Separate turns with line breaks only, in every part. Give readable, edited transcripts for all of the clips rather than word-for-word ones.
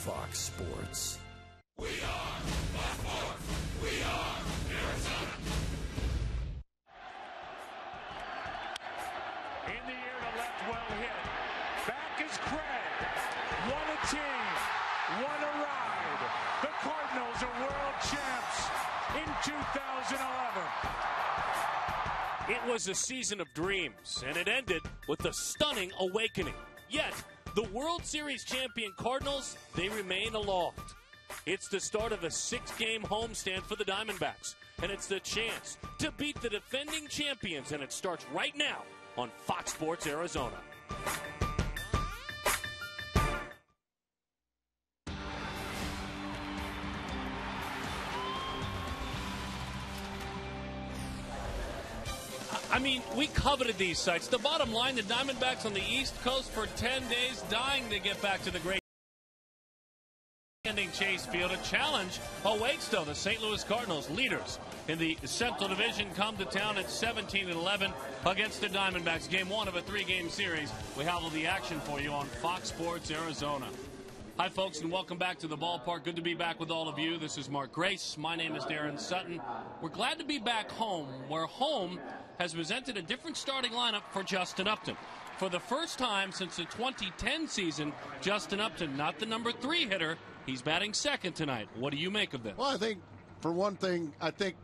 Fox Sports.
We are Fox Sports. We are Arizona.
In the air to left, well hit. Back is Craig. What a team. What a ride. The Cardinals are world champs in 2011.
It was a season of dreams, and it ended with a stunning awakening. Yet, the World Series champion Cardinals, they remain aloft. It's the start of a 6-game homestand for the Diamondbacks, and it's the chance to beat the defending champions, and it starts right now on Fox Sports Arizona. I mean, we coveted these sites. The bottom line, the Diamondbacks on the East Coast for 10 days, dying to get back to the great ending Chase Field. A challenge awaits, though. The St. Louis Cardinals, leaders in the Central Division, come to town at 17-11 against the Diamondbacks. Game 1 of a 3-game series. We have all the action for you on Fox Sports Arizona. Hi, folks, and welcome back to the ballpark. Good to be back with all of you. This is Mark Grace. My name is Darren Sutton. We're glad to be back home, where home has presented a different starting lineup for Justin Upton. For the first time since the 2010 season, Justin Upton, not the number 3 hitter, he's batting second tonight. What do you make of this?
Well, I think, for one thing, I think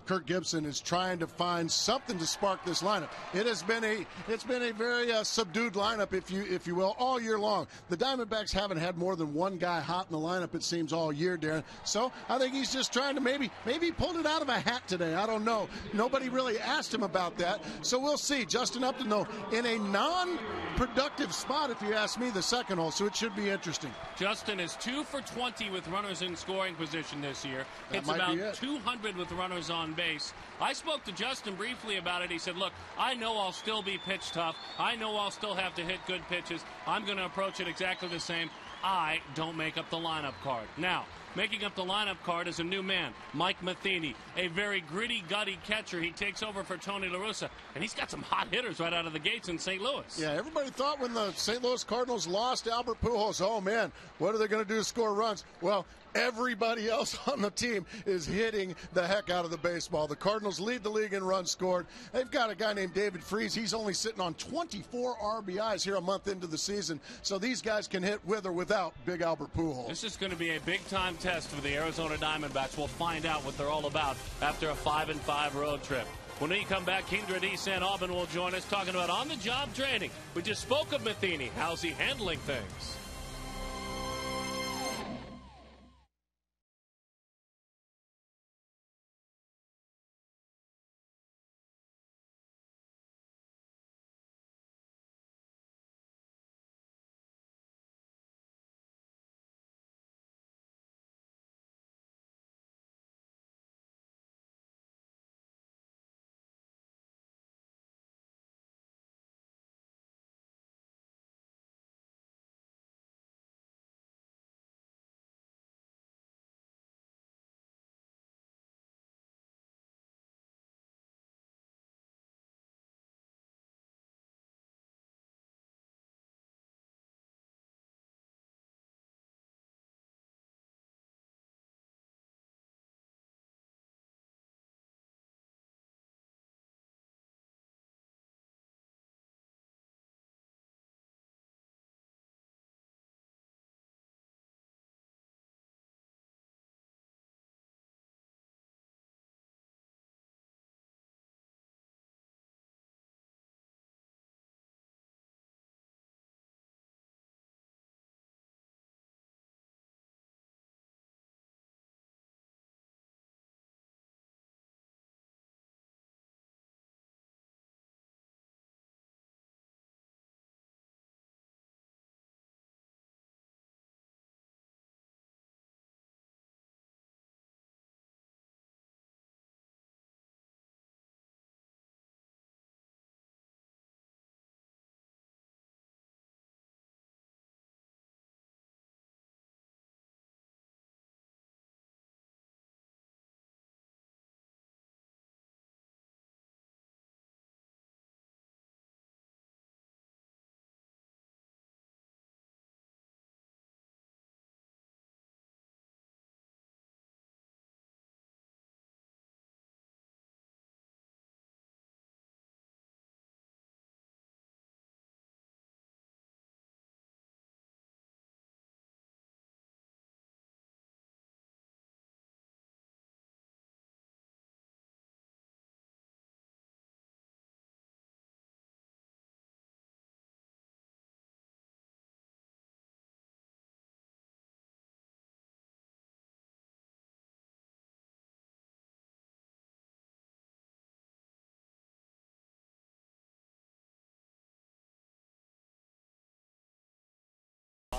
Kirk Gibson is trying to find something to spark this lineup. It's been a very subdued lineup, if you will, all year long. The Diamondbacks haven't had more than one guy hot in the lineup, it seems, all year, Darren. So I think he's just trying to maybe he pulled it out of a hat today. I don't know. Nobody really asked him about that. So we'll see. Justin Upton, though, in a non-productive spot, if you ask me, the second hole. So it should be interesting.
Justin is 2 for 20 with runners in scoring position this year. It's
might
about
be it.
200 with runners on base. I spoke to Justin briefly about it. He said, look, I know I'll still be pitch tough. I know I'll still have to hit good pitches. I'm going to approach it exactly the same. I don't make up the lineup card. Now, making up the lineup card is a new man, Mike Matheny, a very gritty, gutty catcher. He takes over for Tony La Russa, and he's got some hot hitters right out of the gates in St. Louis.
Yeah, everybody thought when the St. Louis Cardinals lost Albert Pujols, oh, man, what are they going to do to score runs? Well, everybody else on the team is hitting the heck out of the baseball. The Cardinals lead the league in runs scored. They've got a guy named David Freese. He's only sitting on 24 RBIs here a month into the season. So these guys can hit with or without Big Albert Pujols.
This is going to be a big-time test for the Arizona Diamondbacks. We'll find out what they're all about after a 5-5 road trip. When we come back, Kendra D. San Aubin will join us talking about on-the-job training. We just spoke of Matheny. How's he handling things?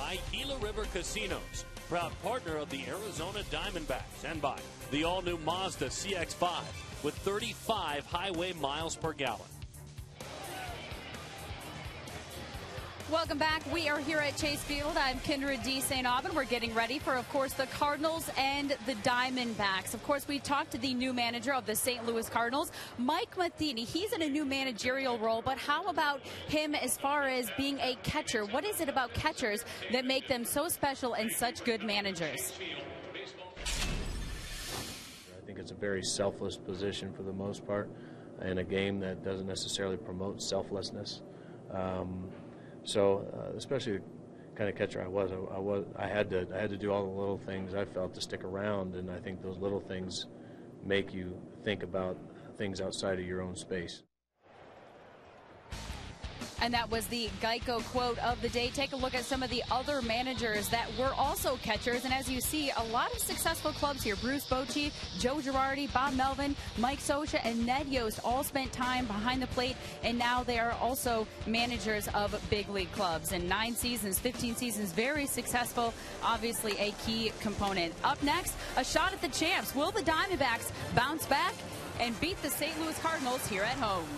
by Gila River Casinos, proud partner of the Arizona Diamondbacks, and by the all-new Mazda CX-5 with 35 highway miles per gallon.
Welcome back. We are here at Chase Field. I'm Kendra D. St. Aubin. We're getting ready for, of course, the Cardinals and the Diamondbacks. Of course, we talked to the new manager of the St. Louis Cardinals, Mike Matheny. He's in a new managerial role, but how about him as far as being a catcher? What is it about catchers that make them so special and such good managers?
I think it's a very selfless position for the most part in a game that doesn't necessarily promote selflessness. So, especially the kind of catcher I had to do all the little things I felt to stick around, and I think those little things make you think about things outside of your own space.
And that was the Geico quote of the day. Take a look at some of the other managers that were also catchers. And as you see, a lot of successful clubs here. Bruce Bochy, Joe Girardi, Bob Melvin, Mike Scioscia, and Ned Yost all spent time behind the plate. And now they are also managers of big league clubs. And 9 seasons, 15 seasons, very successful. Obviously a key component. Up next, a shot at the champs. Will the Diamondbacks bounce back and beat the St. Louis Cardinals here at home?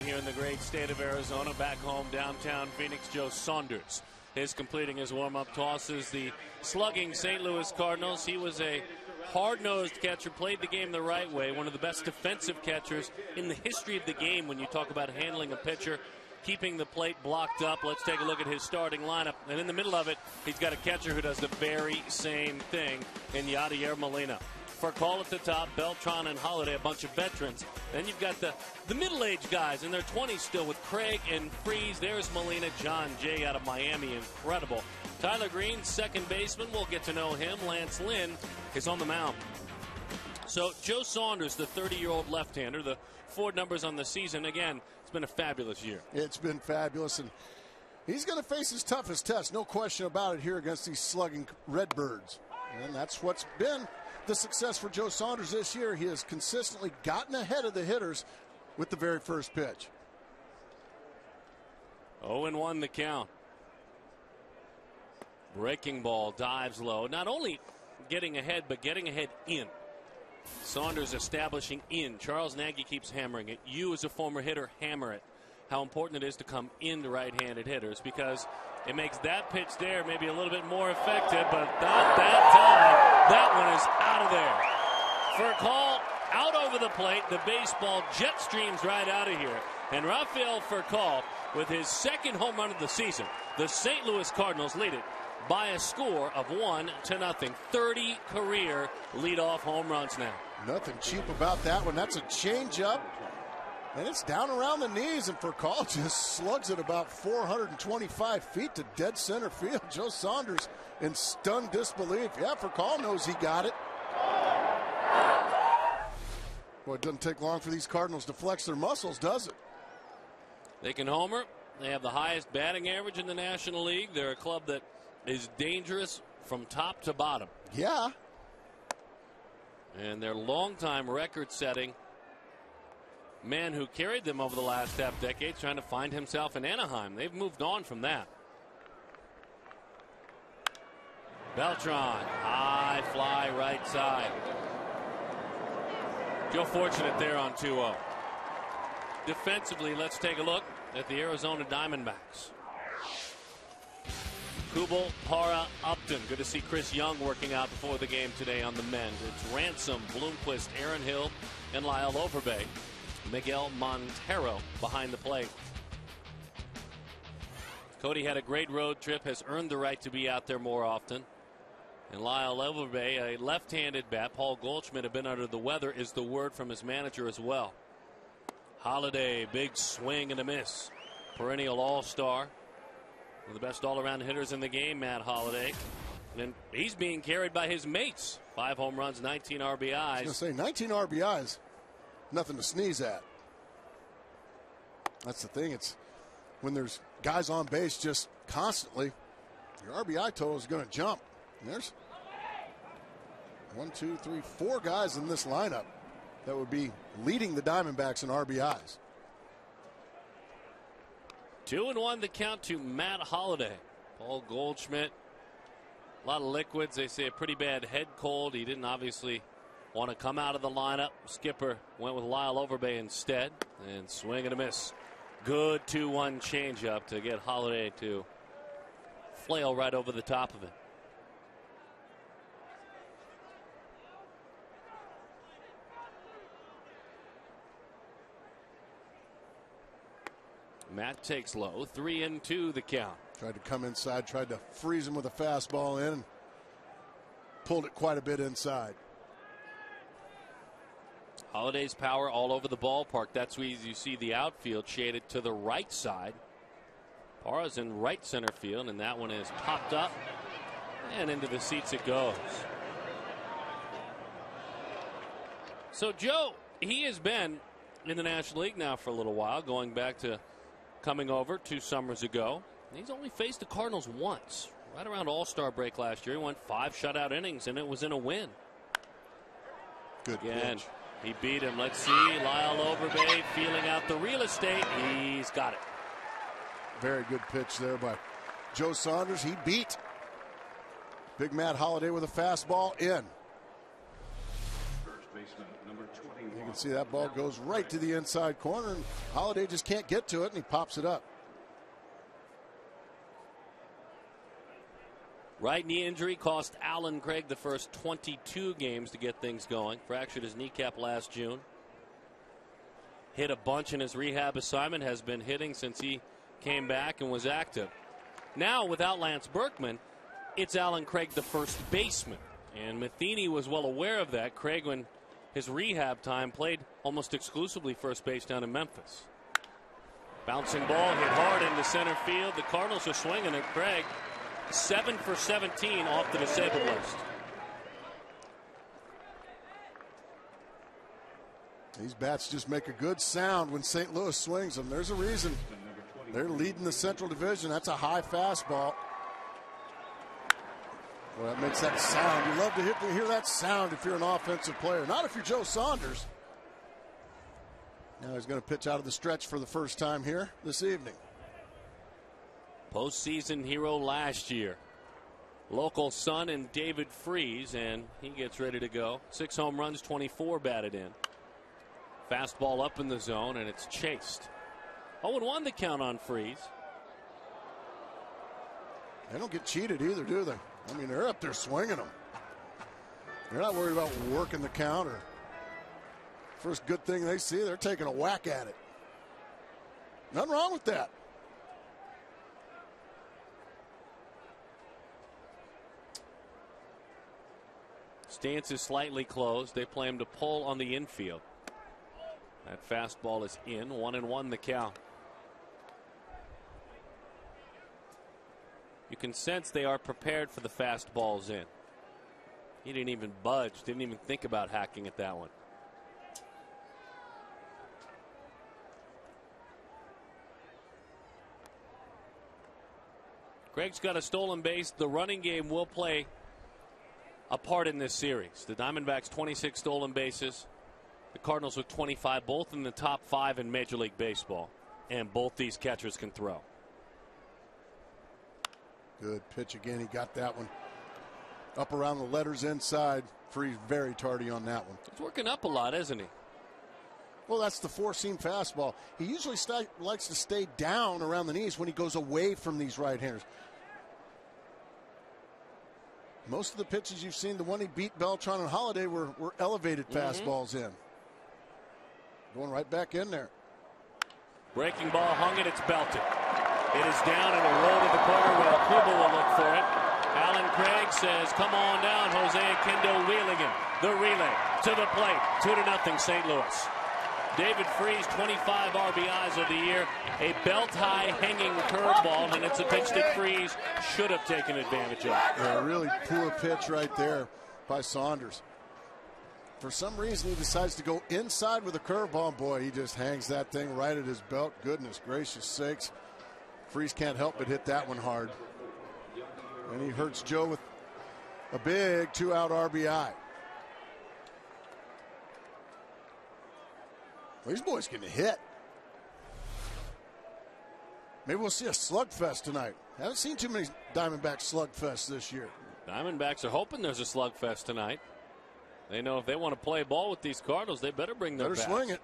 Here in the great state of Arizona, back home downtown Phoenix, Joe Saunders is completing his warm-up tosses. The slugging St. Louis Cardinals. He was a hard-nosed catcher, played the game the right way, one of the best defensive catchers in the history of the game when you talk about handling a pitcher, keeping the plate blocked up. Let's take a look at his starting lineup. And in the middle of it, he's got a catcher who does the very same thing in Yadier Molina. For call at the top, Beltran and Holiday, a bunch of veterans. Then you've got the middle-aged guys in their 20s still with Craig and Freeze. There's Molina, John Jay out of Miami, incredible. Tyler Green, second baseman, we'll get to know him. Lance Lynn is on the mound. So Joe Saunders, the 30-year-old left-hander, the 4 numbers on the season. Again, it's been a fabulous year.
It's been fabulous, and he's going to face his toughest test, no question about it, here against these slugging Redbirds. And that's what's been the success for Joe Saunders this year. He has consistently gotten ahead of the hitters with the very first pitch.
0-1 the count. Breaking ball dives low. Not only getting ahead, but getting ahead in. Saunders establishing in. Charles Nagy keeps hammering it. You, as a former hitter, hammer it. how important it is to come into right-handed hitters, because it makes that pitch there maybe a little bit more effective, but not that time. That one is out of there. For a call out over the plate, the baseball jet streams right out of here. And Rafael Furcal with his second home run of the season. The St. Louis Cardinals lead it by a score of 1-0. 30 career leadoff home runs now.
Nothing cheap about that one. That's a changeup, and it's down around the knees, and Furcal just slugs it about 425 feet to dead center field. Joe Saunders in stunned disbelief. Yeah, Furcal knows he got it. Well, it doesn't take long for these Cardinals to flex their muscles, does it?
They can homer. They have the highest batting average in the National League. They're a club that is dangerous from top to bottom.
Yeah.
And their longtime record-setting man who carried them over the last half-decade trying to find himself in Anaheim. They've moved on from that. Beltran, high fly right side. Joe fortunate there on 2-0. Defensively, let's take a look at the Arizona Diamondbacks. Kubel, Para, Upton. Good to see Chris Young working out before the game today on the men. It's Ransom, Bloomquist, Aaron Hill, and Lyle Overbay. Miguel Montero behind the plate. Cody had a great road trip, has earned the right to be out there more often. And Lyle Overbay, a left-handed bat. Paul Goldschmidt had been under the weather, is the word from his manager as well. Holiday, big swing and a miss. Perennial all-star. One of the best all-around hitters in the game, Matt Holiday. And he's being carried by his mates. 5 home runs, 19 RBIs.
I was going to say, 19 RBIs, nothing to sneeze at. That's the thing. It's when there's guys on base just constantly, your RBI total is going to jump. And there's 4 guys in this lineup that would be leading the Diamondbacks in RBIs.
2-1 the count to Matt Holiday. Paul Goldschmidt, a lot of liquids. They say a pretty bad head cold. He didn't obviously want to come out of the lineup. Skipper went with Lyle Overbay instead, and swing and a miss. Good 2-1 changeup to get Holiday to flail right over the top of it. Matt takes low. 3-2 the count.
Tried to come inside, tried to freeze him with a fastball in, and pulled it quite a bit inside.
Holiday's power all over the ballpark. That's where you see the outfield shaded to the right side. Parra's in right center field, and that one is popped up and into the seats it goes. So Joe, he has been in the National League now for a little while, going back to coming over 2 summers ago. He's only faced the Cardinals once, right around All-Star break last year. He went 5 shutout innings, and it was in a win.
Good
Again,
pitch.
he beat him. Let's see, Lyle Overbay feeling out the real estate. He's got it.
Very good pitch there by Joe Saunders. He beat Big Matt Holiday with a fastball in. You can see that ball goes right to the inside corner, and Holiday just can't get to it, and he pops it up.
Right knee injury cost Alan Craig the first 22 games to get things going. Fractured his kneecap last June. Hit a bunch in his rehab assignment, has been hitting since he came back and was active. Now, without Lance Berkman, it's Alan Craig the first baseman. And Matheny was well aware of that. Craig, when his rehab time, played almost exclusively first base down in Memphis. Bouncing ball hit hard into center field. The Cardinals are swinging at Craig. 7 for 17 off the disabled list.
These bats just make a good sound when St. Louis swings them. There's a reason. They're leading the Central Division. That's a high fastball. Well, that makes that sound. You love to hear that sound if you're an offensive player. Not if you're Joe Saunders. Now he's going to pitch out of the stretch for the first time here this evening.
Postseason hero last year. Local son and David Freese, and he gets ready to go. 6 home runs, 24 batted in. Fastball up in the zone, and it's chased. 0-1 the count on Freeze.
They don't get cheated either, do they? I mean, they're up there swinging them. They're not worried about working the counter. First good thing they see, they're taking a whack at it. Nothing wrong with that.
Stance is slightly closed. They play him to pull on the infield. That fastball is in. 1-1 the count. You can sense they are prepared for the fastballs in. He didn't even budge, didn't even think about hacking at that one. Greg's got a stolen base. The running game will play a part in this series. The Diamondbacks 26 stolen bases. The Cardinals with 25, both in the top 5 in Major League Baseball. And both these catchers can throw.
Good pitch again. He got that one up around the letters inside. Freeze very tardy on that one.
He's working up a lot, isn't he?
Well, that's the four-seam fastball. He usually likes to stay down around the knees when he goes away from these right-handers. Most of the pitches you've seen, the one he beat Beltran and Holiday, were elevated fastballs in. Going right back in there.
Breaking ball hung it, it's belted. It is down and a roll to the corner. Well, Kuba will look for it. Alan Craig says, come on down. Jose Akindo wheeling him. The relay to the plate. 2-0 St. Louis. David Freese, 25 RBIs of the year. A belt-high hanging curveball, and it's a pitch that Freese should have taken advantage of.
Yeah, a really poor pitch right there by Saunders. For some reason, he decides to go inside with a curveball. Boy, he just hangs that thing right at his belt. Goodness gracious sakes. Freese can't help but hit that one hard. And he hurts Joe with a big 2-out RBI. Well, these boys getting hit. Maybe we'll see a slugfest tonight. Haven't seen too many Diamondback slugfests this year.
Diamondbacks are hoping there's a slugfest tonight. They know if they want to play ball with these Cardinals, they better bring their bats.
Swing it.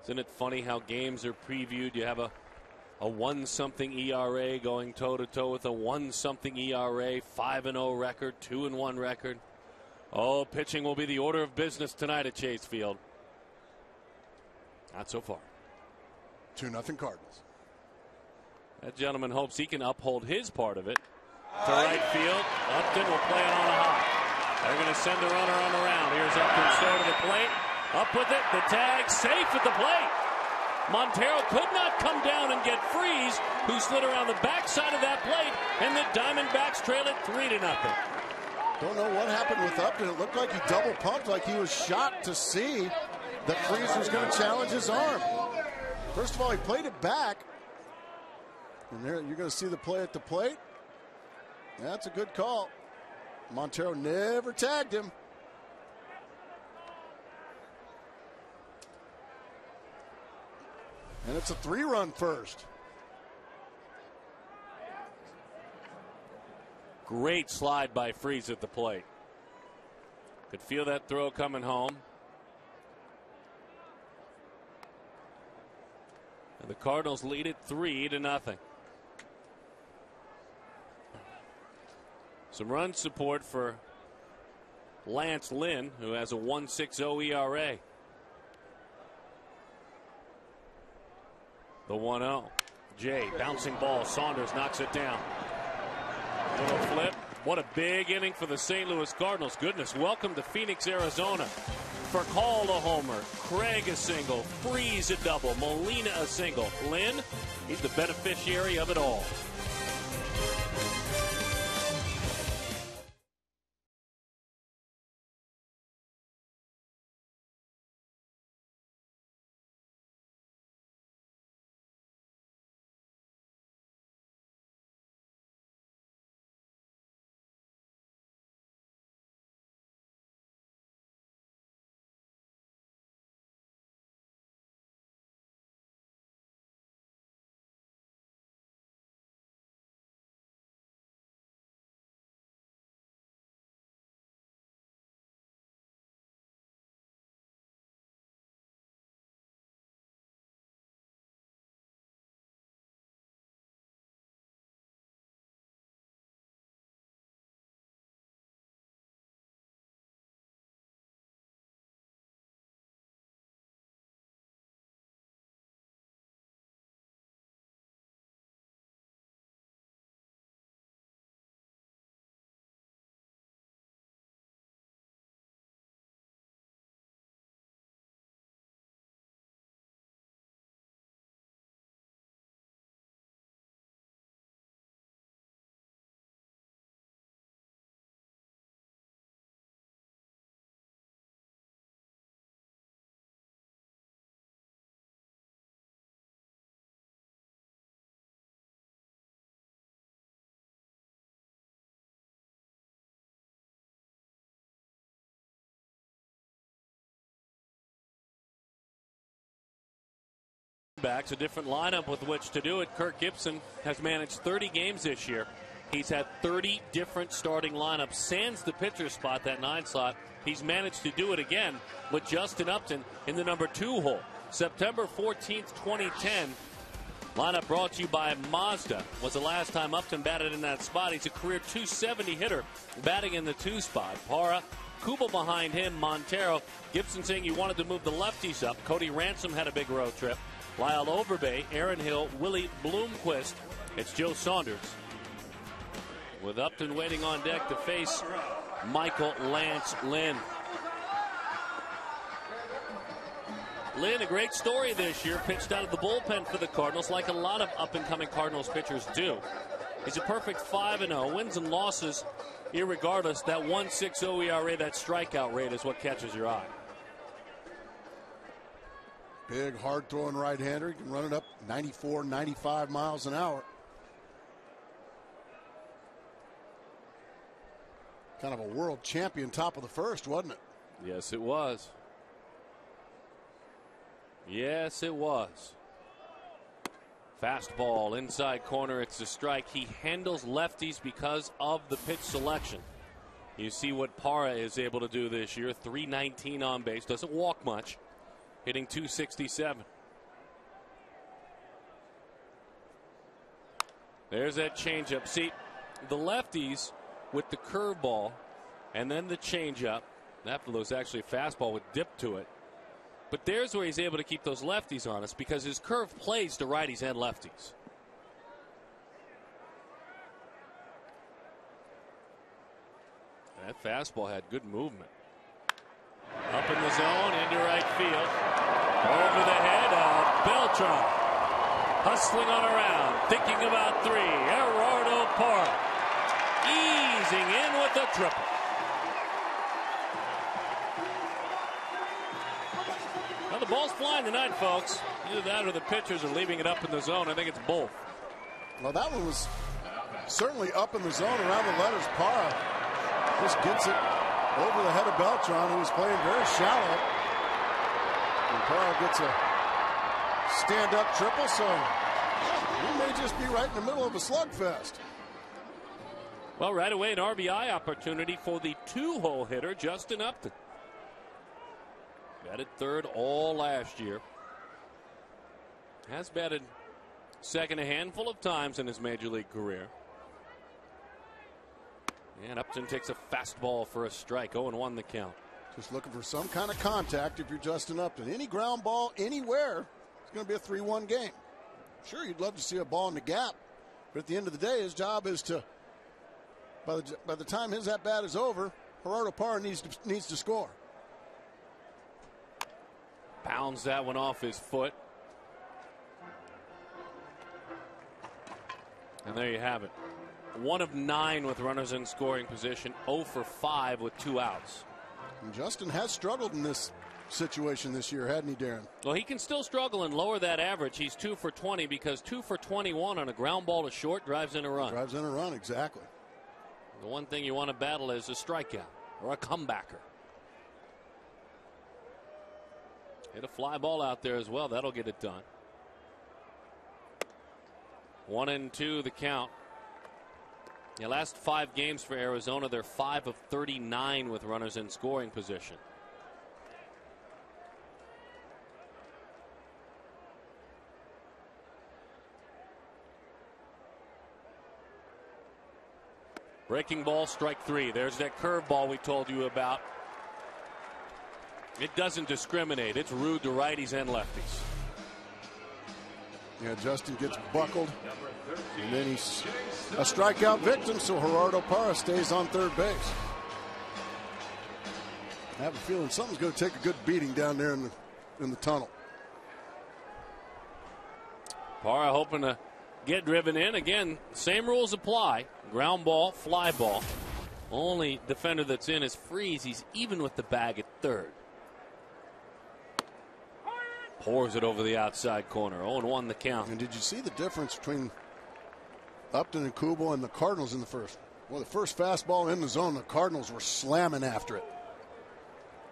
Isn't it funny how games are previewed? You have a 1-something ERA going toe-to-toe with a 1-something ERA, 5-0 record, 2-1 record. Oh, pitching will be the order of business tonight at Chase Field. Not so far.
2-0 Cardinals.
That gentleman hopes he can uphold his part of it. To right field. Upton will play it on a hop. They're going to send the runner on the round. Here's Upton still to the plate. Up with it. The tag safe at the plate. Montero could not come down and get Freese, who slid around the backside of that plate, and the Diamondbacks trail it 3-0.
Don't know what happened with Upton. It looked like he double pumped, like he was shocked to see that Freese was going to challenge his arm. First of all, he played it back. And there you're going to see the play at the plate. That's a good call. Montero never tagged him. And it's a 3-run first.
Great slide by Freese at the plate. Could feel that throw coming home. And the Cardinals lead it 3-0. Some run support for Lance Lynn, who has a 1.60 ERA. The 1-0. Jay, bouncing ball. Saunders knocks it down. Little flip. What a big inning for the St. Louis Cardinals. Goodness, welcome to Phoenix, Arizona. For Call a homer, Craig a single, Freese a double, Molina a single. Lynn, he's the beneficiary of it all. Backs, a different lineup with which to do it. Kirk Gibson has managed 30 games this year. He's had 30 different starting lineups. Sans the pitcher spot, that 9 slot. He's managed to do it again with Justin Upton in the number 2 hole. September 14th, 2010. Lineup brought to you by Mazda. Was the last time Upton batted in that spot. He's a career .270 hitter batting in the 2 spot. Parra, Kubel behind him, Montero. Gibson saying he wanted to move the lefties up. Cody Ransom had a big road trip. Lyle Overbay, Aaron Hill, Willie Bloomquist. It's Joe Saunders. With Upton waiting on deck to face Michael Lance Lynn. Lynn, a great story this year, pitched out of the bullpen for the Cardinals like a lot of up-and-coming Cardinals pitchers do. He's a perfect 5-0, wins and losses, irregardless. That 1.60 ERA, that strikeout rate is what catches your eye.
Big, hard-throwing right-hander. He can run it up 94, 95 miles an hour. Kind of a world champion top of the first, wasn't it?
Yes, it was. Yes, it was. Fastball, inside corner, it's a strike. He handles lefties because of the pitch selection. You see what Parra is able to do this year. .319 on base, doesn't walk much. Hitting .267. There's that changeup. See, the lefties with the curveball and then the changeup. That was actually a fastball with dip to it. But there's where he's able to keep those lefties honest because his curve plays to righties and lefties. That fastball had good movement. Up in the zone, into right field. Over the head of Beltran. Hustling on around, thinking about 3. Gerardo Parra easing in with the triple. Now the ball's flying tonight, folks. Either that or the pitchers are leaving it up in the zone. I think it's both.
Well, that one was certainly up in the zone around the letters. Parra just gets it over the head of Beltran, who was playing very shallow. And Parra gets a stand-up triple, so we may just be right in the middle of a slugfest.
Well, right away, an RBI opportunity for the 2-hole hitter, Justin Upton. Batted third all last year. Has batted second a handful of times in his major league career. And Upton takes a fastball for a strike. 0-1 the count.
Just looking for some kind of contact if you're Justin Upton. Any ground ball anywhere, it's going to be a 3-1 game. Sure, you'd love to see a ball in the gap, but at the end of the day, his job is to, by the time his at-bat is over, Gerardo Parra needs to score.
Pounds that one off his foot. And there you have it. 1 of 9 with runners in scoring position. 0 for 5 with 2 outs.
And Justin has struggled in this situation this year, hadn't he, Darren?
Well, he can still struggle and lower that average. He's 2 for 20 because 2 for 21 on a ground ball to short drives in a run.
Drives in a run, exactly.
The one thing you want to battle is a strikeout or a comebacker. Hit a fly ball out there as well. That'll get it done. 1-2 the count. The last 5 games for Arizona, they're 5 of 39 with runners in scoring position. Breaking ball, strike 3. There's that curveball we told you about. It doesn't discriminate. It's rude to righties and lefties.
Yeah, Justin gets buckled, and then he's a strikeout victim, so Gerardo Parra stays on third base. I have a feeling something's going to take a good beating down there in the tunnel.
Parra hoping to get driven in. Again, same rules apply. Ground ball, fly ball. Only defender that's in is Freeze. He's even with the bag at third. Pours it over the outside corner. 0-1 the count.
And did you see the difference between Upton and Kubel and the Cardinals in the first? Well, the first fastball in the zone, the Cardinals were slamming after it.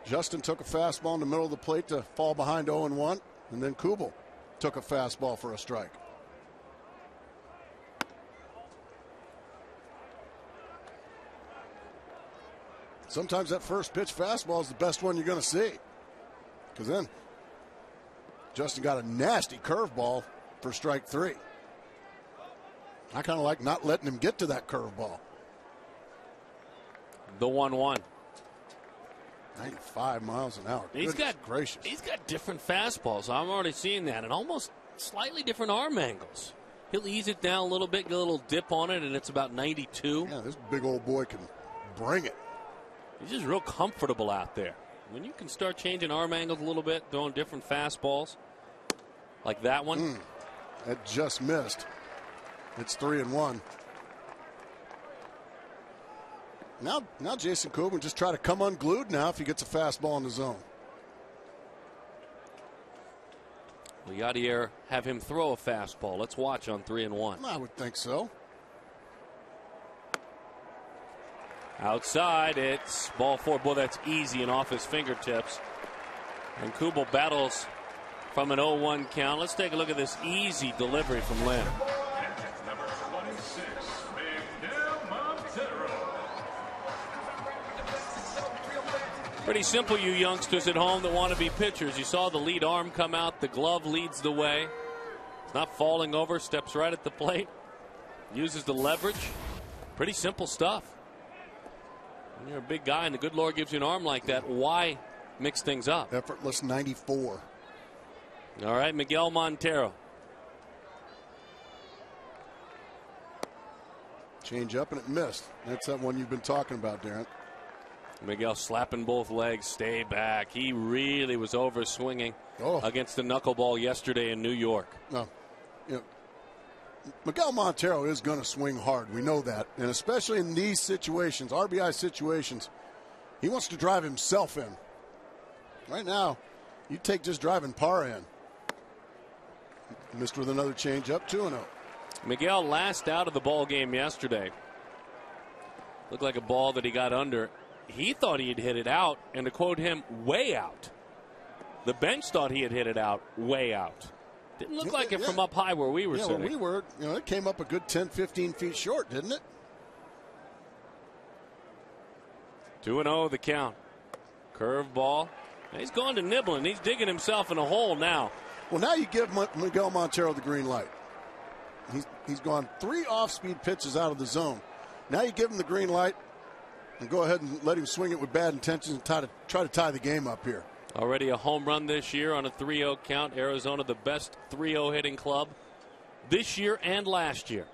Justin took a fastball in the middle of the plate to fall behind 0-1, and then Kubel took a fastball for a strike. Sometimes that first pitch fastball is the best one you're going to see, because then Justin got a nasty curveball for strike 3. I kind of like not letting him get to that curveball.
The 1-1.
95 miles an hour.
He's got different fastballs. I'm already seeing that, and almost slightly different arm angles. He'll ease it down a little bit, get a little dip on it, and it's about 92.
Yeah, this big old boy can bring it.
He's just real comfortable out there. When you can start changing arm angles a little bit, throwing different fastballs, like that one.
That just missed. It's 3-1. Now Jason Kubel just try to come unglued now if he gets a fastball in the zone.
Will Yadier have him throw a fastball? Let's watch on 3-1.
I would think so.
Outside, it's ball 4. Boy, that's easy and off his fingertips. And Kubel battles from an 0-1 count. Let's take a look at this easy delivery from Lynn.
Number 26, Miguel Montero.
Pretty simple, you youngsters at home that want to be pitchers. You saw the lead arm come out. The glove leads the way. It's not falling over. Steps right at the plate. Uses the leverage. Pretty simple stuff. When you're a big guy and the good Lord gives you an arm like that, why mix things up?
Effortless 94.
All right, Miguel Montero.
Change up and it missed. That's that one you've been talking about, Darren.
Miguel slapping both legs, stay back. He really was over swinging against the knuckleball yesterday in New York.
No, Miguel Montero is going to swing hard. We know that. And especially in these situations, RBI situations, he wants to drive himself in. Right now, you take just driving Parra in. Missed with another changeup, 2-0.
Miguel last out of the ball game yesterday. Looked like a ball that he got under. He thought he had hit it out, and to quote him, way out. The bench thought he had hit it out, way out. Didn't look like it from up high where we were sitting.
Where we were, it came up a good 10, 15 feet short, didn't it?
2-0 the count. Curveball. He's going to nibbling. He's digging himself in a hole now.
Well, now you give Miguel Montero the green light. He's gone 3 off-speed pitches out of the zone. Now you give him the green light and go ahead and let him swing it with bad intentions and try to tie the game up here.
Already a home run this year on a 3-0 count. Arizona, the best 3-0 hitting club this year and last year.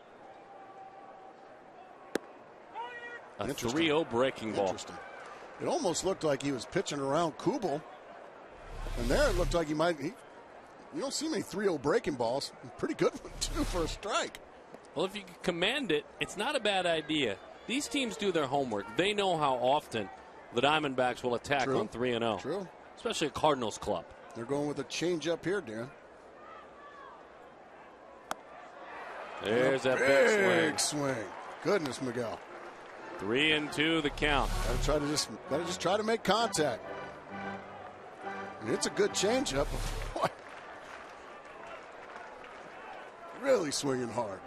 A 3-0 breaking ball.
It almost looked like he was pitching around Kubel. And there it looked like you don't see many 3-0 breaking balls. Pretty good one, too, for a strike.
Well, if you can command it, it's not a bad idea. These teams do their homework. They know how often the Diamondbacks will attack on 3-0.
True.
Especially a Cardinals club.
They're going with a changeup here, Darren.
There's that big
swing. Goodness, Miguel.
3-2 the count.
Gotta just try to make contact. And it's a good changeup. Boy, really swinging hard.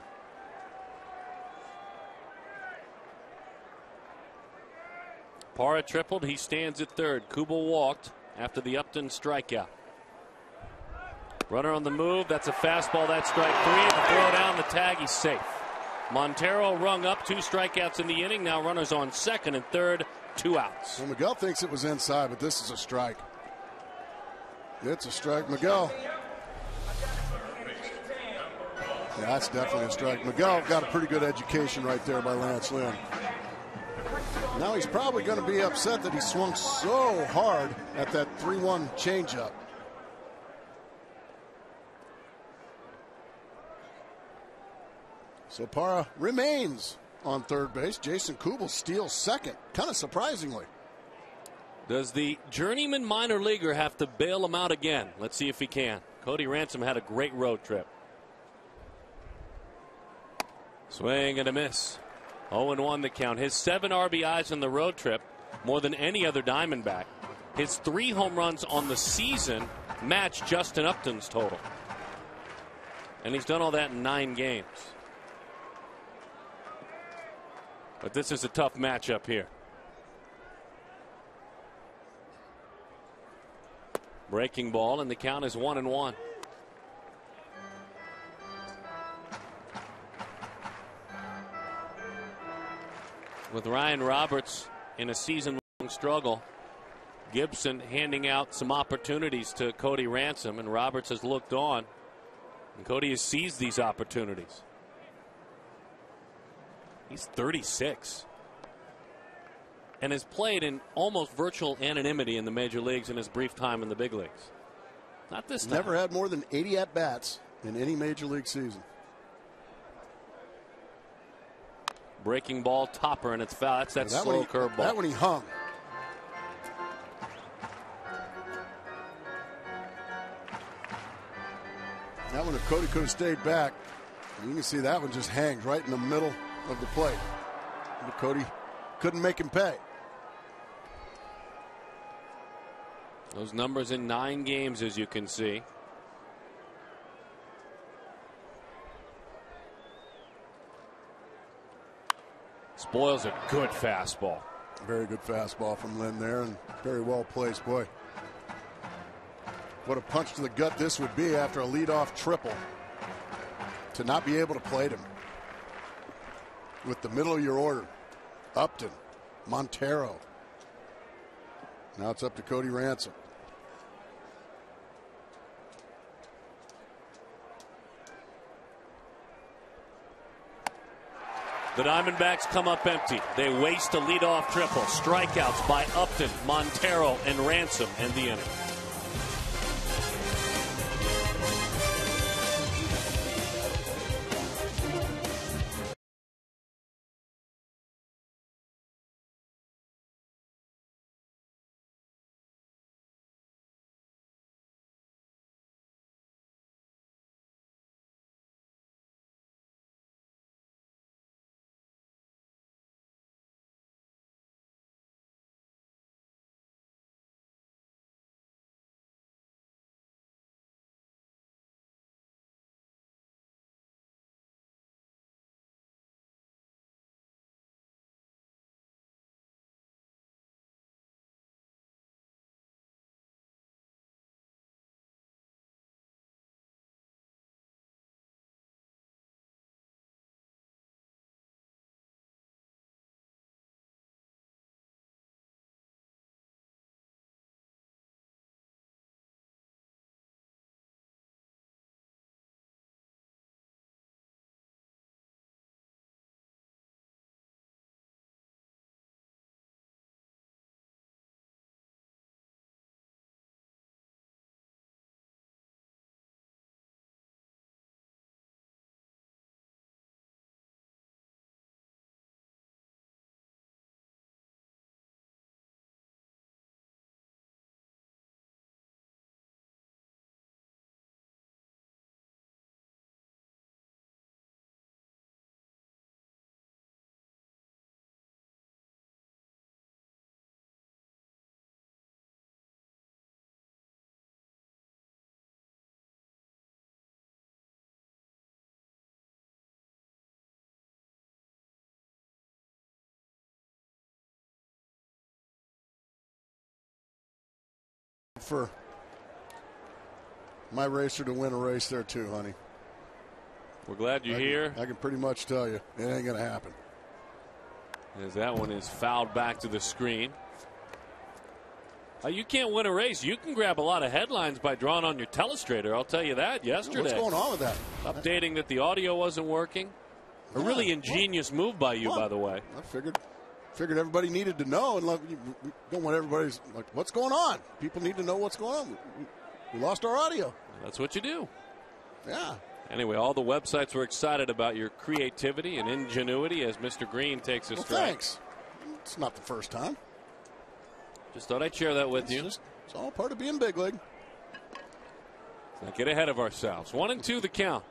Parra tripled. He stands at third. Kubel walked after the Upton strikeout. Runner on the move. That's a fastball. That's strike 3. The throw down the tag. He's safe. Montero rung up 2 strikeouts in the inning. Now runners on second and third. 2 outs.
Well, Miguel thinks it was inside, but this is a strike. It's a strike, Miguel. Yeah, that's definitely a strike. Miguel got a pretty good education right there by Lance Lynn. Now he's probably going to be upset that he swung so hard at that 3-1 changeup. So Parra remains on third base. Jason Kubel steals second, kind of surprisingly.
Does the journeyman minor leaguer have to bail him out again? Let's see if he can. Cody Ransom had a great road trip. Swing and a miss. 0-1 the count. His 7 RBIs on the road trip, more than any other Diamondback. His 3 home runs on the season match Justin Upton's total. And he's done all that in 9 games. But this is a tough matchup here. Breaking ball, and the count is 1-1. With Ryan Roberts in a season-long struggle, Gibson handing out some opportunities to Cody Ransom, and Roberts has looked on, and Cody has seized these opportunities. He's 36 and has played in almost virtual anonymity in the major leagues in his brief time in the big leagues. Not this time.
Never had more than 80 at-bats in any major league season.
Breaking ball, topper, and it's foul. That's that slow curveball.
That one he hung. That one, if Cody could have stayed back, you can see that one just hangs right in the middle of the plate. But Cody couldn't make him pay.
Those numbers in 9 games, as you can see. Spoils a good fastball.
Very good fastball from Lynn there, and very well placed. Boy, what a punch to the gut this would be after a leadoff triple. To not be able to plate him with the middle of your order. Upton, Montero. Now it's up to Cody Ransom.
The Diamondbacks come up empty. They waste a leadoff triple. Strikeouts by Upton, Montero, and Ransom end the inning.
For my racer to win a race there too, honey.
We're glad you're here.
I can pretty much tell you it ain't going to happen.
As that one is fouled back to the screen. You can't win a race. You can grab a lot of headlines by drawing on your telestrator. I'll tell you that yesterday.
What's going on with that?
Updating that the audio wasn't working. A really ingenious move by you, by the way.
I figured everybody needed to know, and we don't want everybody's like, what's going on? People need to know what's going on. We lost our audio.
That's what you do.
Yeah.
Anyway, all the websites were excited about your creativity and ingenuity as Mr. Green takes a strike.
Thanks. It's not the first time.
Just thought I'd share that with you.
It's all part of being big league.
Let's not get ahead of ourselves. 1-2 the count.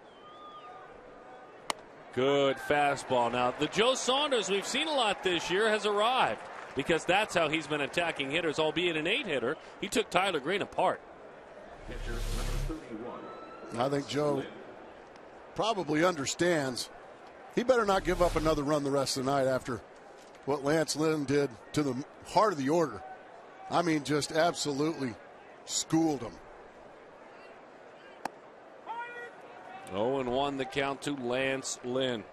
Good fastball. Now, the Joe Saunders we've seen a lot this year has arrived because that's how he's been attacking hitters, albeit an 8-hitter. He took Tyler Green apart.
I think Joe probably understands he better not give up another run the rest of the night after what Lance Lynn did to the heart of the order. I mean, just absolutely schooled him.
0-1 the count to Lance Lynn.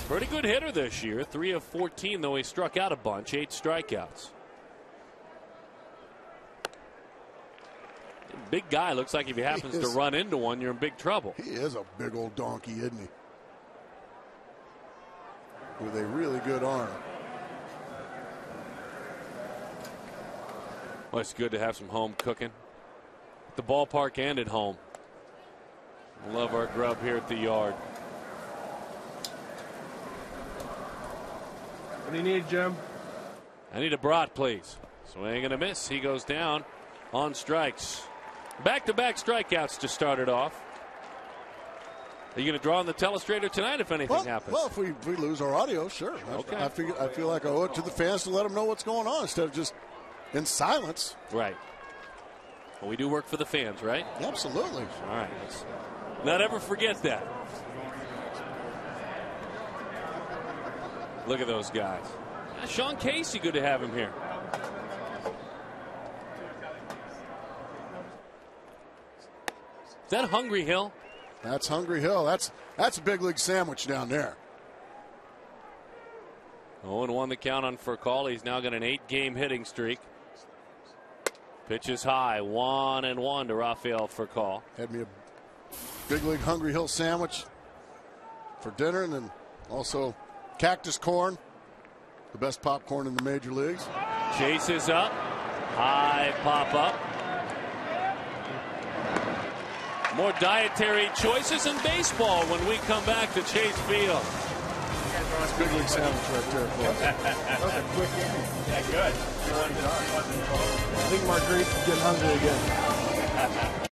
Pretty good hitter this year. 3 of 14, though he struck out a bunch. 8 strikeouts. Big guy. Looks like if he happens to run into one, you're in big trouble.
He is a big old donkey, isn't he? With a really good arm.
Well, it's good to have some home cooking. At the ballpark and at home. Love our grub here at the yard.
What do you need, Jim?
I need a brat, please. Swing and a miss. He goes down on strikes. Back-to-back strikeouts to start it off. Are you going to draw on the telestrator tonight if anything happens?
Well, if we lose our audio, sure.
Okay.
I feel like I owe it to the fans to let them know what's going on instead of just in silence.
Right. Well, we do work for the fans, right?
Absolutely.
All right. Let's not ever forget that. Look at those guys. Sean Casey, good to have him here. Is that Hungry Hill?
That's Hungry Hill. That's a big league sandwich down there.
0-1 the count on Furcal. He's now got an 8-game hitting streak. Pitch is high. 1-1 to Rafael Furcal.
Had me a big league Hungry Hill sandwich for dinner, and then also cactus corn, the best popcorn in the major leagues.
Chase is up. High pop up. More dietary choices in baseball when we come back to Chase Field.
That's a big league sandwich right there, folks.
That was a quick inning. Yeah, good. I think Marguerite's getting hungry again.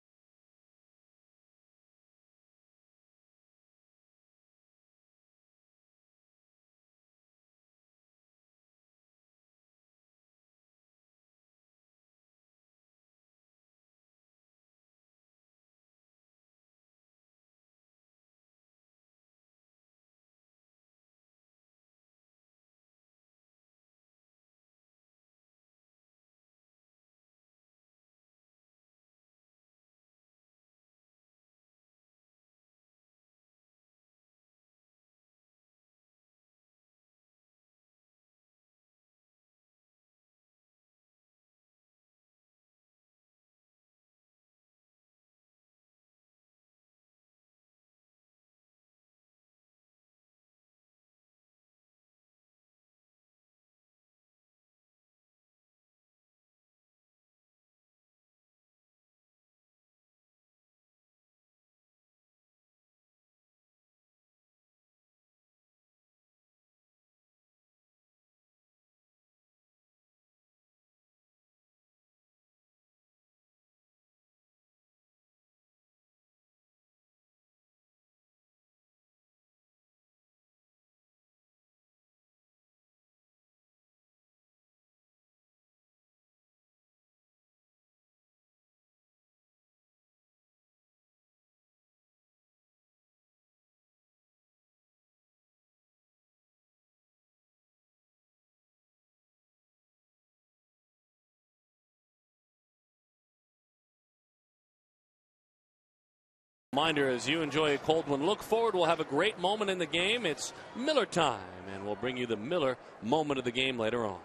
Reminder, as you enjoy a cold one, look forward. We'll have a great moment in the game. It's Miller time, and we'll bring you the Miller moment of the game later on.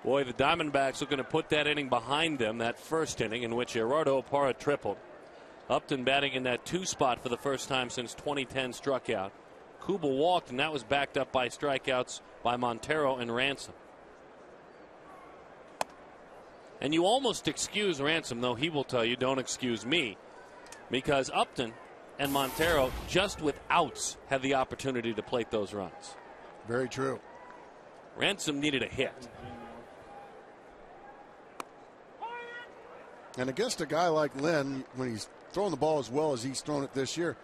Boy, the Diamondbacks looking to put that inning behind them, that first inning in which Gerardo Parra tripled. Upton batting in that 2 spot for the first time since 2010 struck out. Kubel walked, and that was backed up by strikeouts by Montero and Ransom. And you almost excuse Ransom, though he will tell you don't excuse me, because Upton and Montero, just with outs, had the opportunity to plate those runs.
Very true.
Ransom needed a hit.
And against a guy like Lynn, when he's throwing the ball as well as he's thrown it this year,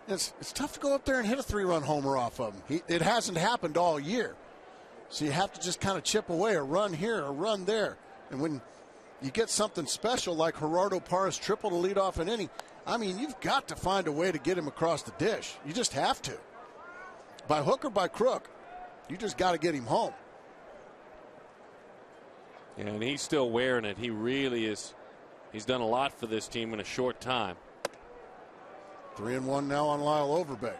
it's tough to go up there and hit a 3-run homer off of him. It hasn't happened all year. So you have to just kind of chip away, a run here, a run there. And when you get something special like Gerardo Parra's triple to lead off an inning. I mean, you've got to find a way to get him across the dish. You just have to. By hook or by crook, you just got to get him home.
And he's still wearing it. He really is. He's done a lot for this team in a short time.
3-1 now on Lyle Overbay.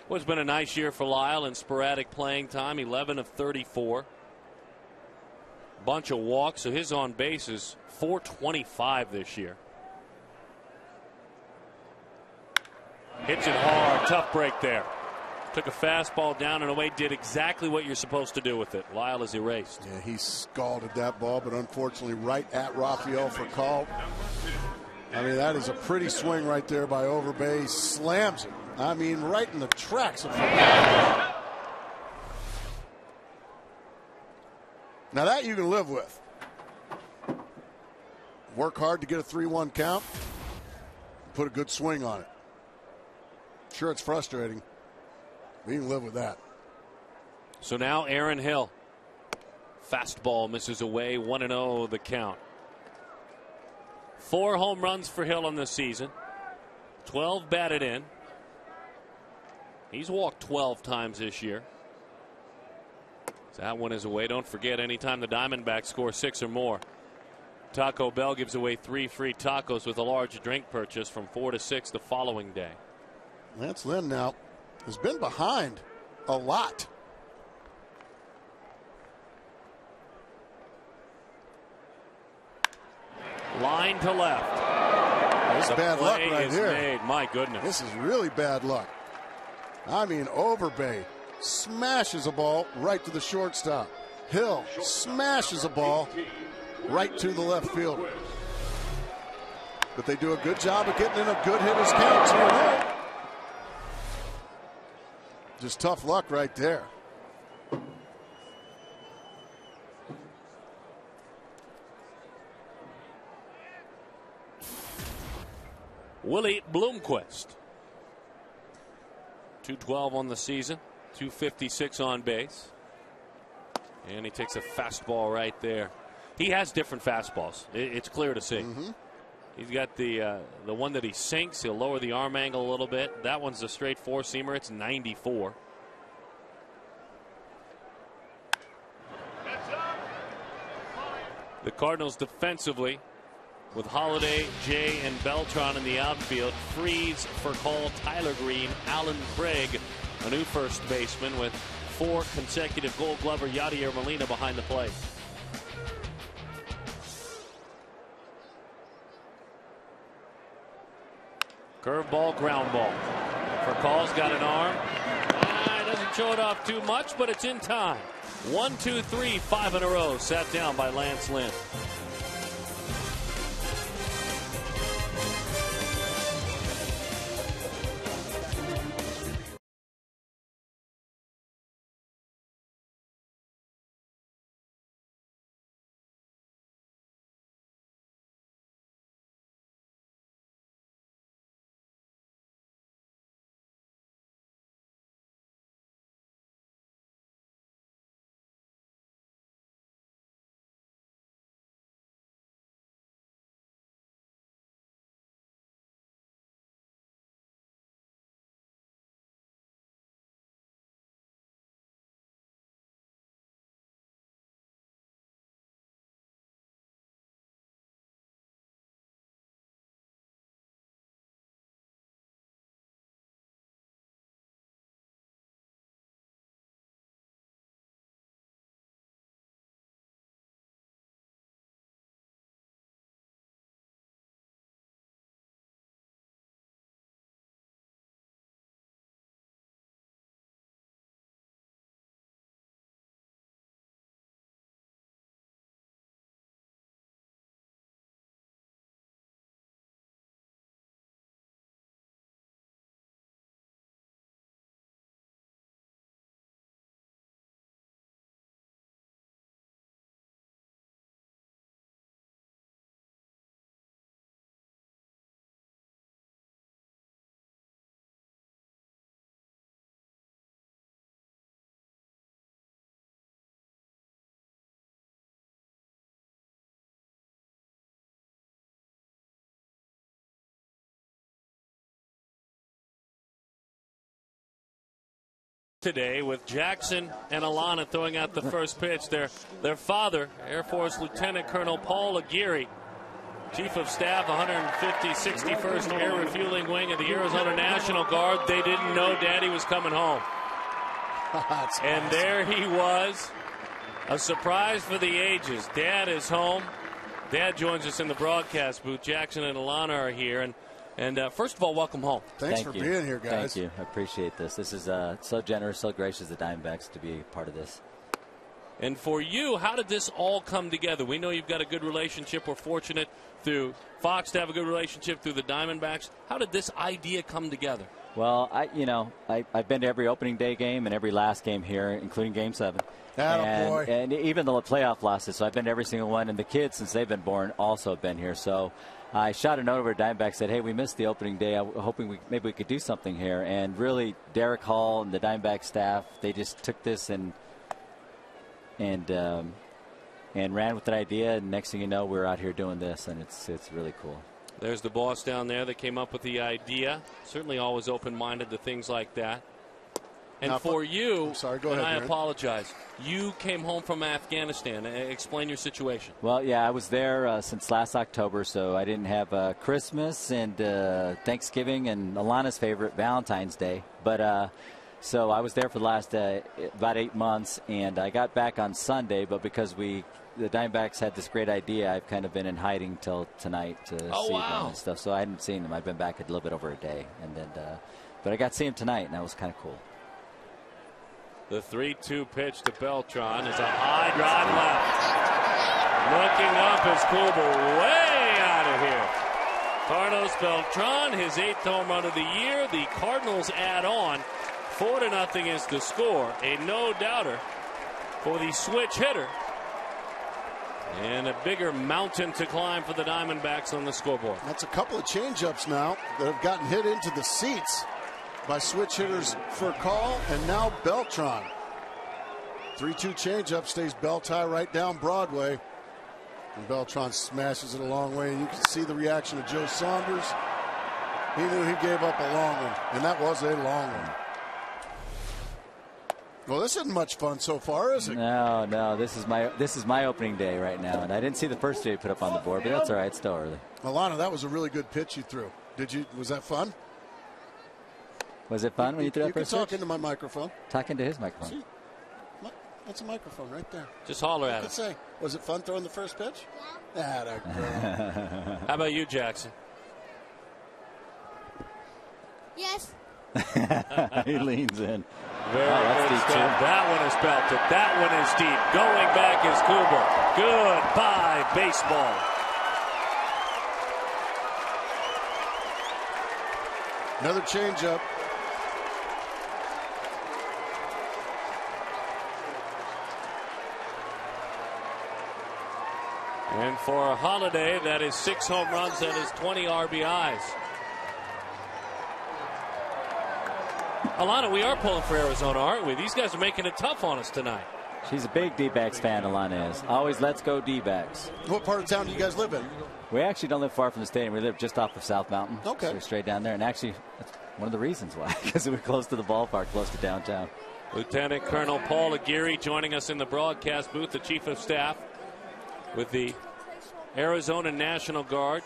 Well, it's been a nice year for Lyle in sporadic playing time. 11 of 34. Bunch of walks, so his on base is 425 this year. Hits it hard. Tough break there. Took a fastball down and away. Did exactly what you're supposed to do with it. Lyle is erased.
Yeah, he scalded that ball, but unfortunately right at Rafael for call. I mean, that is a pretty swing right there by Overbay. Slams it. I mean, right in the tracks of Now that you can live with. Work hard to get a 3-1 count. Put a good swing on it. Sure, it's frustrating. We can live with that.
So now Aaron Hill. Fastball misses away. 1-0 the count. 4 home runs for Hill on this season. 12 batted in. He's walked 12 times this year. So that one is away. Don't forget, anytime the Diamondbacks score 6 or more, Taco Bell gives away 3 free tacos with a large drink purchase from 4 to 6 the following day.
Lance Lynn now has been behind a lot.
Line to left.
This is bad luck right here.
Made. My goodness.
This is really bad luck. I mean, Overbay smashes a ball right to the shortstop. Hill smashes a ball right to the left fielder. But they do a good job of getting in a good hitter's count too. Just tough luck right there.
Willie Bloomquist. 212 on the season, 256 on base. And he takes a fastball right there. He has different fastballs. It's clear to see. He's got the one that he sinks. He'll lower the arm angle a little bit. That one's a straight four-seamer. It's 94. The Cardinals defensively, with Holiday, Jay, and Beltran in the outfield. Freeze for call, Tyler Green, Alan Craig, a new first baseman with 4 consecutive Gold Glover, Yadier Molina behind the plate. Curveball, ground ball. For calls, got an arm. Doesn't show it off too much, but it's in time. 1, 2, 3, 5 in a row. Sat down by Lance Lynn. today with Jackson and Alana throwing out the first pitch. Their father, Air Force Lieutenant Colonel Paul Aguirre, Chief of Staff, 150-61st Air Refueling Wing of the Arizona National Guard. They didn't know Daddy was coming home. And there he was, a surprise for the ages. Dad is home. Dad joins us in the broadcast booth. Jackson and Alana are here. And first of all, welcome home.
Thanks for being here, guys.
Thank you. I appreciate this. This is so generous, so gracious of the Diamondbacks to be a part of this.
And for you, how did this all come together? We know you've got a good relationship. We're fortunate through Fox to have a good relationship through the Diamondbacks. How did this idea come together?
Well, I've been to every opening day game and every last game here, including Game 7. And even the playoff losses. So I've been to every single one. And the kids, since they've been born, also have been here. So I shot a note over to Diamondback, said, hey, we missed the opening day. I'm hoping maybe we could do something here. And really, Derek Hall and the Diamondback staff, they just took this and ran with that idea. And next thing you know, we're out here doing this, and it's really cool.
There's the boss down there that came up with the idea. Certainly always open-minded to things like that. And now, for you,
I'm sorry, go ahead,
I
Aaron.
apologize, you came home from Afghanistan. Explain your situation.
Well, yeah, I was there since last October, so I didn't have Christmas and Thanksgiving and Alana's favorite, Valentine's Day. But so I was there for the last about 8 months, and I got back on Sunday, but because the Diamondbacks had this great idea, I've kind of been in hiding till tonight to see them and stuff. So I hadn't seen them. I've been back a little bit over a day, and then, but I got to see them tonight, and that was kind of cool.
The 3-2 pitch to Beltran is a high drive left. Looking up is Kluber way out of here. Carlos Beltran, his 8th home run of the year. The Cardinals add on. 4-0 is the score. A no-doubter for the switch hitter. And a bigger mountain to climb for the Diamondbacks on the scoreboard.
That's a couple of changeups now that have gotten hit into the seats by switch hitters for Call and now Beltran. 3-2 changeup stays belt high right down Broadway. And Beltran smashes it a long way. And you can see the reaction of Joe Saunders. He knew he gave up a long one, and that was a long one. Well, this isn't much fun so far, is it?
No. This is my opening day right now, and I didn't see the first day put up on the board, but that's all right. It's still early.
Alana, that was a really good pitch you threw. Was that fun?
Was it fun when you threw that first pitch?
You can talk into my microphone.
Talk into his microphone.
See? That's a microphone right there.
Just holler at it.
Say, was it fun throwing the first pitch? Yeah. That girl.
How about you, Jackson?
Yes.
He leans in.
Very good stuff. That one is belted. That one is deep. Going back is Kluber. Goodbye, baseball.
Another changeup.
And for a Holiday, that is 6 home runs. That is 20 RBIs. Alana, we are pulling for Arizona, aren't we? These guys are making it tough on us tonight.
She's a big D-backs fan, Alana is. Always let's go D-backs.
What part of town do you guys live in?
We actually don't live far from the stadium. We live just off of South Mountain.
Okay.
So we're straight down there. And actually, that's one of the reasons why, because we're close to the ballpark, close to downtown.
Lieutenant Colonel Paul Aguirre joining us in the broadcast booth, the Chief of Staff with the Arizona National Guard.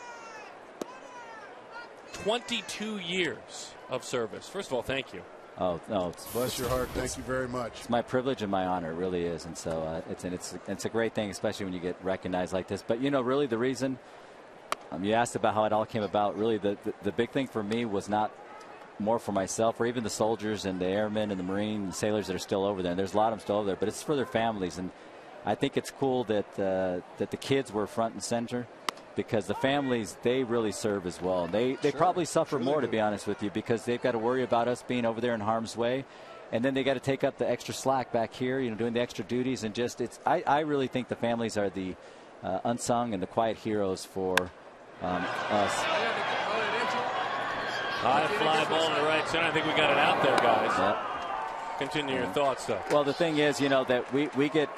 22 years of service. First of all, thank you.
Oh, no.
Bless your heart. Thank you very much.
It's my privilege and my honor. It really is. And so it's a great thing, especially when you get recognized like this. But, really the reason you asked about how it all came about, really the big thing for me was not more for myself or even the soldiers and the airmen and the Marine and sailors that are still over there. And there's a lot of them still over there, but it's for their families. And I think it's cool that the kids were front and center, because the families, they really serve as well. They probably suffer more, to be honest with you, because they've got to worry about us being over there in harm's way. And then they got to take up the extra slack back here, doing the extra duties. And I really think the families are the unsung and the quiet heroes for us.
High fly ball to the right center. I think we got it out there, guys.
Yep.
Continue your thoughts, though.
Well, the thing is, that we get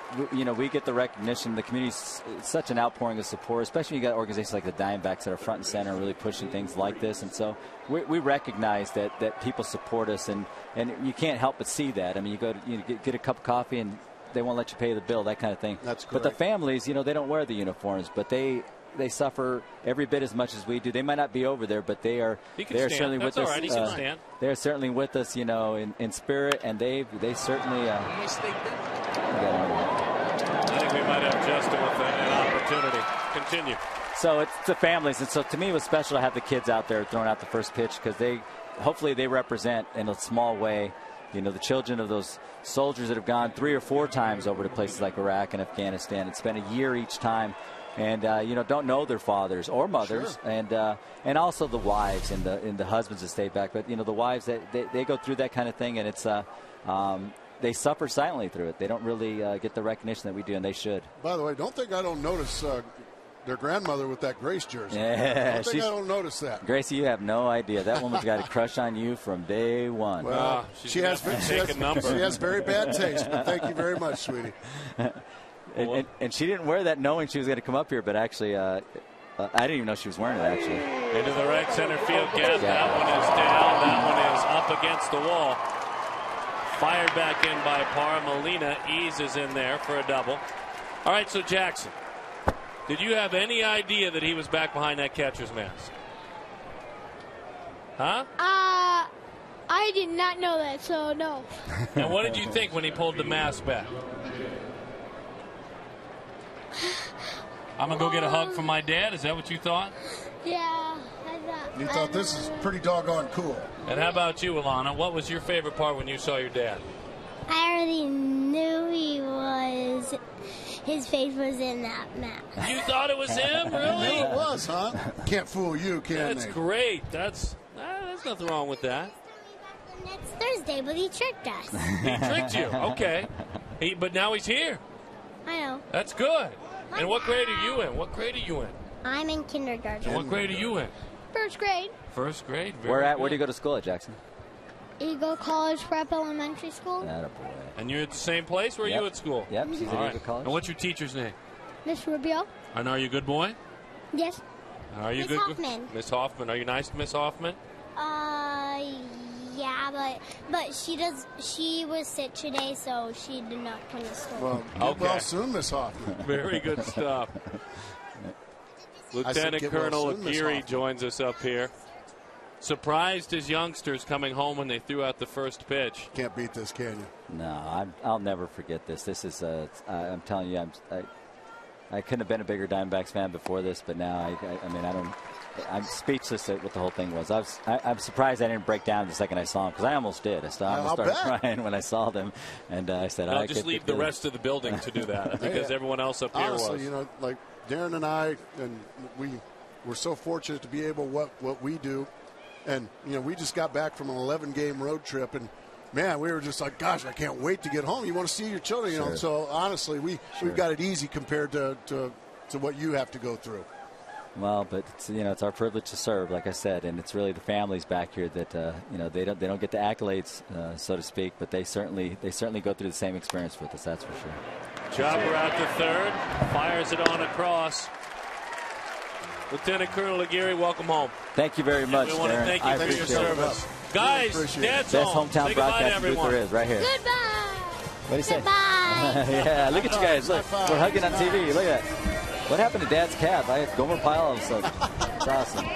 the recognition. The community's such an outpouring of support, especially when you got organizations like the Diamondbacks that are front and center, really pushing things like this. And so we recognize that people support us, and you can't help but see that. I mean, you go to get a cup of coffee and they won't let you pay the bill, that kind of thing.
That's correct.
But the families, they don't wear the uniforms, but they suffer every bit as much as we do. They might not be over there, but they are certainly with us.
Right. He can stand.
They're certainly with us, in spirit, and they certainly.
I think we might have Justin with an opportunity. Continue.
So it's the families, and so to me it was special to have the kids out there throwing out the first pitch, because hopefully they represent in a small way, the children of those soldiers that have gone 3 or 4 times over to places like Iraq and Afghanistan and spent a year each time. And don't know their fathers or mothers, sure. And also the wives and the husbands that stay back. But the wives, they go through that kind of thing, and it's they suffer silently through it. They don't really get the recognition that we do, and they should.
By the way, don't think I don't notice their grandmother with that Grace jersey.
Yeah,
I don't notice that.
Gracie, you have no idea. That woman's got a crush on you from day one.
Well, she has very bad taste. But thank you very much, sweetie.
And she didn't wear that knowing she was going to come up here, but actually, I didn't even know she was wearing it, actually.
Into the right center field gap. That one is down. That one is up against the wall. Fired back in by Parra. Molina eases in there for a double. All right, so Jackson, did you have any idea that he was back behind that catcher's mask? Huh?
I did not know that, so no.
And what did you think when he pulled the mask back? I'm going to go get a hug from my dad. Is that what you thought?
Yeah, I thought.
You thought this is pretty doggone cool.
And how about you, Alana? What was your favorite part when you saw your dad?
I already knew his face was in that mask.
You thought it was him? Really?
It was, huh? Can't fool you, can
That's
they?
great. There's nothing wrong with that.
Next Thursday, but he tricked us.
He tricked you. Okay. But now he's here.
I know.
That's good. And what grade are you in? What grade are you in?
I'm in kindergarten.
And what grade are you in?
First grade.
First grade.
Where do you go to school at, Jackson?
Eagle College Prep Elementary School.
Attaboy.
And you're at the same place? Where are you at school?
Yep, she's at Eagle College.
And what's your teacher's name?
Miss Rubio.
And are you a good boy?
Yes.
Are you
Miss
good?
Hoffman.
Miss Hoffman. Are you nice to Miss Hoffman?
Yeah, but she was sick today, so she did not come to school.
Well, well soon, Miss Hoffman.
Very good stuff. Lieutenant Colonel Aguirre joins us up here. Surprised his youngsters coming home when they threw out the first pitch.
Can't beat this, can you?
No, I'll never forget this. This is I'm telling you, I couldn't have been a bigger Diamondbacks fan before this, but now I'm speechless at what the whole thing was. I'm surprised I didn't break down the second I saw him, because I almost did. I almost started crying when I saw them, and I said,
I'll just leave the rest of the building to do that, because everyone else up here was.
Honestly, like Darren and I, and we're so fortunate to be able what we do, and we just got back from an 11-game road trip, and man, we were just like, gosh, I can't wait to get home. You want to see your children,
Sure.
So honestly, we've got it easy compared to what you have to go through.
Well, but it's our privilege to serve, like I said, and it's really the families back here that they don't get the accolades, so to speak, but they certainly go through the same experience with us. That's for sure.
Chopper out to third, fires it on across. Lieutenant Colonel Aguirre, welcome home.
Thank you very much,
We want to
Darren.
thank you for your service. Guys, Dad's
best
home.
hometown
Say goodbye to
broadcasting booth
everyone.
there is, right here.
Goodbye.
What do you say?
Goodbye.
Yeah, look at you guys. Look, we're hugging on TV. Look at that. What happened to Dad's cap? I had Gomer Pyle all of a sudden. It's awesome.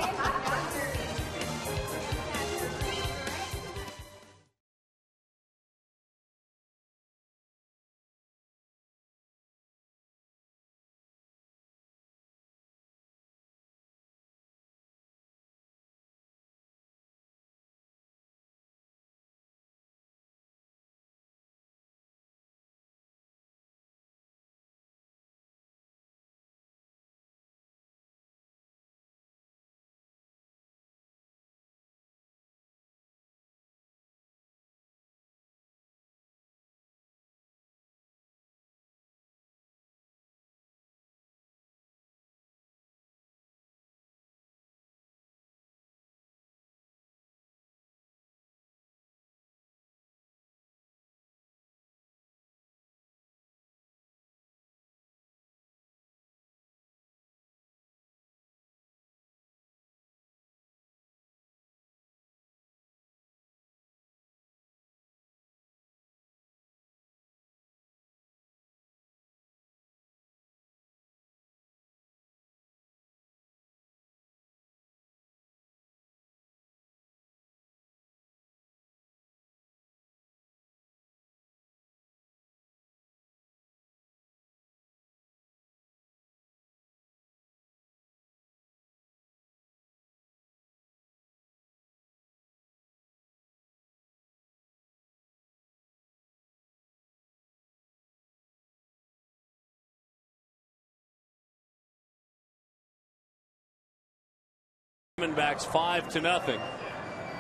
Diamondbacks 5-0.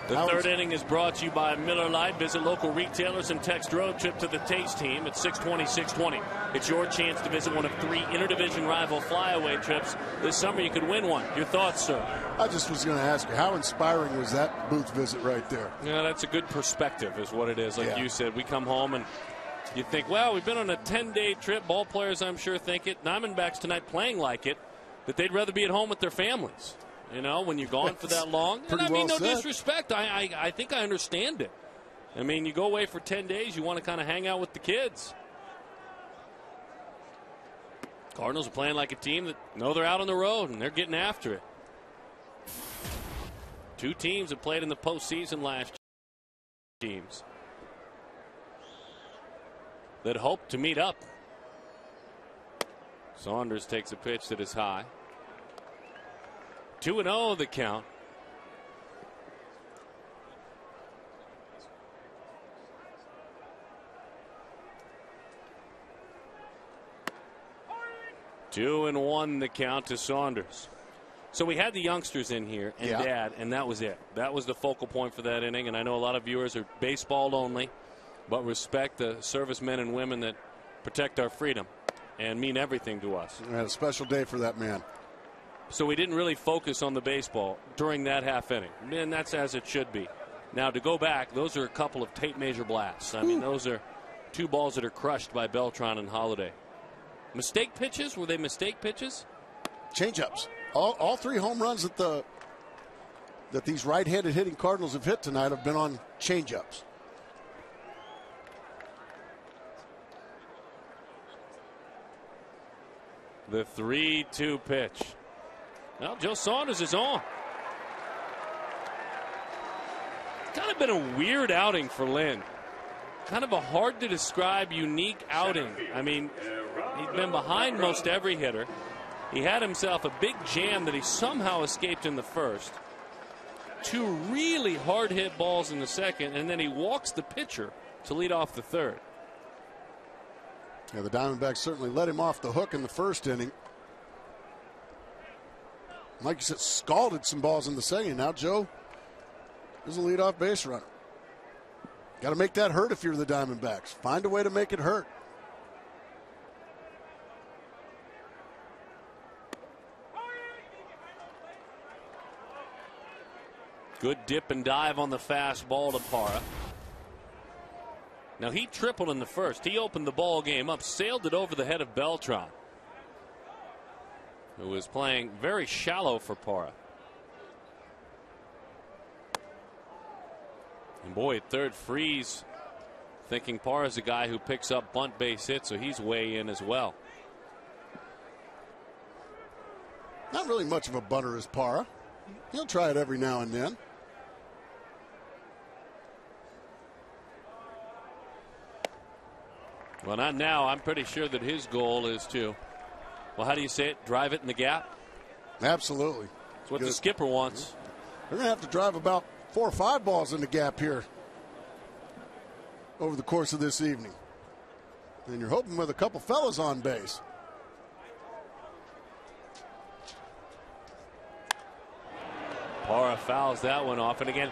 The third inning is brought to you by Miller Lite. Visit local retailers and text road trip to the Taste Team at 620-620. It's your chance to visit one of 3 interdivision rival flyaway trips. This summer you could win one. Your thoughts, sir?
I just was going to ask you, how inspiring was that booth visit right there?
Yeah, that's a good perspective is what it is. Like you said, we come home and you think, well, we've been on a 10-day trip. Ball players, I'm sure, think it. Diamondbacks tonight playing like it, that they'd rather be at home with their families. You know, when you're gone for that long. And I mean, no disrespect. I think I understand it. I mean, you go away for 10 days, you want to kind of hang out with the kids. Cardinals are playing like a team that know they're out on the road and they're getting after it. 2 teams have played in the postseason last year. Teams that hope to meet up. Saunders takes a pitch that is high. 2-0 the count. Two and 1 the count to Saunders. So we had the youngsters in here and Dad, and that was it. That was the focal point for that inning. And I know a lot of viewers are baseball only, but respect the servicemen and women that protect our freedom and mean everything to us.
We had a special day for that man.
So we didn't really focus on the baseball during that half inning. And that's as it should be. Now, to go back, those are a couple of tape measure blasts. I mean, those are 2 balls that are crushed by Beltran and Holiday. Mistake pitches? Were they mistake pitches?
Change-ups. All 3 home runs that these right-handed hitting Cardinals have hit tonight have been on change-ups.
The 3-2 pitch. Well, Joe Saunders is on. Kind of been a weird outing for Lynn. Kind of a hard to describe unique outing. I mean, he's been behind most every hitter. He had himself a big jam that he somehow escaped in the first. 2 really hard hit balls in the second, and then he walks the pitcher to lead off the third.
Yeah, the Diamondbacks certainly let him off the hook in the first inning. Like you said, scalded some balls in the second. Now Joe is a leadoff base runner. Got to make that hurt if you're the Diamondbacks. Find a way to make it hurt.
Good dip and dive on the fastball to Parra. Now he tripled in the first. He opened the ball game up, sailed it over the head of Beltran, who was playing very shallow for Parra. And boy, at third, Freeze thinking Parra's a guy who picks up bunt base hits, so he's way in as well.
Not really much of a bunter as Parra. He'll try it every now and then.
Well, not now. I'm pretty sure that his goal is to, well, how do you say it? Drive it in the gap?
Absolutely.
That's what the skipper wants.
They're going to have to drive about 4 or 5 balls in the gap here over the course of this evening. And you're hoping with a couple fellas on base.
Parra fouls that one off. And again,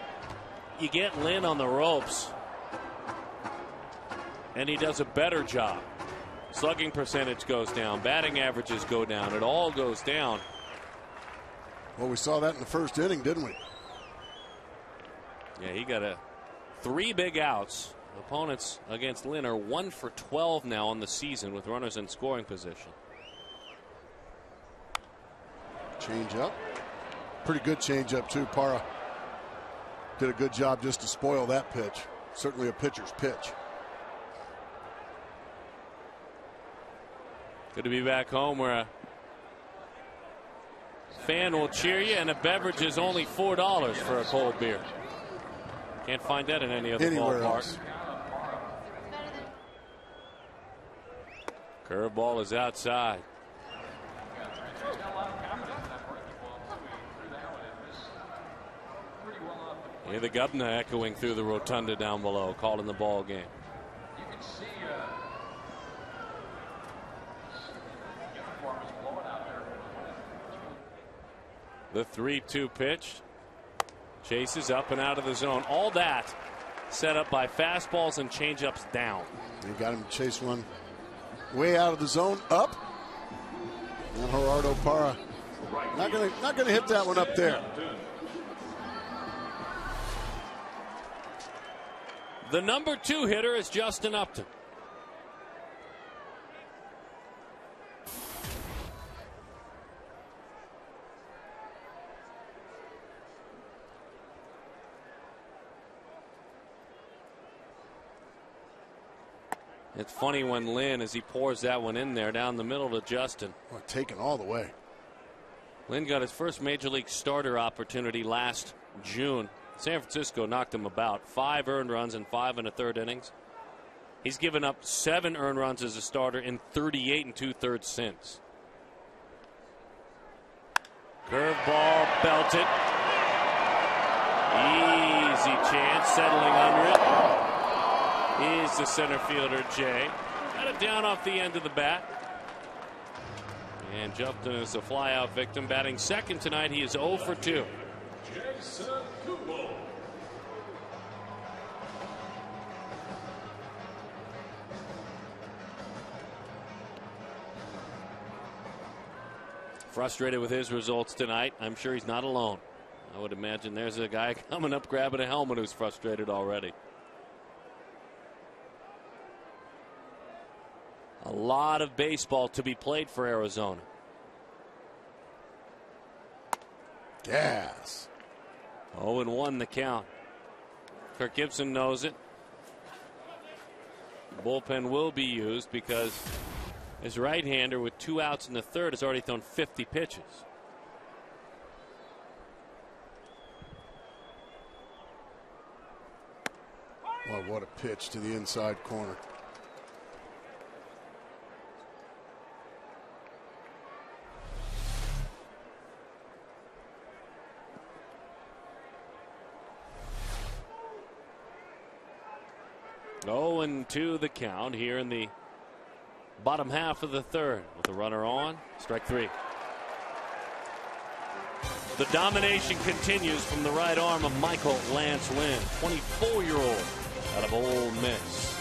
you get Lynn on the ropes, and he does a better job. Slugging percentage goes down. Batting averages go down. It all goes down.
Well, we saw that in the first inning, didn't we?
Yeah, he got 3 big outs. Opponents against Lynn are 1 for 12 now on the season with runners in scoring position.
Change up. Pretty good change up, too. Parra did a good job just to spoil that pitch. Certainly a pitcher's pitch.
Good to be back home where a fan will cheer you and a beverage is only $4 for a cold beer. Can't find that in any other ballpark. Curveball is outside. Hear the governor echoing through the rotunda down below, calling the ball game.
You can see uniform is blowing out there.
The 3-2 pitch. Chases up and out of the zone. All that set up by fastballs and changeups down.
You got him to chase one way out of the zone, up. And Gerardo Parra not gonna hit that one up there.
The number 2 hitter is Justin Upton. It's funny when Lynn, as he pours that one in there down the middle to Justin.
Well, taken all the way.
Lynn got his first major league starter opportunity last June. San Francisco knocked him about. 5 earned runs in 5 1/3 innings. He's given up 7 earned runs as a starter in 38 2/3 since. Curveball belted. Easy chance, settling under it is the center fielder, Jay. Got it down off the end of the bat. And Justin is a flyout victim. Batting second tonight, he is 0 for 2. Frustrated with his results tonight. I'm sure he's not alone. I would imagine there's a guy coming up grabbing a helmet who's frustrated already. A lot of baseball to be played for Arizona.
Gas.
0-1 the count. Kirk Gibson knows it. The bullpen will be used because his right-hander with 2 outs in the 3rd has already thrown 50 pitches.
Well, what a pitch to the inside corner.
Oh, and 2 the count here in the bottom half of the 3rd with the runner on. Strike 3. The domination continues from the right arm of Michael Lance Lynn, 24-year-old out of Ole Miss.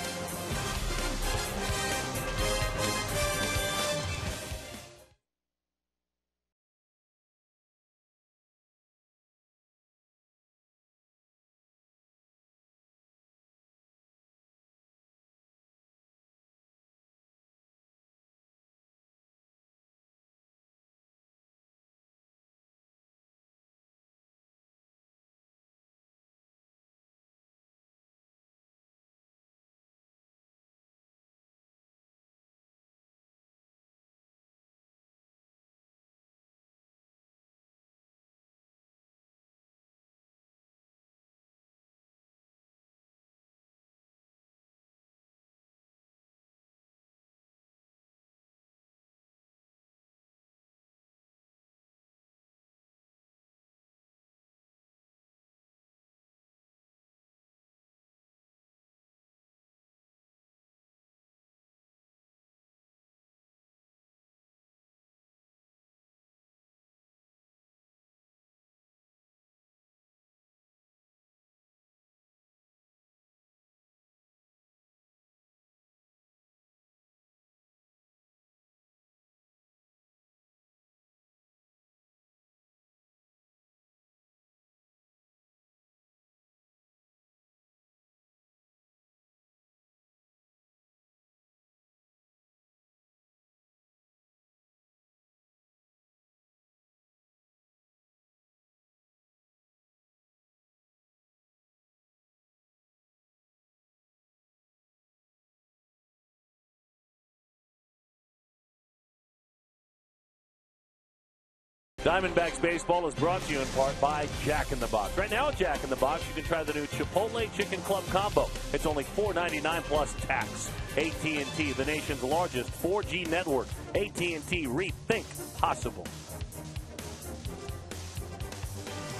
Diamondbacks baseball is brought to you in part by Jack in the Box. Right now at Jack in the Box, you can try the new Chipotle Chicken Club Combo. It's only $4.99 plus tax. AT&T, the nation's largest 4G network. AT&T, rethink possible.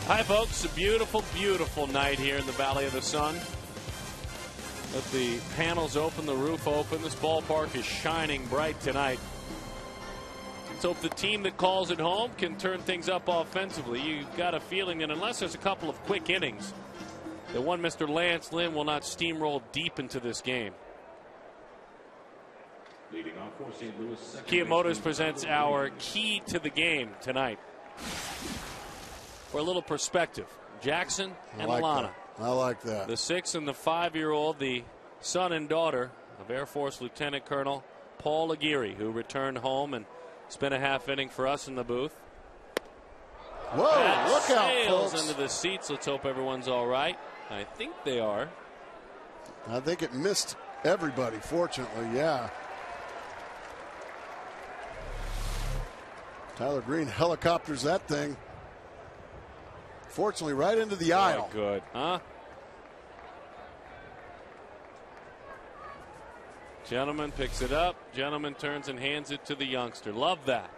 Hi, folks. A beautiful, beautiful night here in the Valley of the Sun. Let the panels open, the roof open. This ballpark is shining bright tonight. Let's hope the team that calls it home can turn things up offensively. You've got a feeling that unless there's a couple of quick innings, that one Mr. Lance Lynn will not steamroll deep into this game.
Leading off for St. Louis.
Kia Motors presents our key to the game tonight. For a little perspective, Jackson and Alana.
I like that.
The 6 and the 5-year-old, the son and daughter of Air Force Lieutenant Colonel Paul Aguirre, who returned home and spent a half inning for us in the booth.
Whoa,
that
look out,
sails
folks.
into the seats. Let's hope everyone's all right. I think they are.
I think it missed everybody, fortunately, yeah. Tyler Green helicopters that thing. Fortunately, right into the aisle.
Good, huh? Gentleman picks it up. Gentleman turns and hands it to the youngster. Love that.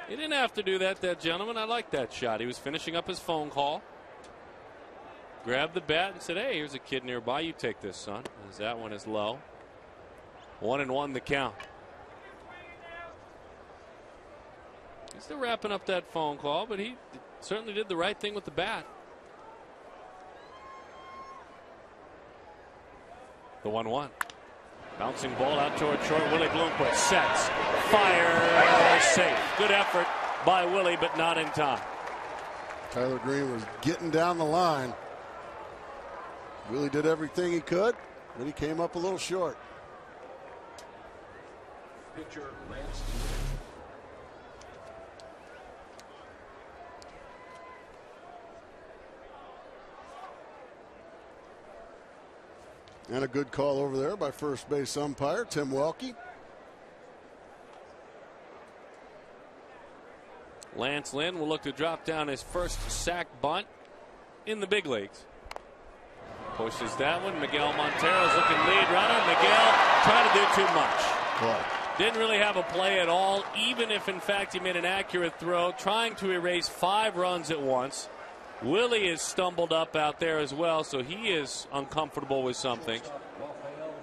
He didn't have to do that gentleman. I like that shot. He was finishing up his phone call. Grabbed the bat and said, hey, here's a kid nearby. You take this, son. As that one is low. 1-1 the count. He's still wrapping up that phone call, but he certainly did the right thing with the bat. The 1-1. Bouncing ball out toward short. Willie Bloomquist sets. Fire. Safe. Good effort by Willie, but not in time.
Tyler Green was getting down the line. Willie did everything he could, but he came up a little short.
Pitcher Lance.
And a good call over there by first base umpire Tim Welke.
Lance Lynn will look to drop down his first sack bunt in the big leagues. Pushes that one. Miguel Montero's looking lead runner. Miguel trying to do too much.
Boy.
Didn't really have a play at all, even if in fact he made an accurate throw, trying to erase 5 runs at once. Willie has stumbled up out there as well, so he is uncomfortable with something.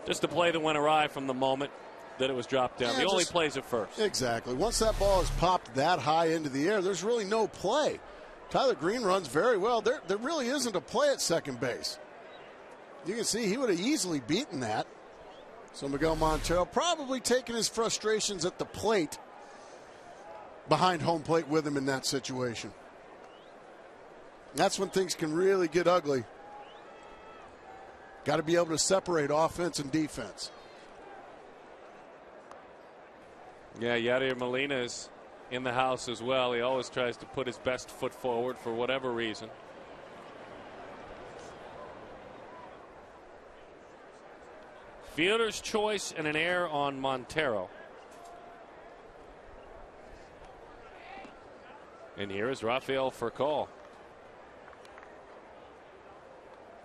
Just a play that went awry from the moment that it was dropped down.
Yeah,
the only plays at first.
Exactly. Once that ball is popped that high into the air, there's really no play. Tyler Green runs very well. There really isn't a play at second base. You can see he would have easily beaten that. So Miguel Montero probably taking his frustrations at the plate behind home plate with him in that situation. That's when things can really get ugly. Got to be able to separate offense and defense.
Yeah, Yadier Molina is in the house as well. He always tries to put his best foot forward for whatever reason. Fielder's choice and an error on Montero. And here is Rafael Furcal.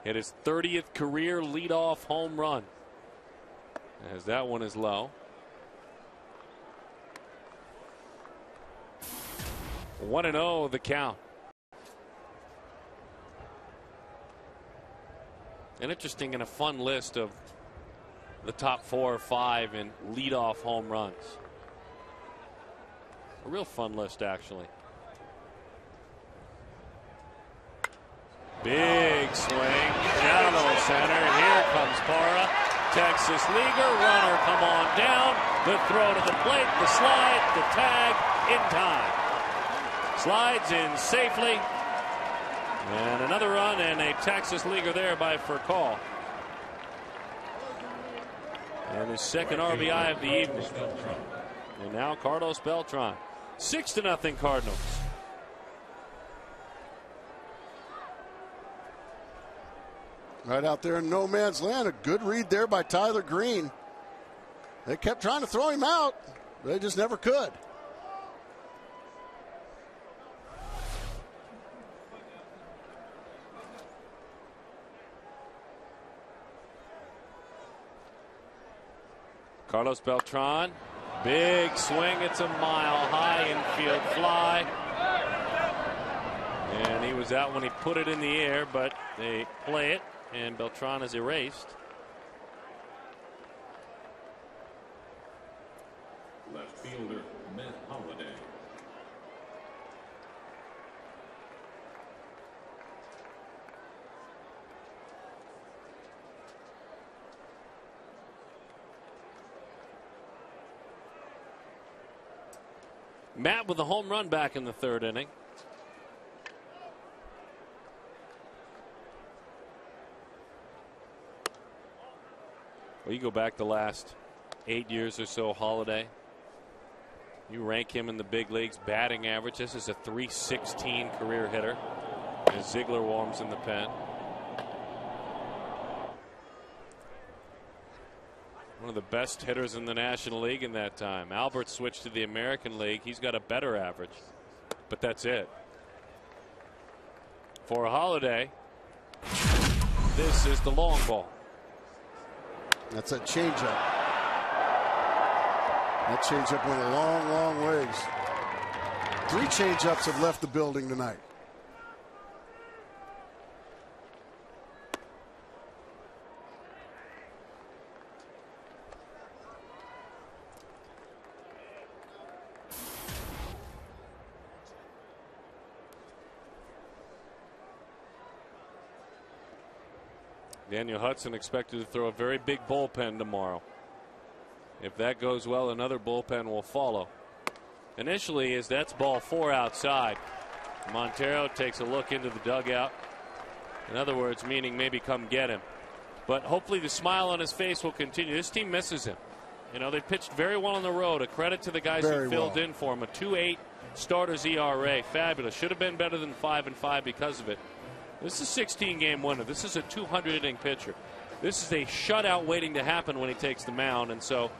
Hit his 30th career leadoff home run. As that one is low. 1-0 the count. An interesting and a fun list of the top 4 or 5 in leadoff home runs. A real fun list, actually. Big swing, shallow center. Here comes Parra. Texas Leaguer, runner come on down. The throw to the plate, the slide, the tag in time. Slides in safely. And another run and a Texas Leaguer there by Furcal. And his second RBI of the evening. And now Carlos Beltran. 6-0 Cardinals.
Right out there in no man's land. A good read there by Tyler Green. They kept trying to throw him out. They just never could.
Carlos Beltran. Big swing. It's a mile high infield fly. And he was out when he put it in the air, but they play it. And Beltran is erased. Matt with a home run back in the third inning. Well, you go back the last 8 years or so, Holiday. You rank him in the big leagues batting average. This is a .316 career hitter as Ziegler warms in the pen. One of the best hitters in the National League in that time. Albert switched to the American League. He's got a better average, but that's it. For Holiday, this is the long ball.
That's a changeup. That changeup went a long, long ways. 3 changeups have left the building tonight.
Daniel Hudson expected to throw a very big bullpen tomorrow. If that goes well, another bullpen will follow. Initially, as that's ball 4 outside, Montero takes a look into the dugout. In other words, meaning maybe come get him. But hopefully the smile on his face will continue. This team misses him. You know, they pitched very well on the road. A credit to the guys who filled in for him. A 2.8 starters ERA. Fabulous. Should have been better than 5-5 because of it. This is a 16-game winner. This is a 200-inning pitcher. This is a shutout waiting to happen when he takes the mound. And so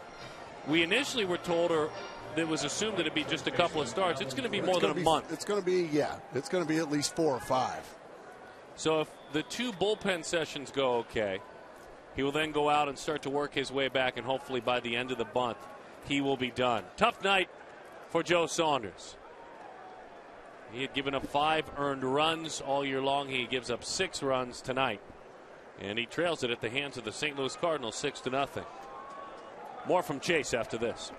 we initially were told, or it was assumed, that it'd be just a couple of starts. It's going to be more than a month.
It's going to be, yeah, it's going to be at least 4 or 5.
So if the 2 bullpen sessions go okay, he will then go out and start to work his way back, and hopefully by the end of the month, he will be done. Tough night for Joe Saunders. He had given up 5 earned runs all year long. He gives up 6 runs tonight. And he trails it at the hands of the St. Louis Cardinals 6-0. More from Chase after this.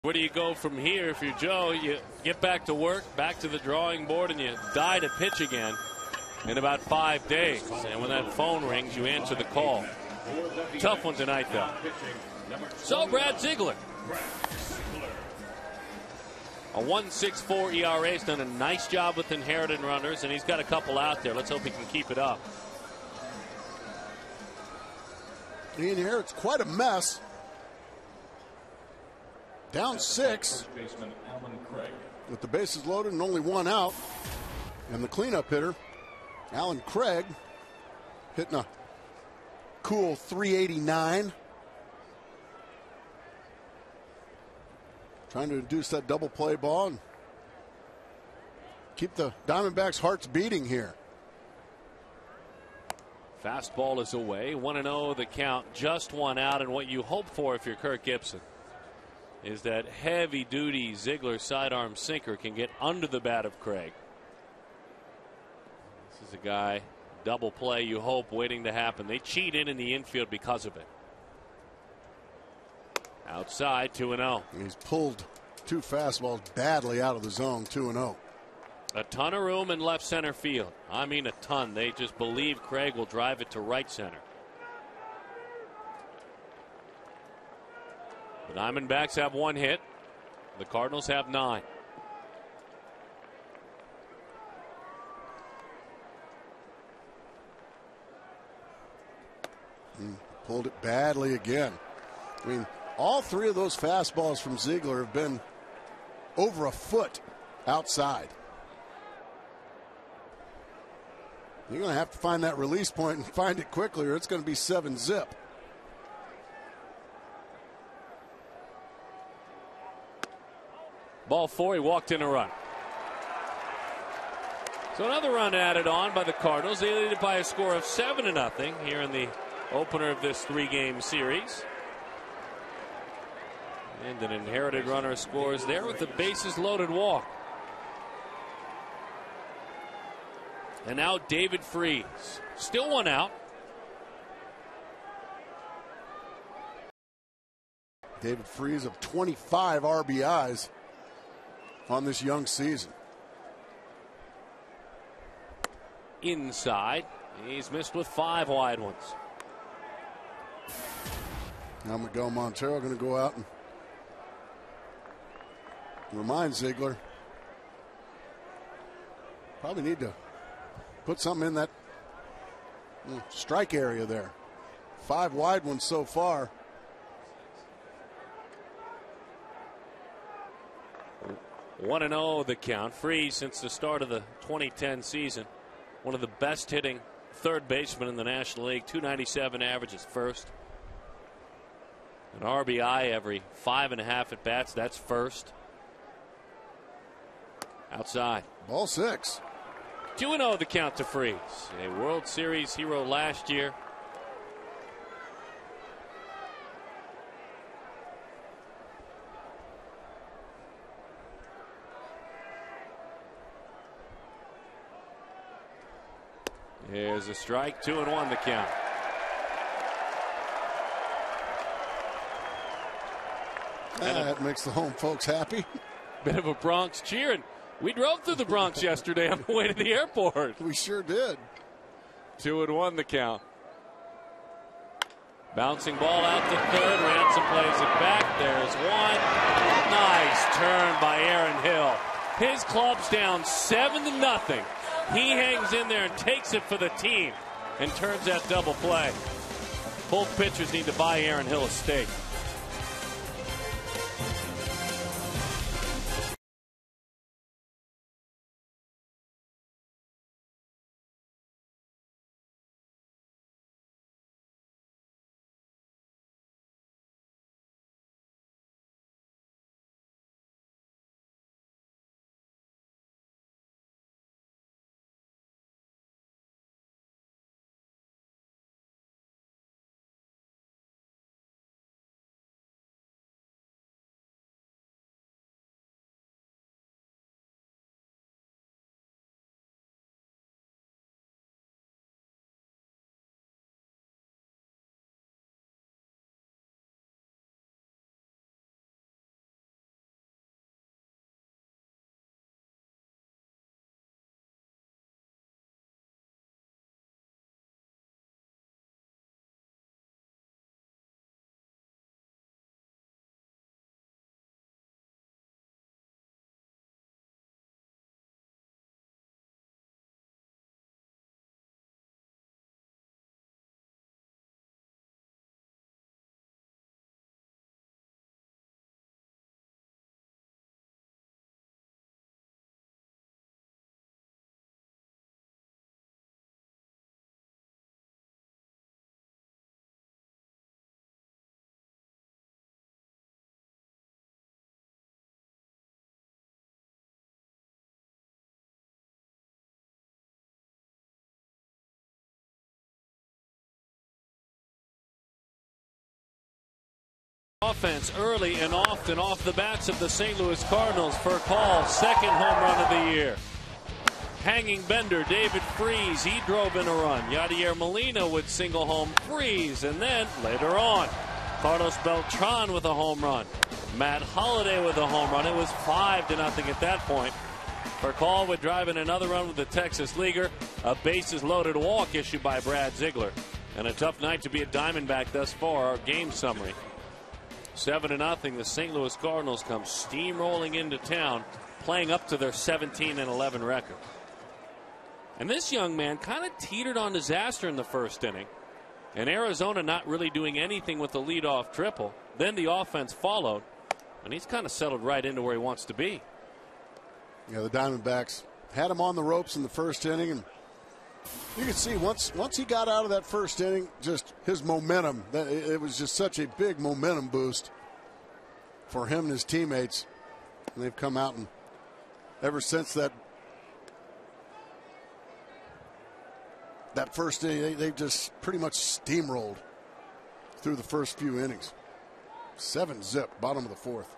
Where do you go from here? If you're Joe, you get back to work, back to the drawing board, and you die to pitch again in about 5 days. And when that phone rings, you answer the call. Tough one tonight, though. So Brad Ziegler, a 1.64 ERA. He's done a nice job with inherited runners, and he's got a couple out there. Let's hope he can keep it up.
He inherits quite a mess. Down 6 with the bases loaded and only 1 out. And the cleanup hitter, Alan Craig, hitting a cool .389. Trying to induce that double play ball and keep the Diamondbacks' hearts beating here.
Fastball is away. 1-0 the count. Just 1 out, and what you hope for if you're Kirk Gibson. is that heavy-duty Ziegler sidearm sinker can get under the bat of Craig. This is a guy, double play, you hope, waiting to happen. They cheat in the infield because of it. Outside, 2-0.
He's pulled 2 fastballs badly out of the zone, 2-0.
A ton of room in left center field. I mean a ton. They just believe Craig will drive it to right center. The Diamondbacks have 1 hit. The Cardinals have 9.
Pulled it badly again. I mean, all 3 of those fastballs from Ziegler have been over a foot outside. You're going to have to find that release point and find it quickly, or it's going to be 7-zip.
Ball 4, he walked in a run. So another run added on by the Cardinals. They lead it by a score of 7-0 here in the opener of this 3-game series. And an inherited runner scores there with the bases loaded walk. And now David Freese. Still 1 out.
David Freese of 25 RBIs on this young season.
Inside. He's missed with 5 wide ones.
Now Miguel Montero going to go out and remind Ziegler. Probably need to put something in that strike area there. 5 wide ones so far.
One 1-0 the count. Freese, since the start of the 2010 season, one of the best hitting third basemen in the National League. 297 average is first. An RBI every 5.5 at bats. That's first. Outside.
Ball 6.
2-0 the count to Freese. A World Series hero last year. Here's a strike. 2-1 the count.
That makes the home folks happy.
Bit of a Bronx cheer. And we drove through the Bronx yesterday on the way to the airport.
We sure did.
2-1 the count. Bouncing ball out to third. Ransom plays it back. There's one. Nice turn by Aaron Hill. His club's down 7-0. He hangs in there and takes it for the team and turns that double play. Both pitchers need to buy Aaron Hill a steak. Offense early and often off the bats of the St. Louis Cardinals for Call, second home run of the year. Hanging bender David Freese, he drove in a run. Yadier Molina would single home Freese, and then later on Carlos Beltran with a home run. Matt Holliday with a home run. It was 5-0 at that point. Call would drive in another run with the Texas leaguer. A bases loaded walk issued by Brad Ziegler. And a tough night to be a Diamondback thus far. Our game summary. 7-0. The St. Louis Cardinals come steamrolling into town, playing up to their 17-11 record. And this young man kind of teetered on disaster in the first inning. And Arizona not really doing anything with the leadoff triple. Then the offense followed. And he's kind of settled right into where he wants to be.
Yeah, the Diamondbacks had him on the ropes in the first inning, and you could see once he got out of that first inning, just his momentum, it was just such a big momentum boost for him and his teammates. And they've come out, and ever since that first inning, they've just pretty much steamrolled through the first few innings. 7-0, bottom of the fourth.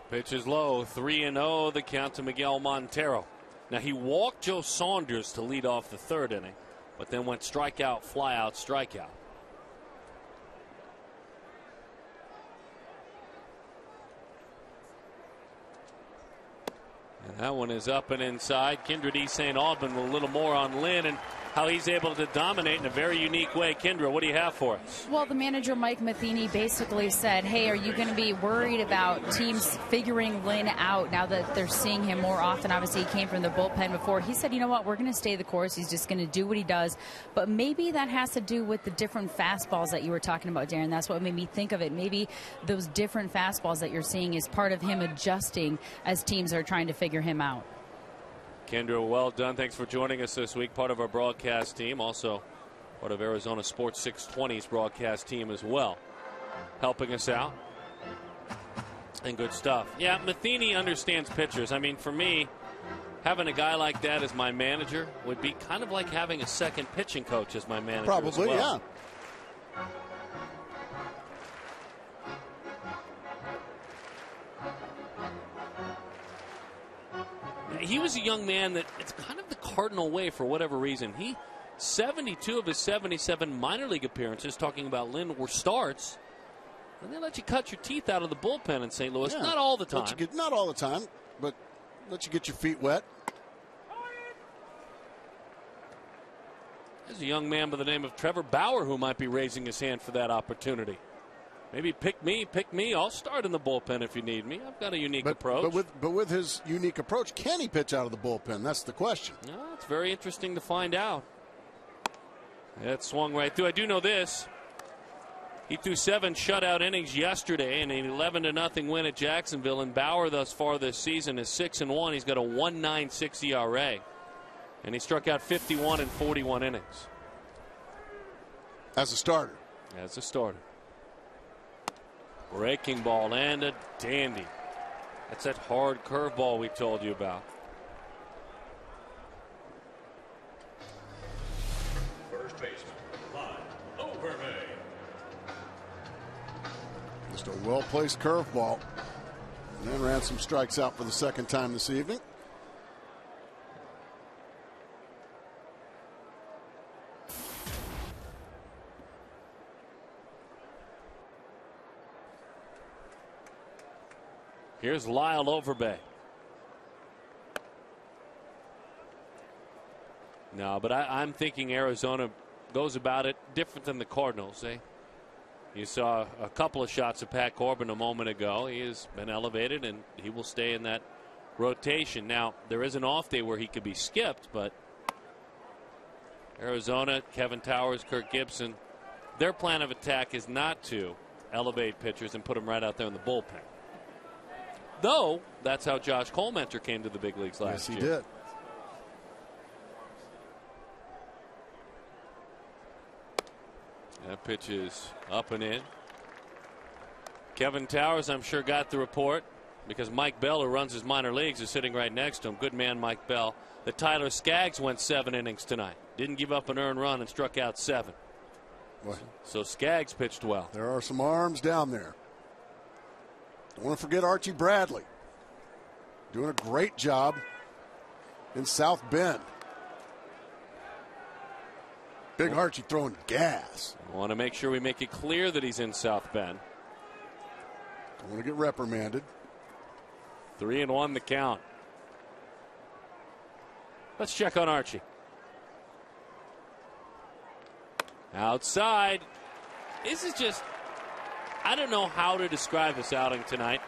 Pitch is low, 3-0, the count to Miguel Montero. Now, he walked Joe Saunders to lead off the third inning, but then went strikeout, flyout, strikeout. And that one is up and inside. Kendra D. St. Aubin with a little more on Lynn and how he's able to dominate in a very unique way. Kendra, what do you have for us?
Well, the manager, Mike Matheny, basically said, hey, are you going to be worried about teams figuring Lynn out now that they're seeing him more often? Obviously, he came from the bullpen before. He said, you know what, we're going to stay the course. He's just going to do what he does. But maybe that has to do with the different fastballs that you were talking about, Darren. That's what made me think of it. Maybe those different fastballs that you're seeing is part of him adjusting as teams are trying to figure him out.
Kendra, well done. Thanks for joining us this week. Part of our broadcast team, also part of Arizona Sports 620's broadcast team as well. Helping us out. And good stuff. Yeah, Matheny understands pitchers. I mean, for me, having a guy like that as my manager would be kind of like having a second pitching coach as my manager.
Probably,
as well.
Yeah.
He was a young man that it's kind of the Cardinal way for whatever reason. 72 of his 77 minor league appearances, talking about Lynn, were starts. And they let you cut your teeth out of the bullpen in St. Louis. Yeah, not all the time.
Not all the time, but let you get your feet wet.
There's a young man by the name of Trevor Bauer who might be raising his hand for that opportunity. Maybe pick me. I'll start in the bullpen if you need me. I've got a unique approach.
But with his unique approach, can he pitch out of the bullpen? That's the question.
No, it's very interesting to find out. That swung right through. I do know this. He threw 7 shutout innings yesterday in an 11-0 win at Jacksonville. And Bauer thus far this season is 6-1. He's got a 1.96 ERA. And he struck out 51 in 41 innings.
As a starter.
As a starter. Breaking ball and a dandy. That's that hard curveball we told you about.
First baseman, Overbay.
Just a well-placed curveball. And then ran some strikes out for the second time this evening.
Here's Lyle Overbay. No, but I'm thinking Arizona goes about it different than the Cardinals. You saw a couple of shots of Pat Corbin a moment ago. He has been elevated, and he will stay in that rotation. Now, there is an off day where he could be skipped, but Arizona, Kevin Towers, Kirk Gibson, their plan of attack is not to elevate pitchers and put them right out there in the bullpen. Though, that's how Josh Colmenter came to the big leagues last year.
Yes, he did.
That pitch is up and in. Kevin Towers, I'm sure, got the report because Mike Bell, who runs his minor leagues, is sitting right next to him. Good man, Mike Bell. that Tyler Skaggs went 7 innings tonight. Didn't give up an earned run and struck out 7.
What?
So Skaggs pitched well.
There are some arms down there. Don't want to forget Archie Bradley. Doing a great job in South Bend. Big Archie throwing gas.
I want to make sure we make it clear that he's in South Bend.
Don't want to get reprimanded.
3-1 the count. Let's check on Archie. Outside. This is just, I don't know how to describe this outing tonight.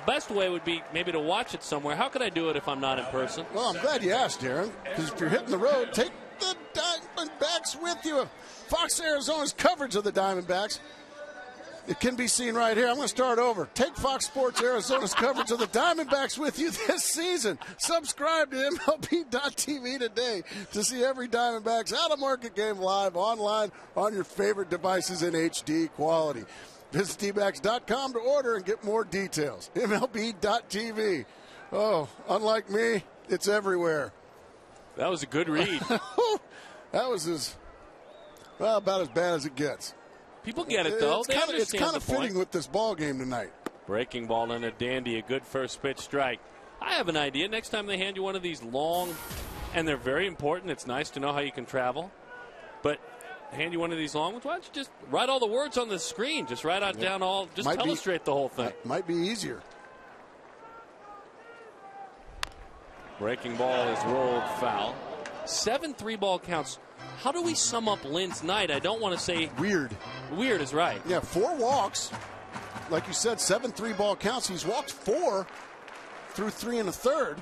Best way would be maybe to watch it somewhere. How could I do it if I'm not in person?
Well, I'm glad you asked, Darren, because if you're hitting the road, take the Diamondbacks with you. Fox Arizona's coverage of the Diamondbacks. It can be seen right here. I'm going to start over. Take Fox Sports Arizona's coverage of the Diamondbacks with you this season. Subscribe to MLB.TV today to see every Diamondbacks out-of-market game live online on your favorite devices in HD quality. Visit DBacks.com to order and get more details. MLB.TV. Oh, unlike me, it's everywhere.
That was a good read.
That was about as bad as it gets.
People get it, though.
It's kind of fitting with this ball game tonight.
Breaking ball in a dandy, a good first pitch strike. I have an idea. Next time they hand you one of these long, and they're very important. It's nice to know how you can travel. But hand you one of these long ones, why don't you just write all the words on the screen? Just write out down all, just illustrate the whole thing.
Might be easier.
Breaking ball is rolled foul. 7 3-ball counts. How do we sum up Lynn's night? I don't want to say
weird.
Weird is right.
Yeah, 4 walks. Like you said, 7 3-ball counts. He's walked 4 through 3 1/3.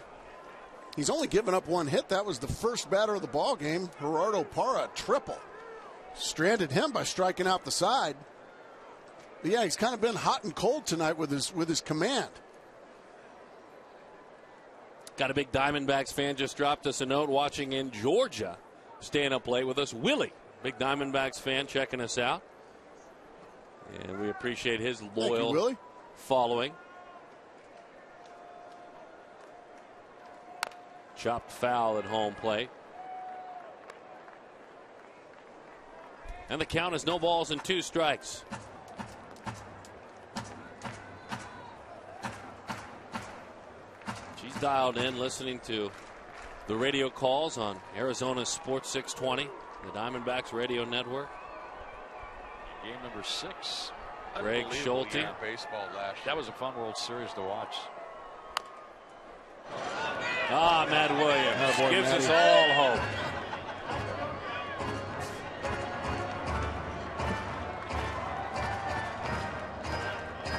He's only given up 1 hit. That was the first batter of the ball game. Gerardo Parra, triple. Stranded him by striking out the side. But yeah, he's kind of been hot and cold tonight with his command.
Got a big Diamondbacks fan just dropped us a note watching in Georgia. Staying up late with us, Willie, big Diamondbacks fan, checking us out. And we appreciate his loyal following. Chopped foul at home plate. And the count is no balls and 2 strikes. She's dialed in, listening to the radio calls on Arizona Sports 620, the Diamondbacks radio network.
Game number 6.
Greg Schulte.
Baseball last year. That was a fun World Series to watch.
Matt Williams gives us all hope.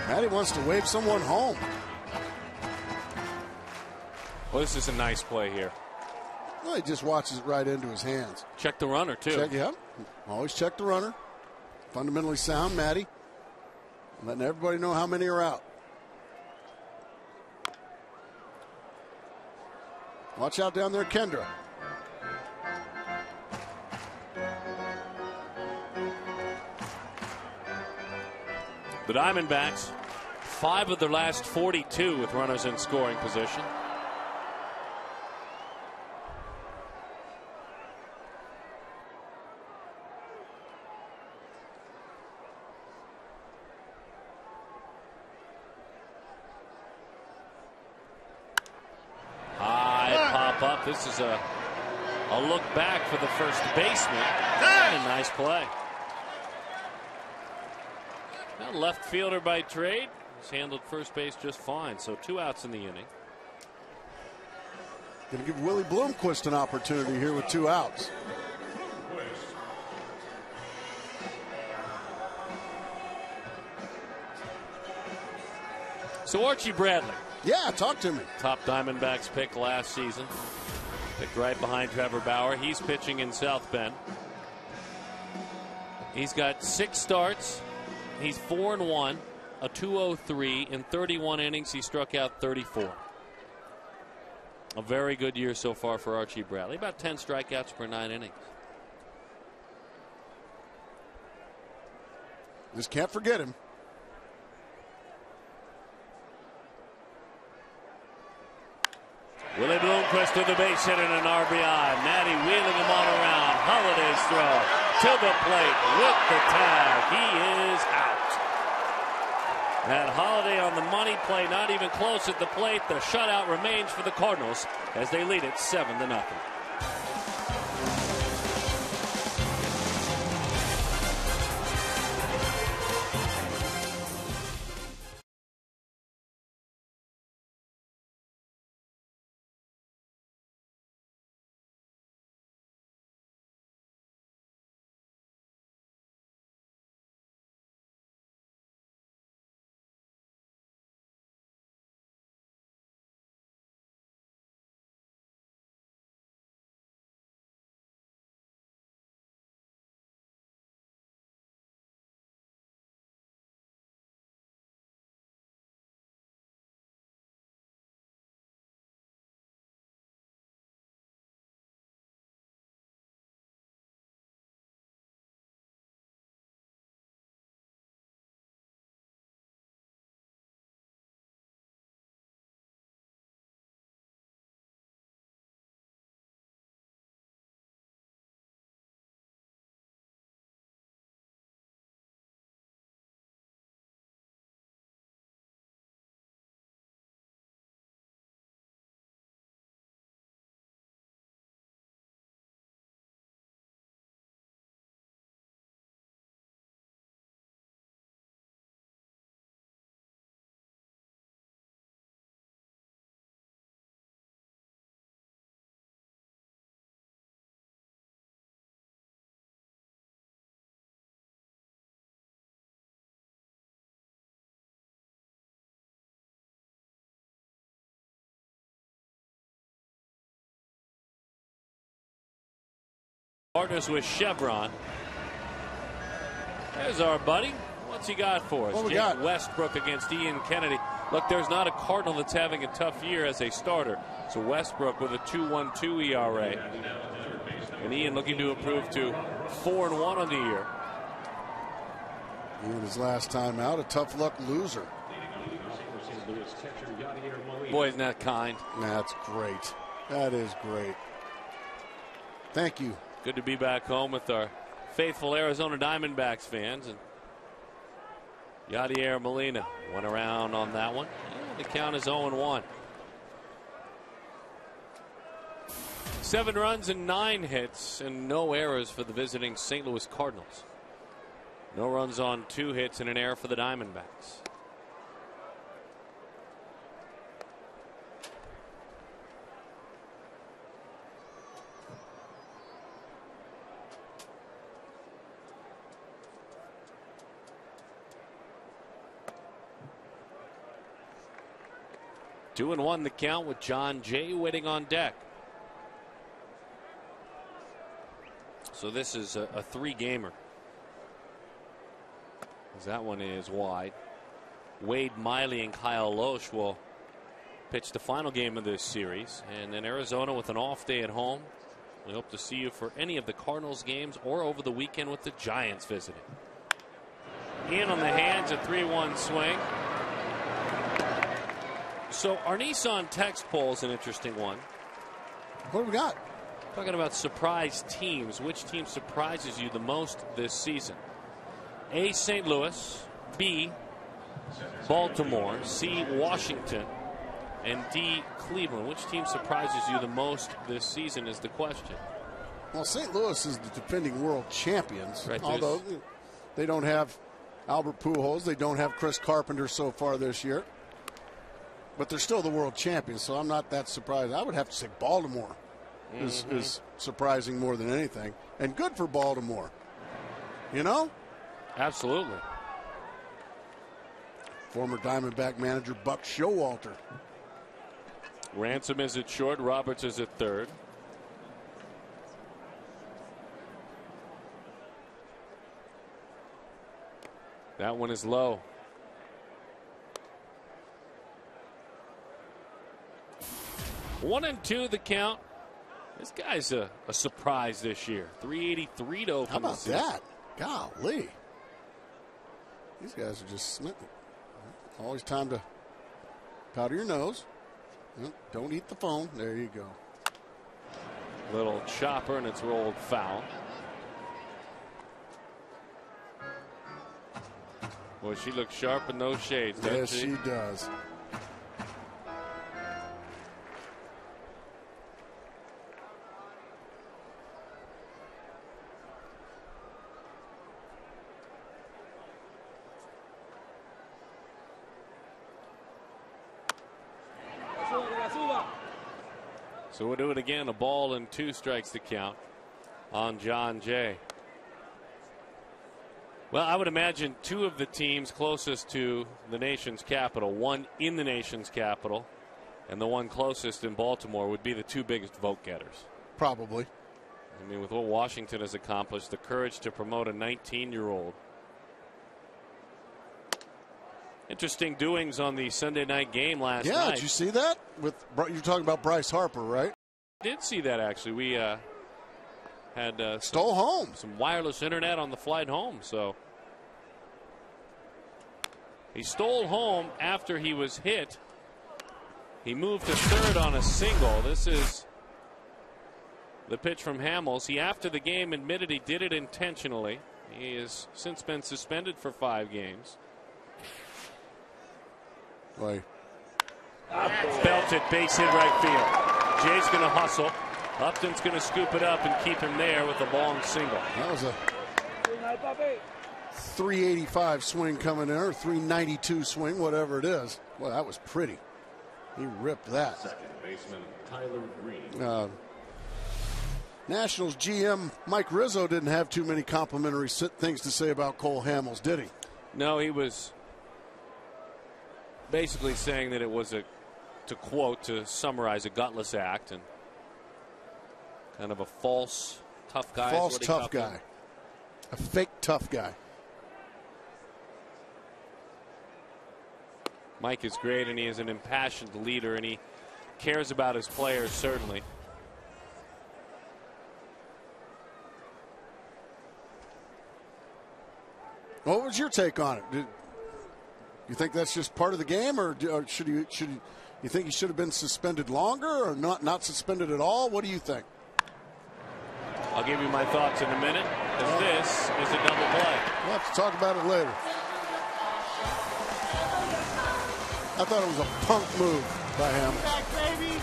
Matty wants to wave someone home.
Well, this is a nice play here.
Well, he just watches it right into his hands.
Check the runner, too.
Always check the runner. Fundamentally sound, Matty. Letting everybody know how many are out. Watch out down there, Kendra.
The Diamondbacks, 5 of their last 42 with runners in scoring position. Up. This is a look back for the first baseman. And a nice play. Now left fielder by trade. He's handled first base just fine. So 2 outs in the inning.
Going to give Willie Bloomquist an opportunity here with 2 outs.
So Archie Bradley.
Yeah, talk to me.
Top Diamondbacks pick last season. Picked right behind Trevor Bauer. He's pitching in South Bend. He's got 6 starts. He's 4-1, a 2.03. In 31 innings, he struck out 34. A very good year so far for Archie Bradley. About 10 strikeouts per 9 innings.
Just can't forget him.
Willie Bloomquist with the base hit and an RBI. Matty wheeling him on around. Holiday's throw to the plate with the tag. He is out. That Holiday on the money play, not even close at the plate. The shutout remains for the Cardinals as they lead it 7-0. Partners with Chevron. There's our buddy. What's he got for us?
What we
Jake
got?
Westbrook against Ian Kennedy. Look, there's not a Cardinal that's having a tough year as a starter. So Westbrook with a 2.12 ERA. And Ian looking to improve to 4-1 on the year.
Ian, his last time out, a tough luck loser.
Boy, isn't that kind?
That's great. That is great. Thank you.
Good to be back home with our faithful Arizona Diamondbacks fans. And Yadier Molina went around on that one. And the count is 0-1. 7 runs and 9 hits and no errors for the visiting St. Louis Cardinals. No runs on 2 hits and an error for the Diamondbacks. Two and 1 the count with John Jay waiting on deck. So this is a 3-gamer. That one is wide. Wade Miley and Kyle Loesch will pitch the final game of this series. And then Arizona with an off day at home. We hope to see you for any of the Cardinals games or over the weekend with the Giants visiting. In on the hands, a 3-1 swing. So our Nissan text poll is an interesting one.
What do we got?
Talking about surprise teams. Which team surprises you the most this season? A, St. Louis. B, Baltimore. C, Washington. And D, Cleveland. Which team surprises you the most this season is the question.
Well, St. Louis is the defending world champions.
Right,
although they don't have Albert Pujols. They don't have Chris Carpenter so far this year. But they're still the world champions, so I'm not that surprised. I would have to say Baltimore is surprising more than anything. And good for Baltimore. You know?
Absolutely.
Former Diamondback manager Buck Showalter.
Ransom is at short. Roberts is at third. That one is low. One and 2 the count. This guy's a surprise this year. 383 to open.
How about
the season.
that? Golly. These guys are just smitten. Always time to powder your nose Don't eat the phone. There you go.
Little chopper, and it's rolled foul. Boy, she looks sharp in those shades, doesn't
yes,
she?
She does.
So we'll do it again. A ball and 2 strikes to count on John Jay. Well, I would imagine 2 of the teams closest to the nation's capital, one in the nation's capital and the one closest in Baltimore, would be the 2 biggest vote getters.
Probably.
I mean, with what Washington has accomplished, the courage to promote a 19-year-old. Interesting doings on the Sunday night game last night.
Yeah, did you see that? You're talking about Bryce Harper, right?
I did see that, actually. We had
stole home
some wireless internet on the flight home. So he stole home after he was hit. He moved to third on a single. This is the pitch from Hamels. He, after the game, admitted he did it intentionally. He has since been suspended for 5 games.
Boy.
Belted, base hit right field. Jay's going to hustle. Upton's going to scoop it up and keep him there with a long single.
That was a 385 swing coming in, or 392 swing, whatever it is. Well, that was pretty. He ripped that.
Second baseman Tyler Green.
Nationals GM Mike Rizzo didn't have too many complimentary things to say about Cole Hamels, did he?
No, he was basically saying that it was to summarize, a gutless act and kind of a false tough guy.
False tough guy. A fake tough guy.
Mike is great, and he is an impassioned leader, and he cares about his players, certainly.
What was your take on it? You think that's just part of the game, or should you think he should have been suspended longer, or not suspended at all? What do you think?
I'll give you my thoughts in a minute, because this is a double play.
We'll have to talk about it later. I thought it was a punk move by him.
Back, baby.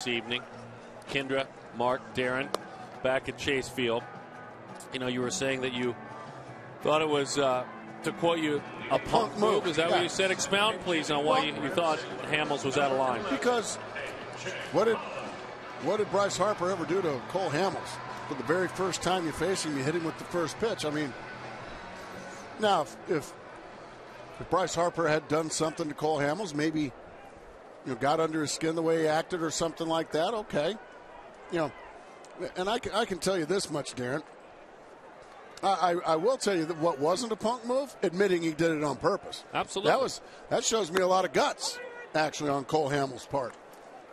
This evening, Kendra, Mark, Darren, back at Chase Field. You know, you were saying that you thought it was, to quote you, a punk move. Is that what you said? Expound, please, on why you thought Hamels was out of line.
Because what did Bryce Harper ever do to Cole Hamels? For the very first time you face him, you hit him with the first pitch. I mean, Now, if Bryce Harper had done something to Cole Hamels, maybe got under his skin the way he acted or something like that, okay. And I can tell you this much, Darren. I will tell you that what wasn't a punk move, admitting he did it on purpose.
Absolutely.
That shows me a lot of guts, actually, on Cole Hamels' part.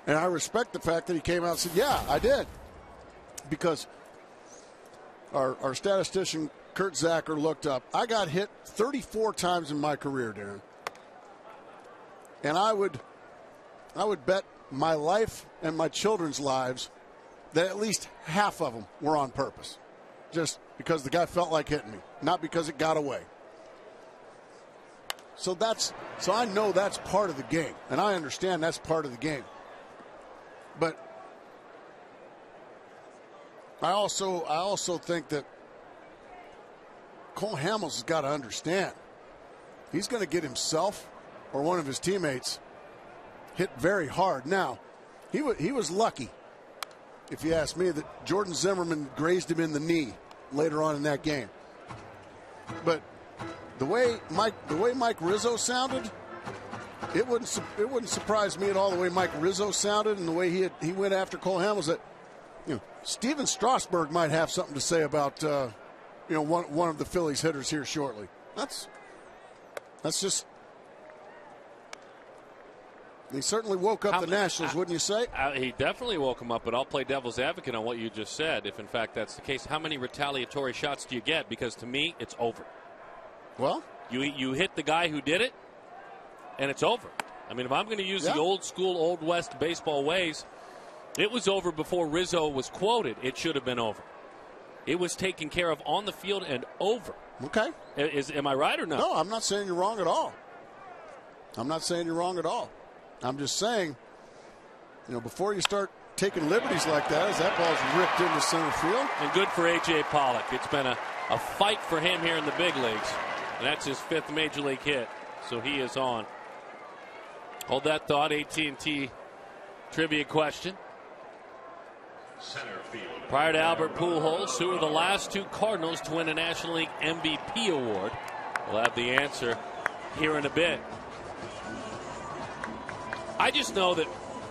And I respect the fact that he came out and said, yeah, I did. Because our statistician, Kurt Zacher, looked up. I got hit 34 times in my career, Darren. And I would bet my life and my children's lives that at least half of them were on purpose. Just because the guy felt like hitting me, not because it got away. So I know that's part of the game, and I understand that's part of the game. But I also think that Cole Hamels has got to understand he's going to get himself or one of his teammates hit very hard. Now, he was lucky, if you ask me, that Jordan Zimmerman grazed him in the knee later on in that game. But the way Mike Rizzo sounded, it wouldn't surprise me at all the way Mike Rizzo sounded and the way he went after Cole Hamels. That Steven Strasburg might have something to say about one of the Phillies hitters here shortly. That's just. He certainly woke up the Nationals, wouldn't you say?
He definitely woke them up, but I'll play devil's advocate on what you just said, if in fact that's the case. How many retaliatory shots do you get? Because to me, it's over.
Well,
you hit the guy who did it, and it's over. I mean, if I'm going to use the old school, old West baseball ways, it was over before Rizzo was quoted. It should have been over. It was taken care of on the field and over.
Okay.
Am I right or no?
No, I'm not saying you're wrong at all. I'm not saying you're wrong at all. I'm just saying, before you start taking liberties like that, as that ball's ripped into center field.
And good for A.J. Pollock. It's been a fight for him here in the big leagues. And that's his 5th Major League hit. So he is on. Hold that thought. AT&T trivia question.
Center field.
Prior to Albert Pujols, who are the last 2 Cardinals to win a National League MVP award? We'll have the answer here in a bit. I just know that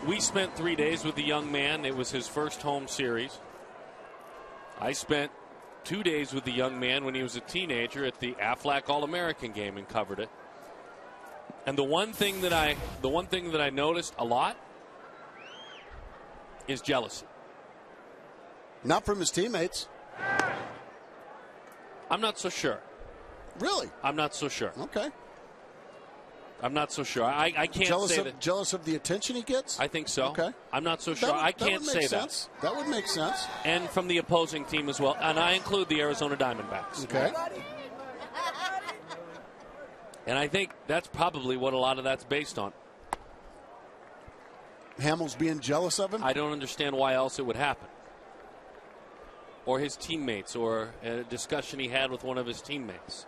we spent 3 days with the young man. It was his first home series. I spent 2 days with the young man when he was a teenager at the Aflac All-American game and covered it. And the one thing that I noticed a lot is jealousy.
Not from his teammates.
I'm not so sure.
Really?
I'm not so sure.
Okay.
I'm not so sure. I can't say that.
Jealous of the attention he gets?
I think so.
Okay.
I'm not so sure. I can't say that.
That would make sense.
And from the opposing team as well. And I include the Arizona Diamondbacks.
Okay.
And I think that's probably what a lot of that's based on.
Hamels being jealous of him?
I don't understand why else it would happen. Or his teammates, or a discussion he had with one of his teammates.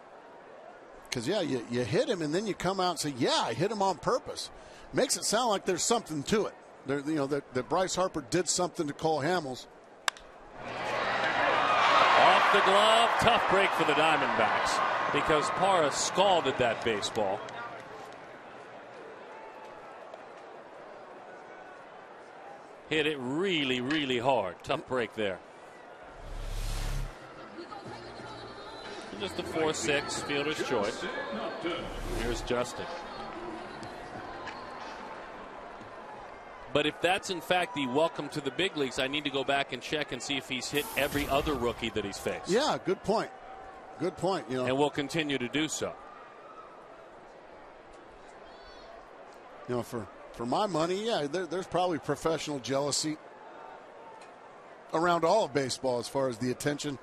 Because, you hit him, and then you come out and say, yeah, I hit him on purpose. Makes it sound like there's something to it. That Bryce Harper did something to Cole Hamels.
Off the glove, tough break for the Diamondbacks because Parra scalded that baseball. Hit it really, really hard. Tough break there. Just a 4-6 fielder's choice. Here's Justin. But if that's in fact the welcome to the big leagues, I need to go back and check and see if he's hit every other rookie that he's faced.
Yeah, good point. Good point.
And we'll continue to do so.
For my money, there's probably professional jealousy around all of baseball as far as the attention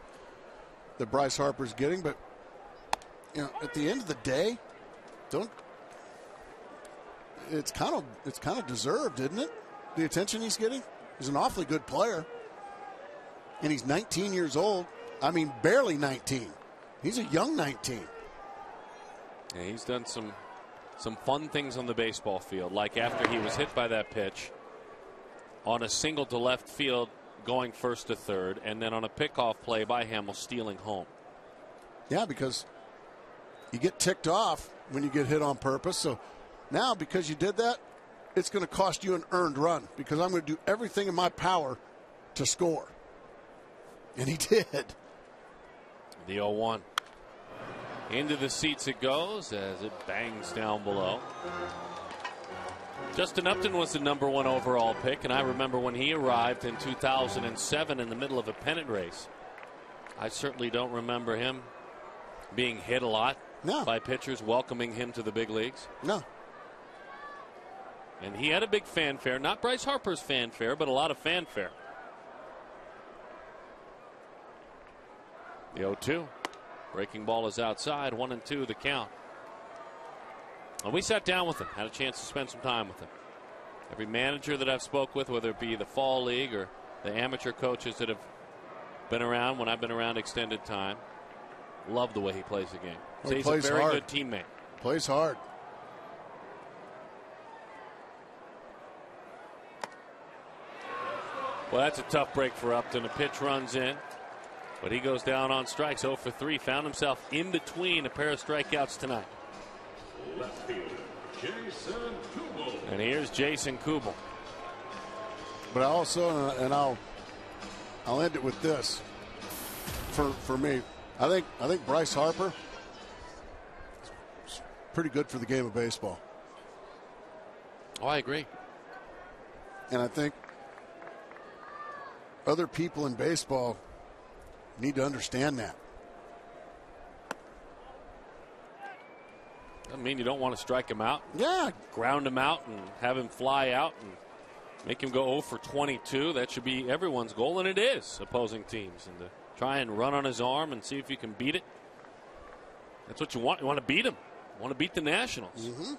that Bryce Harper's getting, but at the end of the day, it's kind of deserved, isn't it? The attention he's getting. He's an awfully good player, and he's 19 years old. I mean, barely 19. He's a young 19.
Yeah, he's done some fun things on the baseball field, like after he was hit by that pitch on a single to left field, going first to third, and then on a pickoff play by Hamels stealing home.
Yeah, because you get ticked off when you get hit on purpose. So now, because you did that, it's going to cost you an earned run because I'm going to do everything in my power to score. And he did.
The 0-1. Into the seats it goes as it bangs down below. Justin Upton was the #1 overall pick, and I remember when he arrived in 2007 in the middle of a pennant race. I certainly don't remember him being hit a lot by pitchers welcoming him to the big leagues.
No.
And he had a big fanfare, not Bryce Harper's fanfare, but a lot of fanfare. The 0-2. Breaking ball is outside, 1-2 the count. And we sat down with him, had a chance to spend some time with him. Every manager that I've spoke with, whether it be the fall league or the amateur coaches that have been around when I've been around extended time, love the way he plays the game.
Well, he
he's
plays
a very
hard.
good teammate.
Plays hard.
Well, that's a tough break for Upton. A pitch runs in, but he goes down on strikes. 0 for 3. Found himself in between a pair of strikeouts tonight.
Left fielder, Jason Kubel.
And here's Jason Kubel.
But I also, and I'll end it with this. For me, I think Bryce Harper is pretty good for the game of baseball.
Oh, I agree.
And I think other people in baseball need to understand that.
Doesn't mean you don't want to strike him out.
Yeah.
Ground him out and have him fly out and make him go 0 for 22. That should be everyone's goal, and it is, opposing teams. And to try and run on his arm and see if you can beat it. That's what you want. You want to beat him. You want to beat the Nationals.
Mm-hmm.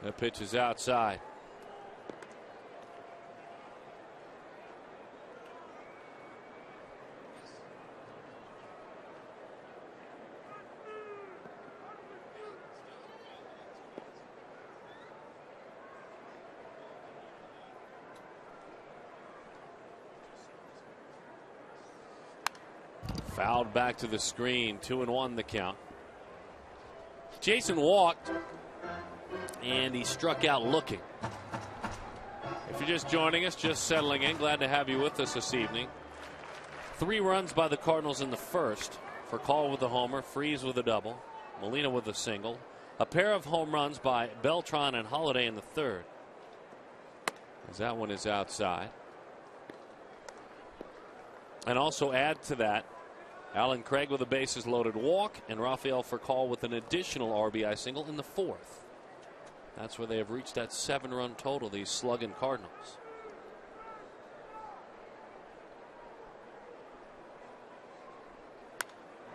That pitch is outside. Fouled back to the screen. 2-1 the count. Jason walked, and he struck out looking. If you're just joining us, just settling in, glad to have you with us this evening. 3 runs by the Cardinals in the first for Call with a homer, Freeze with a double, Molina with a single. A pair of home runs by Beltran and Holiday in the third. As that one is outside. And also add to that, Alan Craig with a bases loaded walk, and Rafael Furcal with an additional RBI single in the fourth. That's where they have reached that 7-run total, these slugging Cardinals.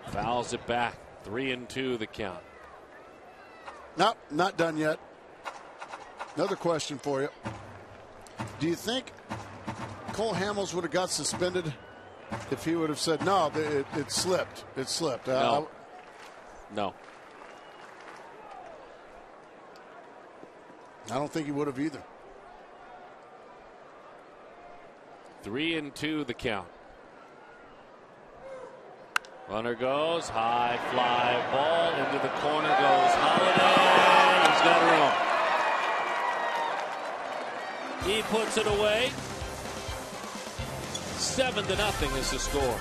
Fouls it back. 3-2 the count.
Nope, not done yet. Another question for you. Do you think Cole Hamels would have got suspended if he would have said, no, it slipped? It slipped.
No. No.
I don't think he would have either.
3-2 the count. Runner goes, high fly ball, into the corner goes Holiday. He's got room. He puts it away. 7-0 is the score.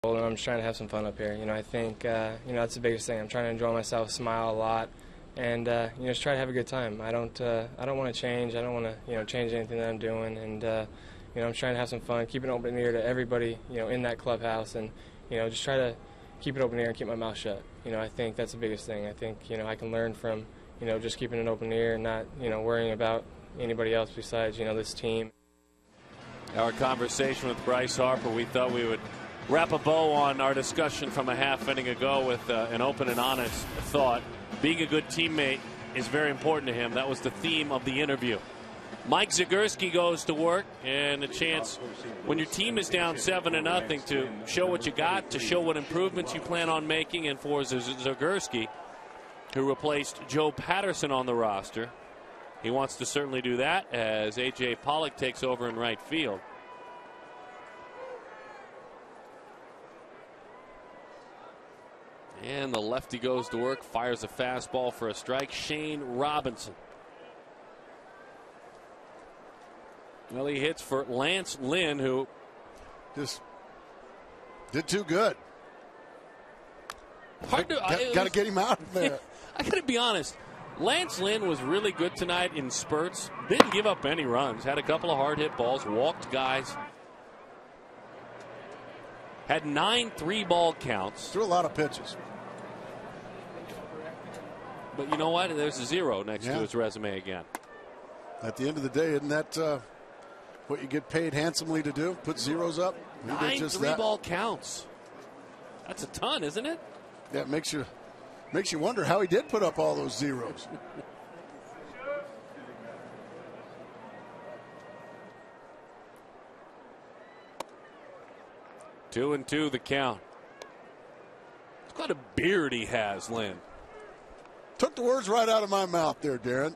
And I'm just trying to have some fun up here. I think that's the biggest thing. I'm trying to enjoy myself, smile a lot, and just try to have a good time. I don't want to change. I don't want to change anything that I'm doing, and I'm trying to have some fun, keep an open ear to everybody in that clubhouse, and just try to keep an open ear and keep my mouth shut. I think that's the biggest thing. I think I can learn from just keeping an open ear and not worrying about anybody else besides this team.
Our conversation with Bryce Harper, we thought we would wrap a bow on our discussion from a half inning ago with an open and honest thought. Being a good teammate is very important to him. That was the theme of the interview. Mike Zagurski goes to work, and a chance when your team is down 7-0 to show what you got, to show what improvements you plan on making. And for Zagurski, who replaced Joe Patterson on the roster, he wants to certainly do that as A.J. Pollock takes over in right field. And the lefty goes to work, fires a fastball for a strike. Shane Robinson. Well, he hits for Lance Lynn, who
just did too good.
Got
to get him out of there.
I got to be honest. Lance Lynn was really good tonight in spurts. Didn't give up any runs. Had a couple of hard hit balls. Walked guys. Had 9 3-ball counts.
Threw a lot of pitches.
But you know what? There's a 0 next to his resume again.
At the end of the day, isn't that what you get paid handsomely to do? Put zeros up?
9 3-ball counts. That's a ton, isn't it?
Yeah, it makes you wonder how he did put up all those zeros.
Two and two, the count. What kind of beard he has, Lynn.
Took the words right out of my mouth there, Darren.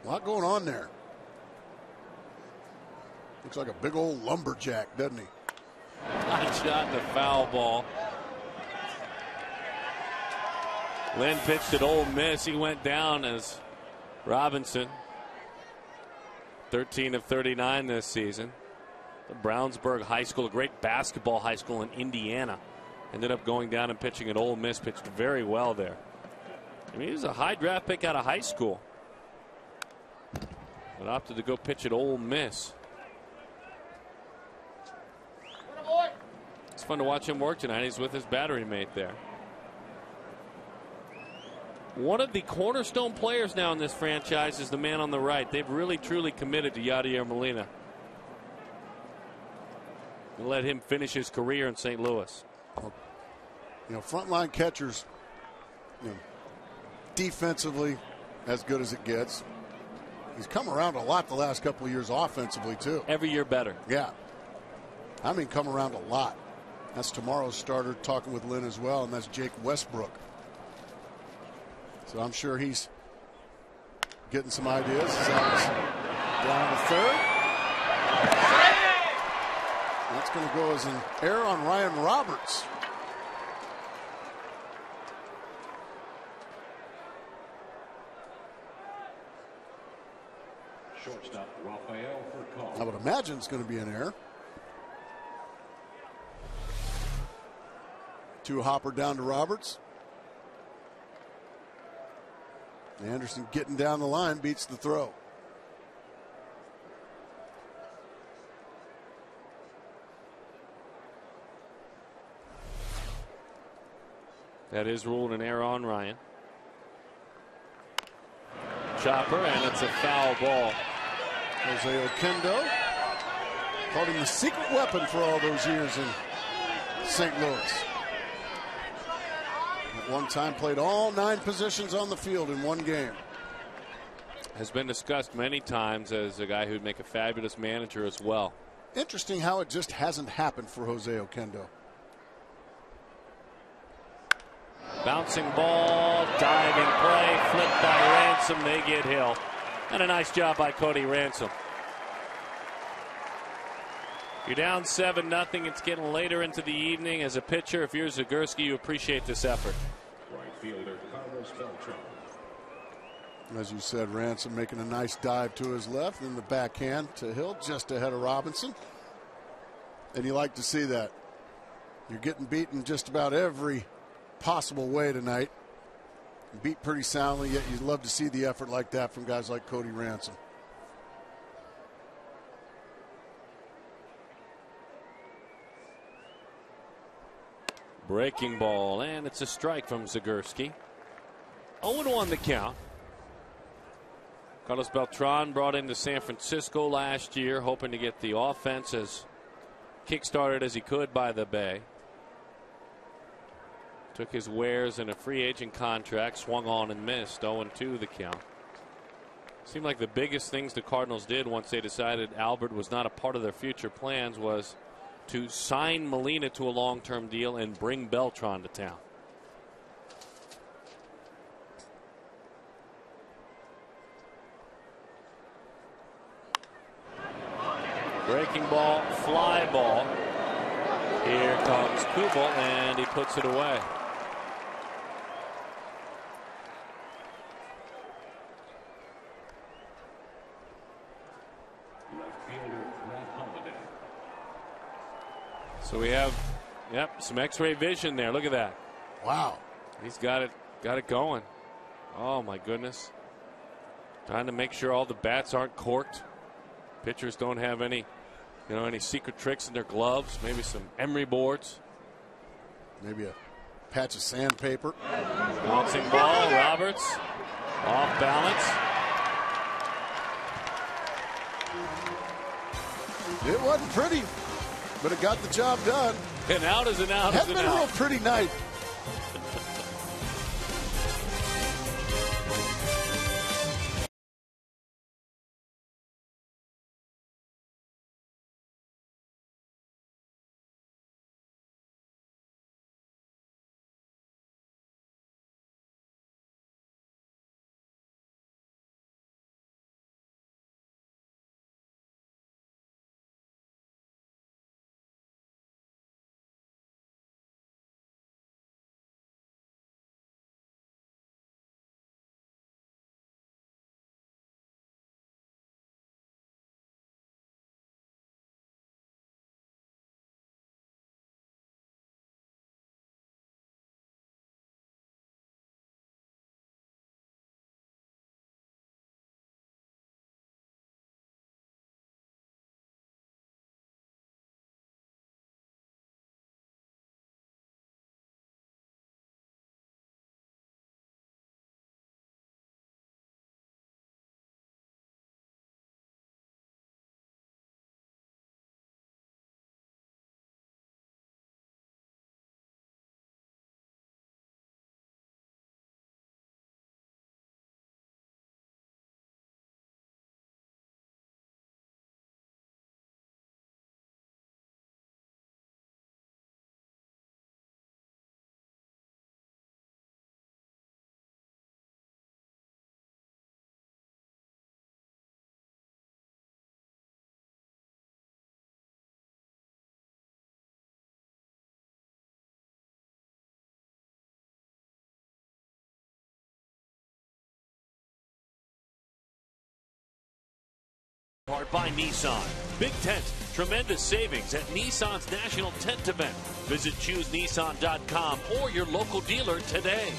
A lot going on there. Looks like a big old lumberjack, doesn't he?
Hot shot in the foul ball. Lynn pitched at Ole Miss. He went down as Robinson. 13 of 39 this season. Brownsburg High School, a great basketball high school in Indiana. Ended up going down and pitching at Ole Miss. Pitched very well there. I mean, he was a high draft pick out of high school, but opted to go pitch at Ole Miss. It's fun to watch him work tonight. He's with his battery mate there. One of the cornerstone players now in this franchise is the man on the right. They've really truly committed to Yadier Molina. We'll let him finish his career in St. Louis.
Frontline catchers, defensively as good as it gets. He's come around a lot the last couple of years offensively too.
Every year better.
Yeah. I mean, come around a lot. That's tomorrow's starter talking with Lynn as well, and that's Jake Westbrook. So I'm sure he's getting some ideas. Down to third. That's going to go as an error on Ryan Roberts.
Shortstop Rafael Furcal.
I would imagine it's going to be an error. 2 hopper down to Roberts. Anderson getting down the line beats the throw.
That is ruled an error on Ryan. Chopper, and it's a foul ball.
Jose Oquendo called him the secret weapon for all those years in St. Louis. At one time played all 9 positions on the field in one game.
Has been discussed many times as a guy who'd make a fabulous manager as well.
Interesting how it just hasn't happened for Jose Oquendo.
Bouncing ball, diving play, flipped by Ransom. They get Hill. And a nice job by Cody Ransom. You're down 7-0. It's getting later into the evening. As a pitcher, if you're Zagurski, you appreciate this effort.
Right fielder Carlos Beltran.
As you said, Ransom making a nice dive to his left, and the backhand to Hill just ahead of Robinson. And you like to see that. You're getting beaten just about every possible way tonight. Beat pretty soundly, yet you'd love to see the effort like that from guys like Cody Ransom.
Breaking ball, and it's a strike from Zagurski. 0-1 the count. Carlos Beltran brought into San Francisco last year, hoping to get the offense as kick-started as he could by the Bay. Took his wares in a free agent contract, swung on and missed. 0-2 the count. Seemed like the biggest things the Cardinals did once they decided Albert was not a part of their future plans was to sign Molina to a long-term deal and bring Beltran to town. Breaking ball, fly ball. Here comes Kubel, and he puts it away. So we have, some X-ray vision there. Look at that.
Wow.
He's got it going. Oh my goodness. Trying to make sure all the bats aren't corked. Pitchers don't have any secret tricks in their gloves. Maybe some emery boards.
Maybe a patch of sandpaper.
Bouncing ball, Roberts. Off balance.
It wasn't pretty, but it got the job done.
An out is an out.
Hasn't been a real pretty night.
Powered by Nissan. Big tent, tremendous savings at Nissan's National Tent Event. Visit ChooseNissan.com or your local dealer today.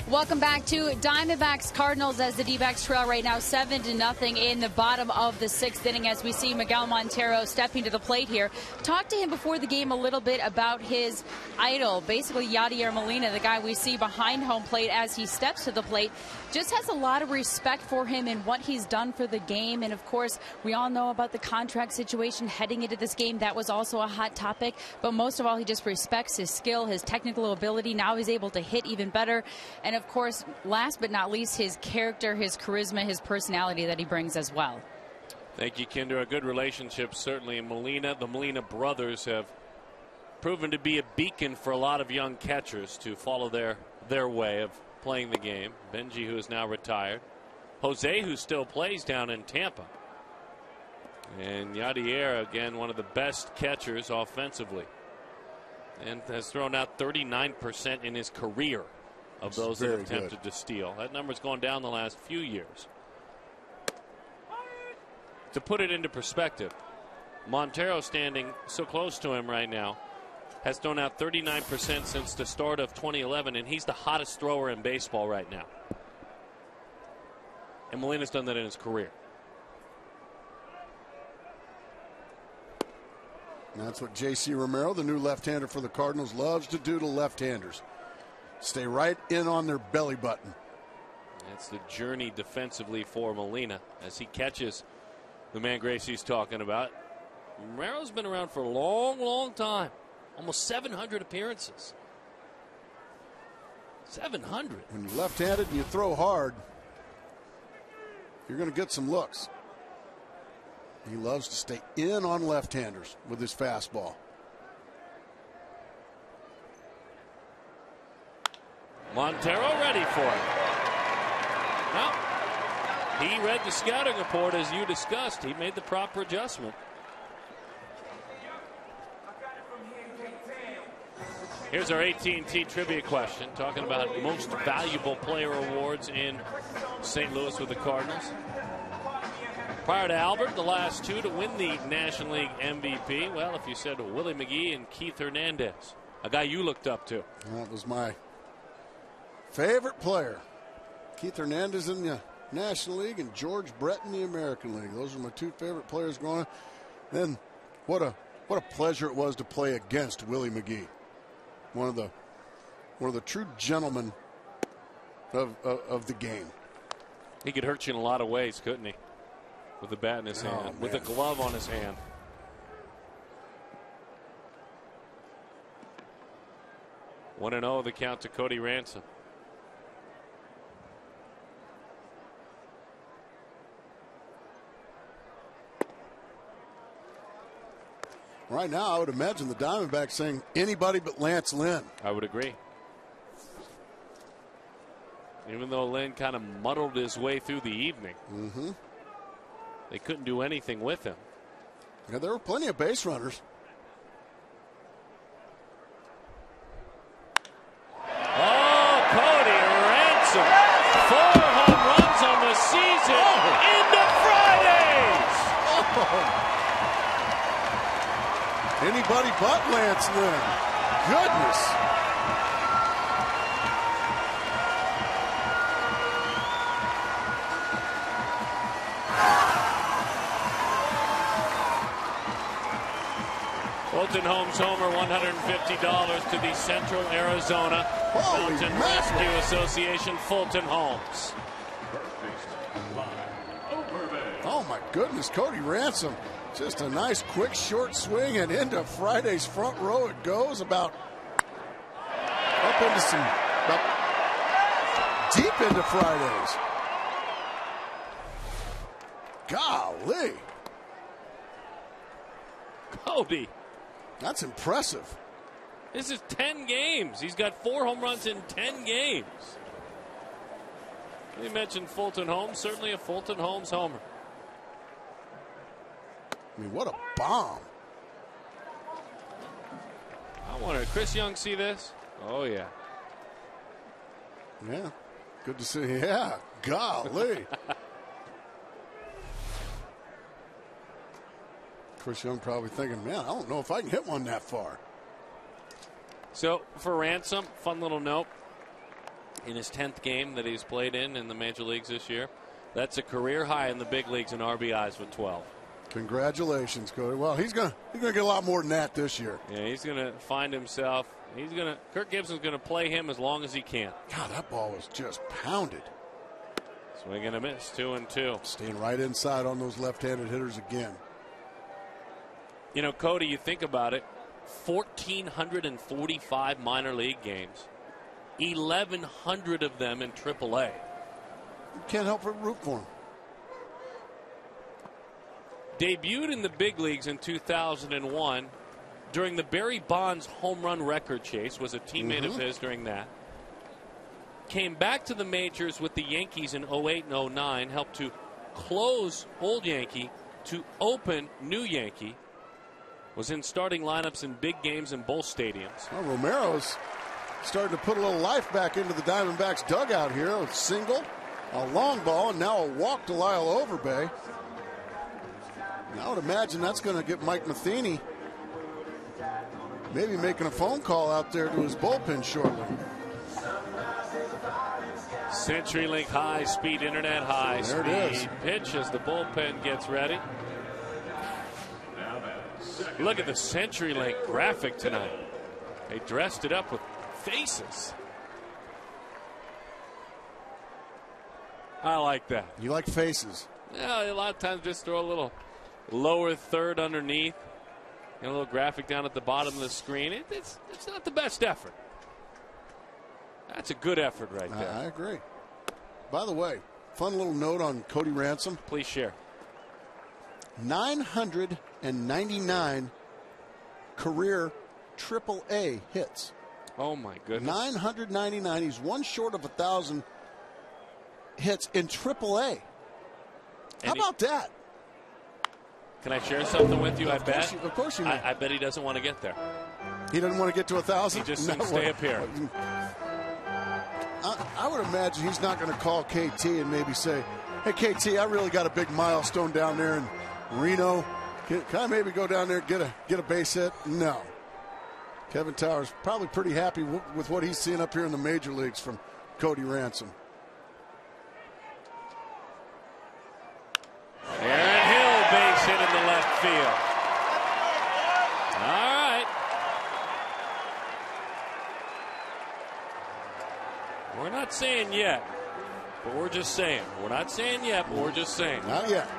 Welcome back to Diamondbacks Cardinals as the D-backs trail right now 7-0 in the bottom of the 6th inning as we see Miguel Montero stepping to the plate here. Talked to him before the game a little bit about his idol, basically Yadier Molina, the guy we see behind home plate as he steps to the plate. Just has a lot of respect for him and what he's done for the game. And of course, we all know about the contract situation heading into this game. That was also a hot topic. But most of all, he just respects his skill, his technical ability. Now he's able to hit even better. And of course, last but not least, his character, his charisma, his personality that he brings as well.
Thank you, Kinder. A good relationship, certainly. And the Molina brothers have proven to be a beacon for a lot of young catchers to follow their way of playing the game. Benji, who is now retired. Jose, who still plays down in Tampa. And Yadier, again, one of the best catchers offensively. And has thrown out 39% in his career of those that have attempted to steal. That number's gone down the last few years. To put it into perspective, Montero, standing so close to him right now, has thrown out 39% since the start of 2011, and he's the hottest thrower in baseball right now. And Molina's done that in his career.
And that's what J.C. Romero, the new left-hander for the Cardinals, loves to do to left-handers. Stay right in on their belly button.
That's the journey defensively for Molina as he catches the man Gracie's talking about. Romero's been around for a long, long time. Almost 700 appearances. 700.
When you're left-handed and you throw hard, you're going to get some looks. He loves to stay in on left-handers with his fastball.
Montero ready for it. Well, he read the scouting report as you discussed. He made the proper adjustment. Here's our AT&T trivia question, talking about most valuable player awards in St. Louis with the Cardinals. Prior to Albert, the last two to win the National League MVP, well, if you said Willie McGee and Keith Hernandez, a guy you looked up to.
That was my favorite player. Keith Hernandez in the National League and George Brett in the American League. Those are my two favorite players going on. Then what a pleasure it was to play against Willie McGee. One of the true gentlemen of the game.
He could hurt you in a lot of ways, couldn't he? With the bat in his hand, with a glove on his hand. One and 0 the count to Cody Ransom.
Right now, I would imagine the Diamondbacks saying anybody but Lance Lynn.
I would agree. Even though Lynn kind of muddled his way through the evening.
Mm-hmm.
They couldn't do anything with him.
Yeah, there were plenty of base runners.
Oh, Cody Ransom. 4 home runs on the season into Fridays.
Oh. Anybody but Lance Lynn. Goodness.
Fulton Homes homer, $150 to the Central Arizona Mountain Rescue Association. Fulton Homes.
Oh my goodness, Cody Ransom. Just a nice, quick, short swing, and into Friday's front row it goes. About deep into Fridays. Golly.
Cody.
That's impressive.
This is 10 games. He's got 4 home runs in 10 games. We mentioned Fulton Homes, certainly a Fulton Homes homer.
I mean, what a bomb.
I wonder, did Chris Young see this? Oh, yeah.
Yeah. Good to see. Yeah. Golly. Chris Young probably thinking, man, I don't know if I can hit one that far.
So, for Ransom, fun little note. In his 10th game that he's played in the major leagues this year, that's a career high in the big leagues in RBIs with 12.
Congratulations, Cody. Well, he's gonna get a lot more than that this year.
Yeah, he's gonna find himself. Kirk Gibson's gonna play him as long as he can.
God, that ball was just pounded.
Swing and a miss, 2-2.
Staying right inside on those left-handed hitters again.
You know, Cody, you think about it, 1,445 minor league games, 1,100 of them in AAA.
You can't help but root for him.
Debuted in the big leagues in 2001 during the Barry Bonds home run record chase, was a teammate of his during that. Came back to the majors with the Yankees in 08 and 09, helped to close Old Yankee to open New Yankee. Was in starting lineups in big games in both stadiums.
Well, Romero's starting to put a little life back into the Diamondbacks dugout here. A single, a long ball, and now a walk to Lyle Overbay. would imagine that's going to get Mike Matheny maybe making a phone call out there to his bullpen shortly.
CenturyLink high-speed internet, high-speed pitch as the bullpen gets ready. Look at the CenturyLink graphic tonight. They dressed it up with faces. I like that.
You like faces?
Yeah, a lot of times just throw a little lower third underneath. And a little graphic down at the bottom of the screen. It's not the best effort. That's a good effort right there.
I agree. By the way, fun little note on Cody Ransom.
Please share.
999 career AAA hits.
Oh, my goodness.
999. He's one short of 1,000 hits in AAA. How about that?
Can I share something with you?
Of course you may.
I bet he doesn't want to get there.
He doesn't want to get to 1,000?
He just wants to stay up here.
I would imagine he's not going to call KT and maybe say, hey, KT, I really got a big milestone down there in Reno. Can I maybe go down there and get a base hit? No. Kevin Towers probably pretty happy with what he's seeing up here in the major leagues from Cody Ransom.
Aaron Hill, base hit in the left field. All right. We're not saying yet, but we're just saying. We're not saying yet, but we're just saying.
Not yet.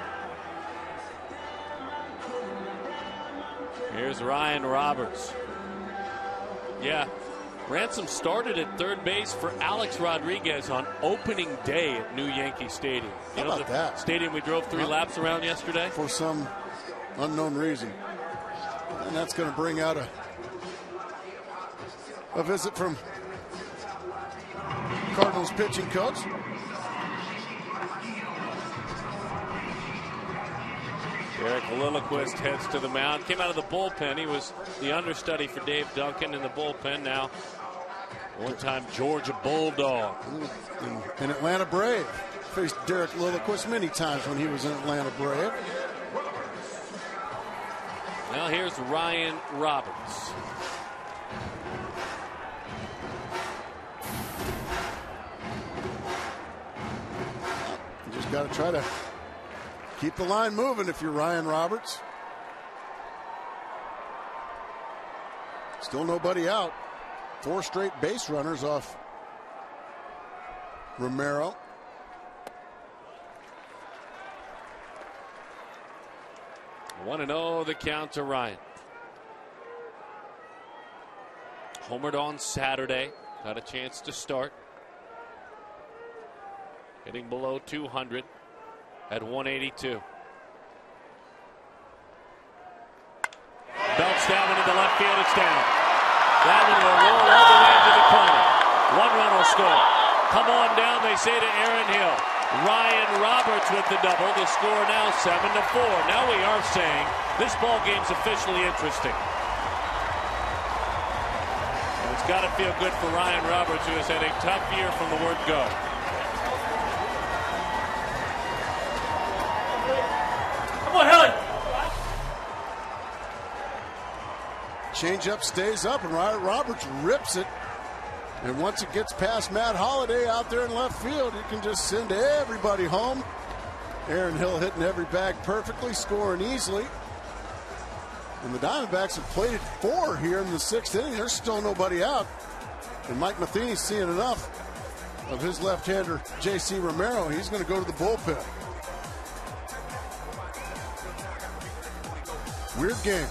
Here's Ryan Roberts. Yeah, Ransom started at third base for Alex Rodriguez on opening day at New Yankee Stadium.
How about that?
Stadium we drove 3 laps around yesterday?
For some unknown reason. And that's going to bring out a visit from Cardinals pitching coach.
Derek Lilliquist heads to the mound. Came out of the bullpen. He was the understudy for Dave Duncan in the bullpen. Now, one-time Georgia Bulldog.
An Atlanta Brave. Faced Derek Lilliquist many times when he was an Atlanta Brave.
Now here's Ryan Roberts.
You just got to try to keep the line moving if you're Ryan Roberts. Still nobody out. 4 straight base runners off Romero.
One and 0 the count to Ryan. Homered on Saturday. Got a chance to start. Hitting below 200 at 182. Belts down into the left field. It's down. That one will roll all the way into the corner. 1 run will score. Come on down, they say to Aaron Hill. Ryan Roberts with the double. The score now 7-4. Now we are saying this ball game's officially interesting. And it's got to feel good for Ryan Roberts, who has had a tough year from the word go. Come on, Helen.
Changeup stays up, and Ryan Roberts rips it. And once it gets past Matt Holliday out there in left field, you can just send everybody home. Aaron Hill hitting every bag perfectly, scoring easily. And the Diamondbacks have played it 4 here in the 6th inning. There's still nobody out. And Mike Matheny's seeing enough of his left-hander, J.C. Romero. He's going to go to the bullpen. Weird game.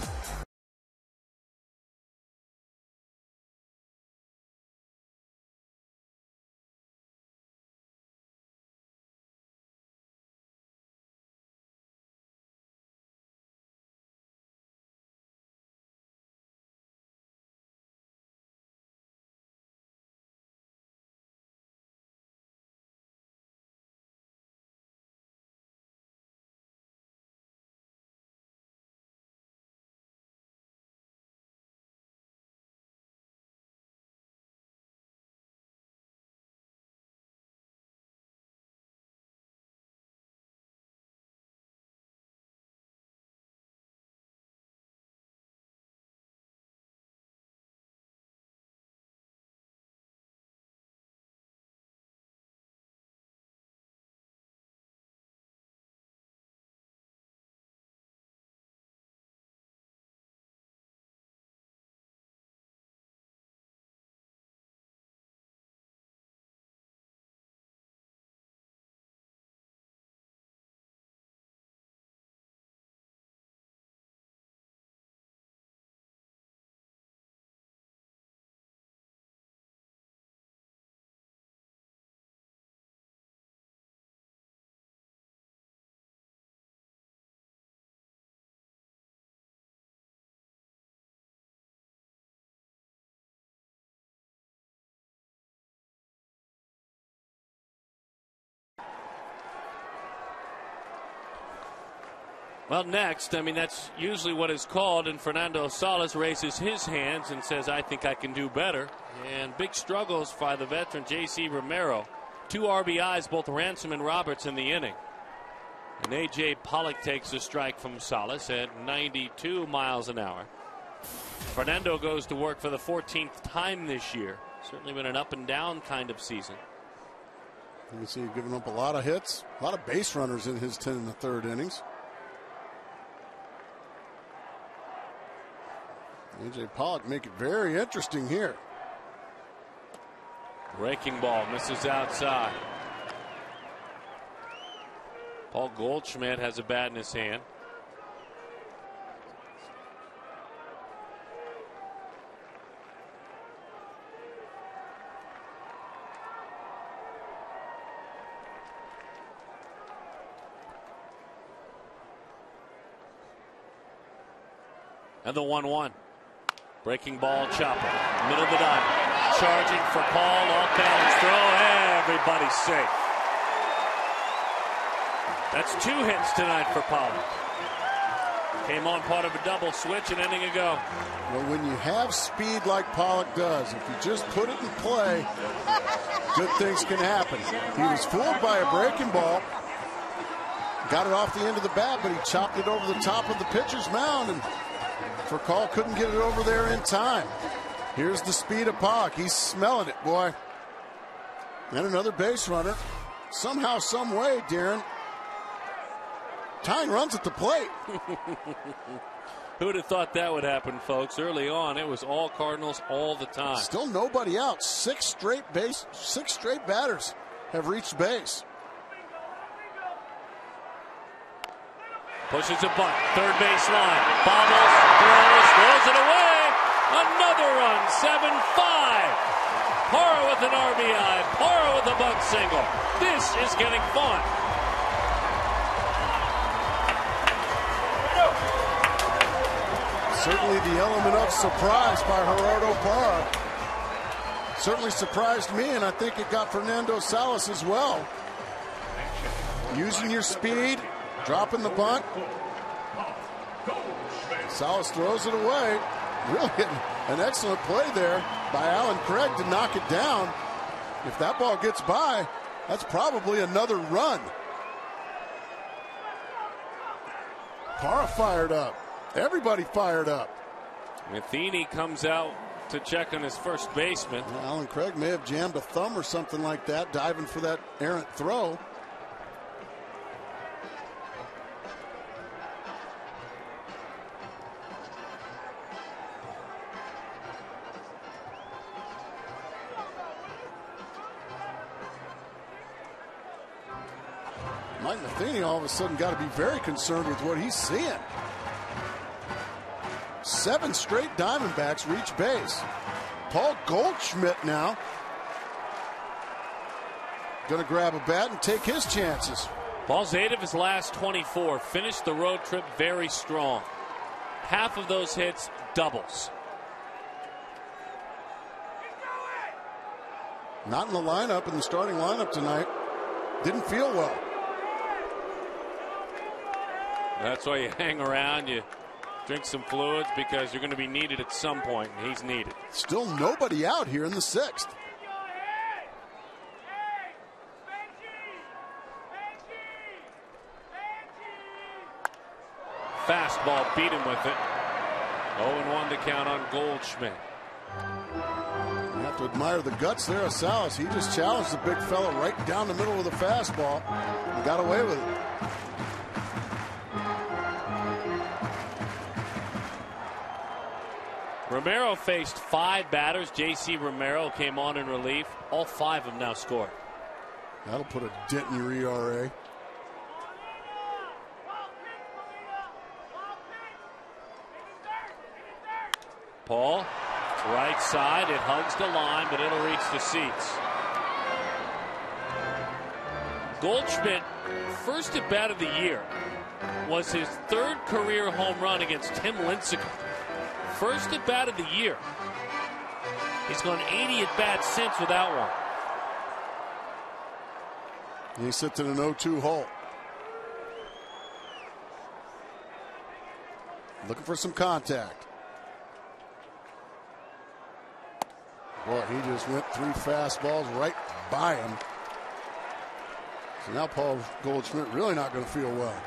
Well, next, I mean, that's usually what is called, and Fernando Salas raises his hands and says, I think I can do better. And big struggles by the veteran J.C. Romero. 2 RBIs, both Ransom and Roberts in the inning. And A.J. Pollock takes a strike from Salas at 92 miles an hour. Fernando goes to work for the 14th time this year. Certainly been an up and down kind of season.
You can see he's giving up a lot of hits, a lot of base runners in his 10 1/3 innings. A.J. Pollock make it very interesting here.
Breaking ball misses outside. Paul Goldschmidt has a bat in his hand. And the 1-1. Breaking ball chopper. Middle of the diamond. Charging for Paul. Off balance throw. Everybody's safe. That's 2 hits tonight for Pollard. Came on part of a double switch an inning ago.
Well, when you have speed like Pollock does, if you just put it in play, good things can happen. He was fooled by a breaking ball. Got it off the end of the bat, but he chopped it over the top of the pitcher's mound, and Furcal couldn't get it over there in time. Here's the speed of Pollock. He's smelling it, boy. And another base runner. Somehow, some way, Darren. Tying runs at the plate.
Who would have thought that would happen, folks? Early on, it was all Cardinals all the time.
Still nobody out. 6 straight batters have reached base.
Pushes a bunt. Third base line. Bobbles, throws it away. Another run. 7-5. Parra with an RBI. Parra with a bunt single. This is getting fun.
Certainly the element of surprise by Gerardo Parra. Certainly surprised me, and I think it got Fernando Salas as well. Using your speed, dropping the bunt. Salas throws it away. Really an excellent play there by Alan Craig to knock it down. If that ball gets by, that's probably another run. Parra fired up. Everybody fired up.
Matheny comes out to check on his first baseman.
Well, Alan Craig may have jammed a thumb or something like that, diving for that errant throw. Mike Matheny all of a sudden got to be very concerned with what he's seeing. 7 straight Diamondbacks reach base. Paul Goldschmidt now going to grab a bat and take his chances.
Paul's 8 of his last 24. Finished the road trip very strong. Half of those hits, doubles.
Not in the lineup, in the starting lineup tonight. Didn't feel well.
That's why you hang around. You drink some fluids because you're going to be needed at some point, and he's needed.
Still nobody out here in the 6th.
Fastball beat him with it. 0-1 to count on Goldschmidt.
You have to admire the guts there of Salas. He just challenged the big fella right down the middle of the fastball and got away with it.
Romero faced 5 batters. J.C. Romero came on in relief. All 5 have now scored.
That'll put a dent in your ERA.
Paul, right side. It hugs the line, but it'll reach the seats. Goldschmidt, first at bat of the year, was his 3rd career home run against Tim Lincecum. First at bat of the year. He's gone 80 at bats since without one.
He sits in an 0-2 hole. looking for some contact. Boy, he just went 3 fastballs right by him. So now Paul Goldschmidt really not going to feel well.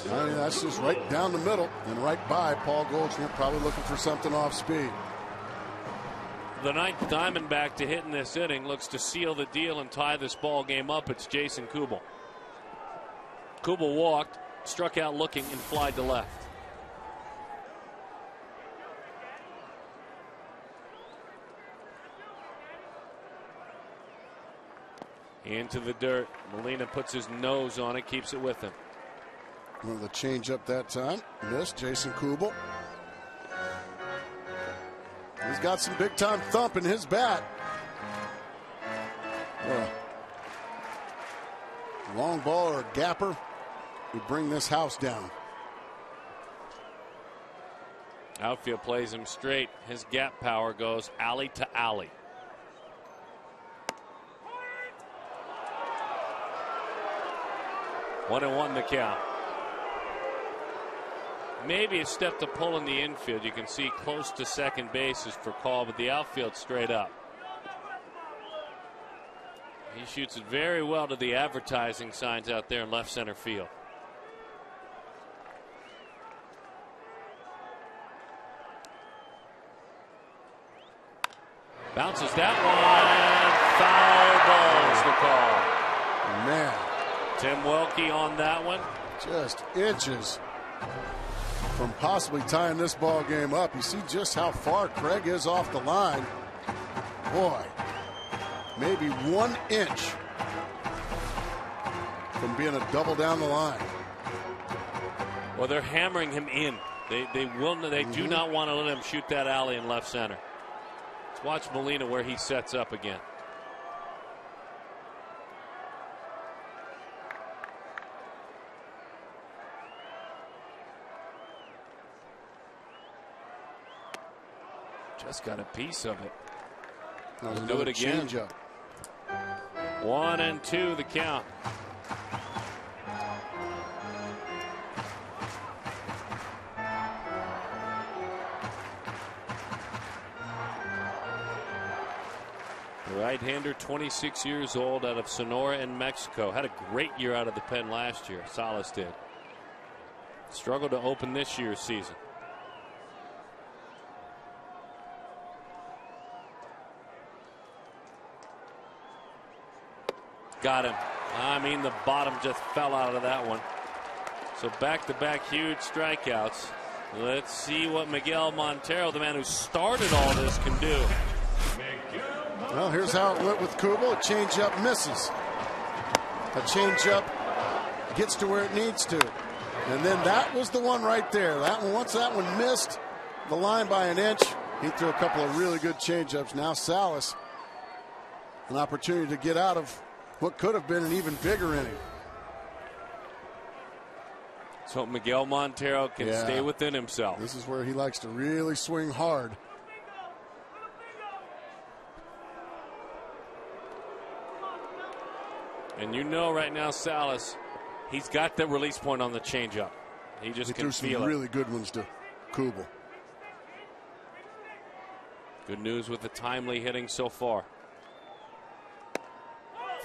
I mean, that's just right down the middle and right by Paul Goldschmidt, probably looking for something off speed.
The 9th Diamondback to hit in this inning looks to seal the deal and tie this ball game up. It's Jason Kubel. Kubel walked, struck out looking, and flied to left. Into the dirt. Molina puts his nose on it, keeps it with him.
One of the change-up that time. Missed. Jason Kubel. He's got some big-time thump in his bat. Long ball or a gapper would bring this house down.
Outfield plays him straight. His gap power goes alley to alley. One and one the count. Maybe a step to pull in the infield. You can see close to second base is for call, but the outfield straight up. He shoots it very well to the advertising signs out there in left center field. Bounces that one. Foul ball is the call.
Man.
Tim Welke on that one.
Just inches from possibly tying this ball game up. You see just how far Craig is off the line. Boy, maybe 1 inch from being a double down the line.
Well, they're hammering him in. They do not want to let him shoot that alley in left center. Let's watch Molina where he sets up again. Just got a piece of it.
We'll
do it again. 1-2 the count. The right-hander, 26 years old, out of Sonora in Mexico. Had a great year out of the pen last year. Salas did. Struggled to open this year's season. Got him. I mean, the bottom just fell out of that one. So back-to-back huge strikeouts. Let's see what Miguel Montero, the man who started all this, can do.
Well, here's how it went with Kubel. A changeup misses. A changeup gets to where it needs to. And then that was the one right there. That one, once that one missed the line by an inch, he threw a couple of really good changeups. Now Salas, an opportunity to get out of what could have been an even bigger inning.
So Miguel Montero can stay within himself.
This is where he likes to really swing hard.
And you know right now, Salas, he's got the release point on the changeup. He just can feel it.
Some really good ones to Kubel.
Good news with the timely hitting so far.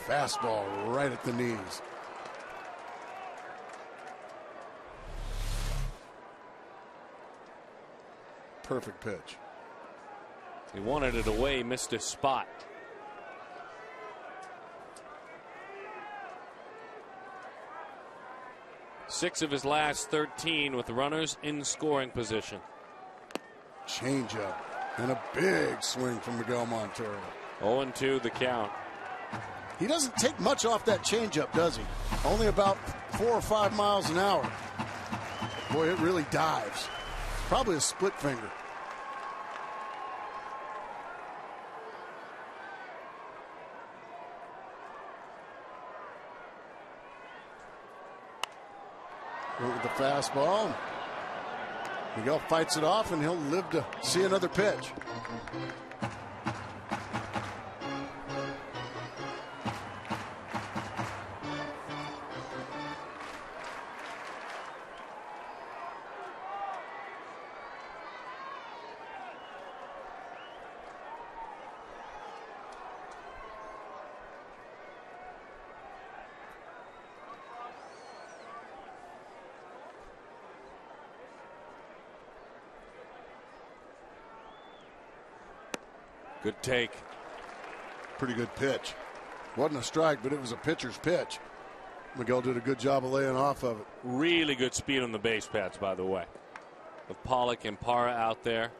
Fastball right at the knees. Perfect pitch.
He wanted it away, missed his spot. Six of his last 13 with runners in scoring position.
Changeup and a big swing from Miguel Montero.
0-2 the count.
He doesn't take much off that changeup, does he? Only about 4 or 5 miles an hour. Boy, it really dives. Probably a split finger. With the fastball. Miguel fights it off, and he'll live to see another pitch.
Good take.
Pretty good pitch. Wasn't a strike, but it was a pitcher's pitch. Miguel did a good job of laying off of it.
Really good speed on the base paths, by the way. With Pollock and Parra out there.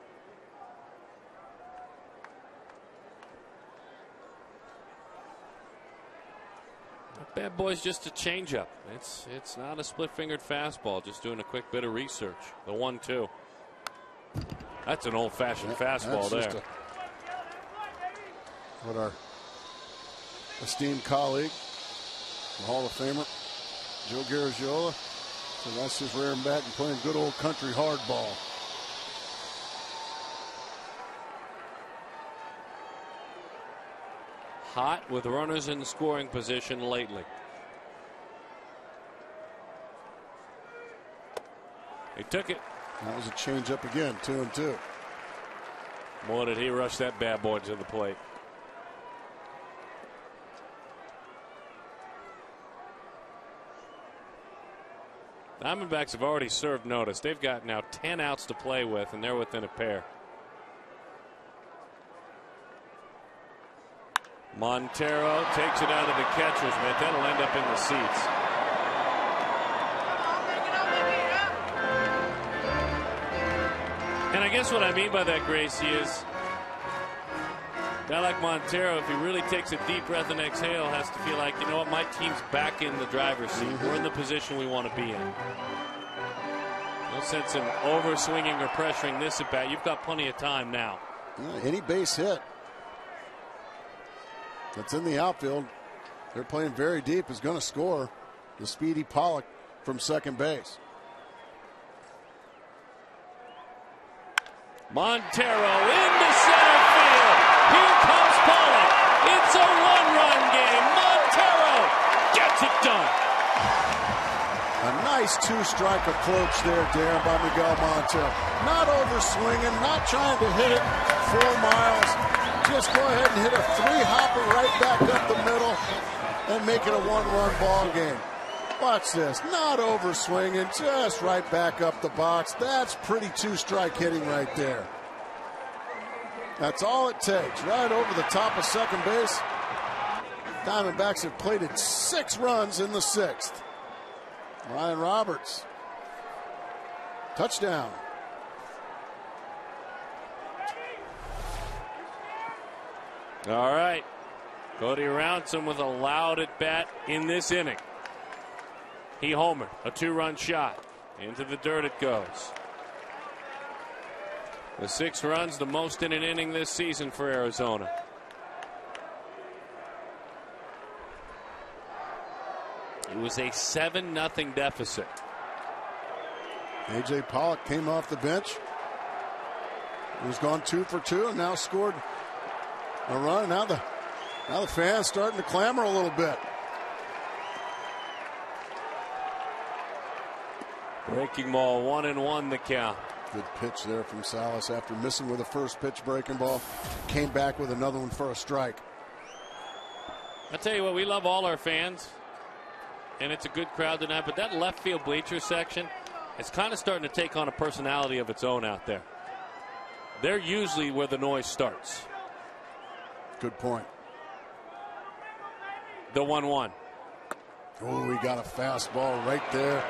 That bad boy's just a changeup. It's not a split-fingered fastball. Just doing a quick bit of research. The 1-2. That's an old-fashioned fastball there.
What our esteemed colleague, the Hall of Famer, Joe Garagiola, so that's just rearing back and playing good old country hardball.
Hot with runners in scoring position lately. He took it.
That was a changeup again, 2-2.
Boy, did he rush that bad boy to the plate. Diamondbacks have already served notice. They've got now 10 outs to play with, and they're within a pair. Montero takes it out of the catcher's mitt. That'll end up in the seats. And I guess what I mean by that, Gracie, is a guy like Montero, if he really takes a deep breath and exhale, has to feel like, you know what, my team's back in the driver's seat. We're in the position we want to be in. No sense in over-swinging or pressuring this at bat. You've got plenty of time now.
Yeah, any base hit that's in the outfield, they're playing very deep, is going to score. The speedy Pollock from second base.
Montero into center field. Here comes Pollock. It's a one-run game. Montero gets it done.
A nice two-strike approach there, Darren, by Miguel Montero. Not over-swinging, not trying to hit it 4 miles. Just go ahead and hit a 3-hopper right back up the middle and make it a one-run ball game. Watch this. Not over-swinging, just right back up the box. That's pretty two-strike hitting right there. That's all it takes. Right over the top of second base. Diamondbacks have plated 6 runs in the 6th. Ryan Roberts. Touchdown.
All right. Cody Rounson with a loud at bat in this inning. He homered, a 2-run shot. Into the dirt it goes. The 6 runs, the most in an inning this season for Arizona. It was a 7-0 deficit.
A.J. Pollock came off the bench. He was gone 2 for 2 and now scored a run. Now the fans starting to clamor a little bit.
Breaking ball, 1-1 the count.
Good pitch there from Salas after missing with the first pitch breaking ball. Came back with another one for a strike.
I tell you what, we love all our fans, and it's a good crowd tonight, but that left field bleacher section is kind of starting to take on a personality of its own out there. They're usually where the noise starts.
Good point.
The 1-1.
Oh, he got a fastball right there.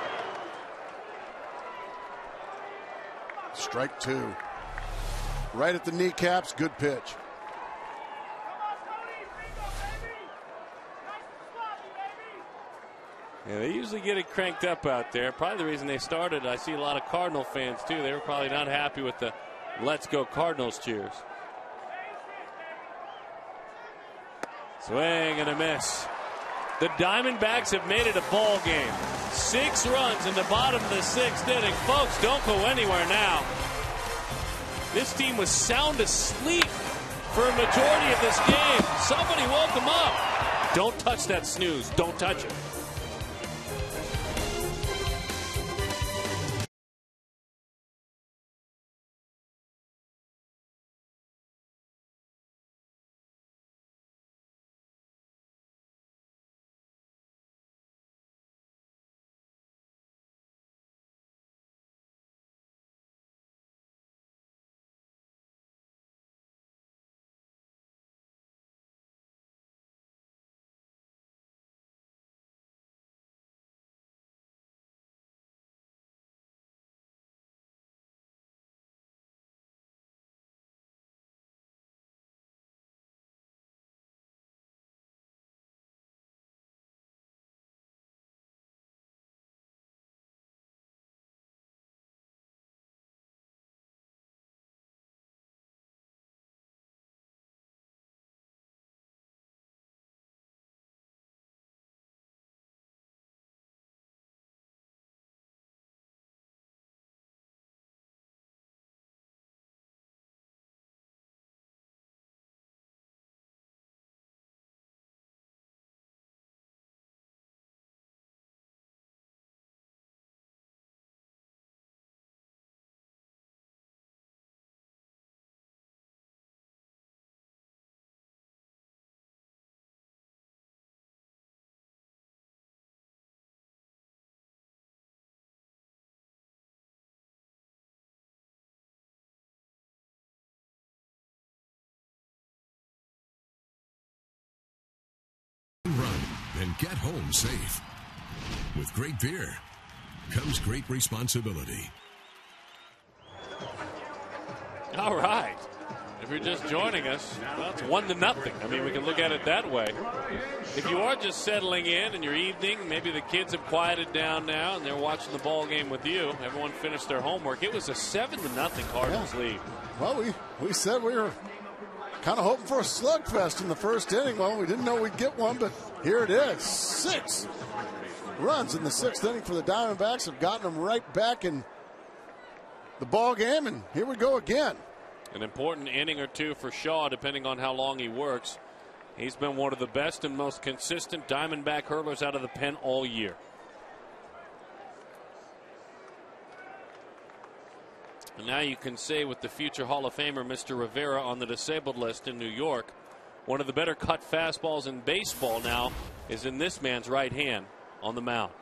Strike 2. Right at the kneecaps. Good pitch.
Yeah, they usually get it cranked up out there. Probably the reason they started, I see a lot of Cardinal fans too. They were probably not happy with the "Let's go Cardinals" cheers. Swing and a miss. The Diamondbacks have made it a ball game. 6 runs in the bottom of the 6th inning. Folks, don't go anywhere now. This team was sound asleep for a majority of this game. Somebody woke them up. Don't touch that snooze. Don't touch it.
and get home safe. With great beer comes great responsibility.
All right. If you're just joining us, well, it's 1-0. I mean, we can look at it that way. If you are just settling in your evening, maybe the kids have quieted down now and they're watching the ball game with you. Everyone finished their homework. It was a 7-0 Cardinals lead.
Well, we said we were kind of hoping for a slugfest in the first inning. Well, we didn't know we'd get one, but here it is. 6 runs in the 6th inning for the Diamondbacks have gotten them right back in the ball game, and here we go again.
An important inning or two for Shaw, depending on how long he works. He's been one of the best and most consistent Diamondback hurlers out of the pen all year. And now you can say with the future Hall of Famer Mr. Rivera on the disabled list in New York, one of the better cut fastballs in baseball now is in this man's right hand on the mound.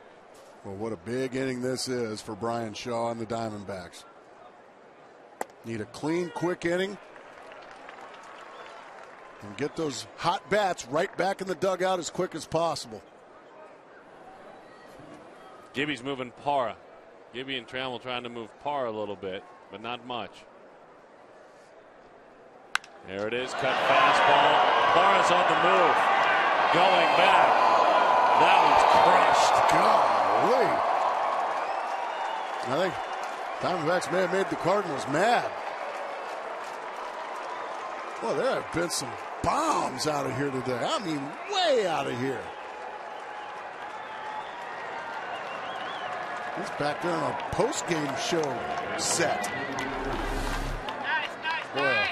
Well, what a big inning this is for Brian Shaw and the Diamondbacks. Need a clean, quick inning and get those hot bats right back in the dugout as quick as possible.
Gibby's moving Parra. Gibby and Trammell trying to move Parra a little bit, but not much. There it is, cut fastball. Parra's on the move. Going back. That one's
crushed. Golly. I think Diamondbacks may have made the Cardinals mad. Well, there have been some bombs out of here today. I mean, way out of here. He's back there on a post-game show set. Nice.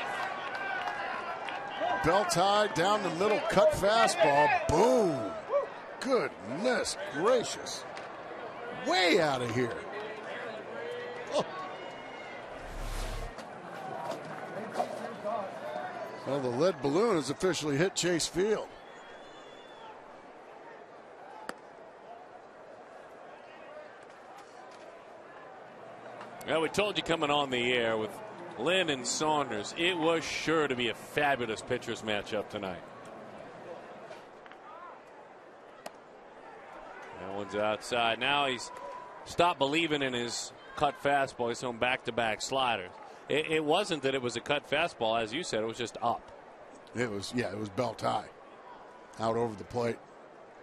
Belt tie down the middle, cut fastball. Boom. Goodness gracious. Way out of here. Oh. Well, the lead balloon has officially hit Chase Field.
Well, we told you coming on the air with Lynn and Saunders, it was sure to be a fabulous pitchers matchup tonight. That one's outside. Now he's stopped believing in his cut fastball. He's on back-to-back sliders. It wasn't that it was a cut fastball, as you said. It was just up.
It was belt tie. Out over the plate.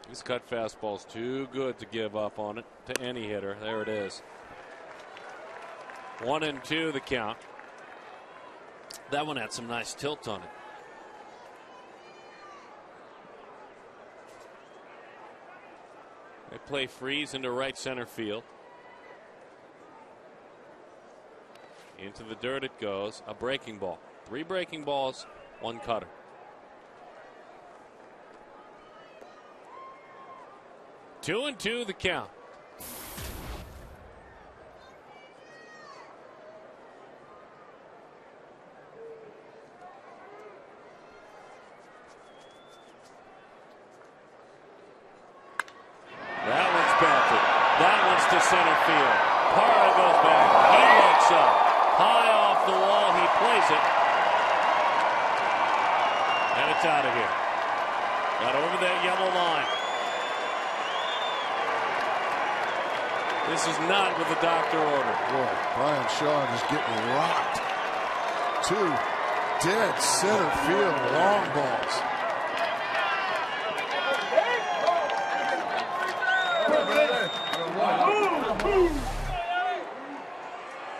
This cut fastball's too good to give up on it to any hitter. There it is. 1-2 the count. That one had some nice tilt on it. They play Freeze into right center field. Into the dirt it goes. A breaking ball. 3 breaking balls, 1 cutter. Two and two the count. That one's belted. That one's to center field. Parra goes back. He looks up. High off the wall. He plays it. And it's out of here. Got over that yellow line. This is not what the doctor ordered.
Boy, Brian Shaw just getting rocked. 2 dead center field long balls.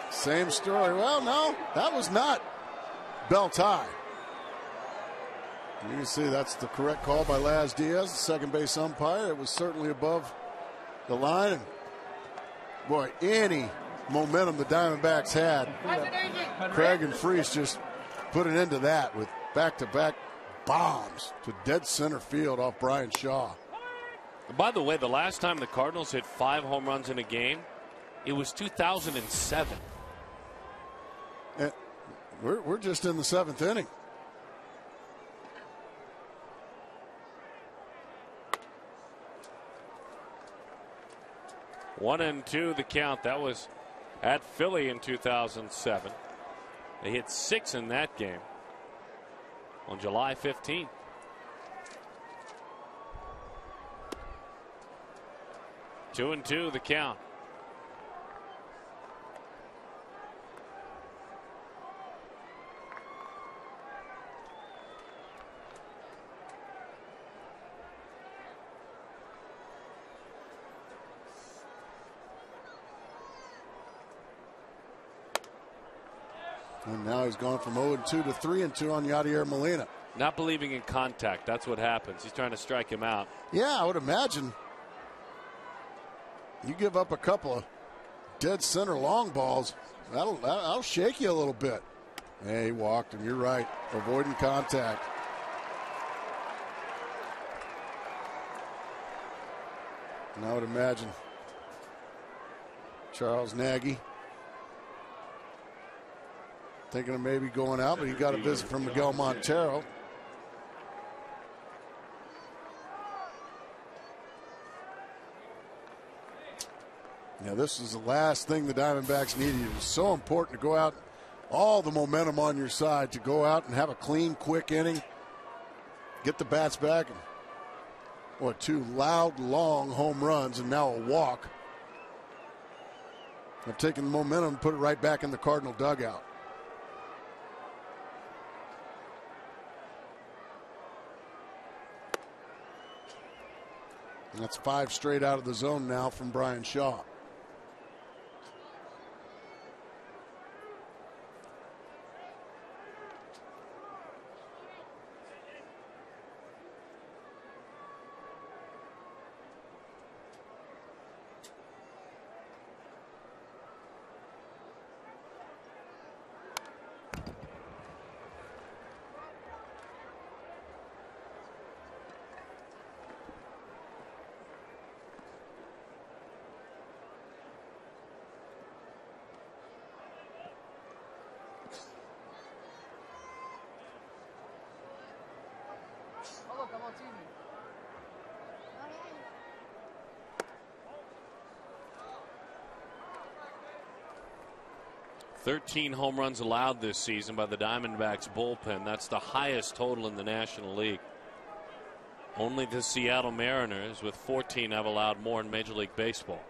Same story. Well, no, that was not belt tie. You can see that's the correct call by Laz Diaz, the second base umpire. It was certainly above the line. And boy, any momentum the Diamondbacks had, Craig and Freese just put an end to that with back-to-back bombs to dead center field off Brian Shaw.
And by the way, the last time the Cardinals hit 5 home runs in a game, it was 2007.
And we're just in the 7th inning.
One and two the count. That was at Philly in 2007. They hit 6 in that game on July 15th. 2-2 the count.
And now he's gone from 0-2 to 3-2 on Yadier Molina.
Not believing in contact. That's what happens. He's trying to strike him out.
Yeah, I would imagine. You give up a couple of dead center long balls, that'll shake you a little bit. Hey, he walked, and you're right. Avoiding contact. And I would imagine Charles Nagy thinking of maybe going out, but he got a visit from Miguel Montero. Now, this is the last thing the Diamondbacks needed. It was so important to go out, all the momentum on your side, to go out and have a clean, quick inning, get the bats back, and 2 loud, long home runs, and now a walk. I've taken the momentum and put it right back in the Cardinal dugout. And that's 5 straight out of the zone now from Brian Shaw.
Oh, look, I'm on TV.
13 home runs allowed this season by the Diamondbacks bullpen. That's the highest total in the National League. Only the Seattle Mariners with 14 have allowed more in Major League Baseball.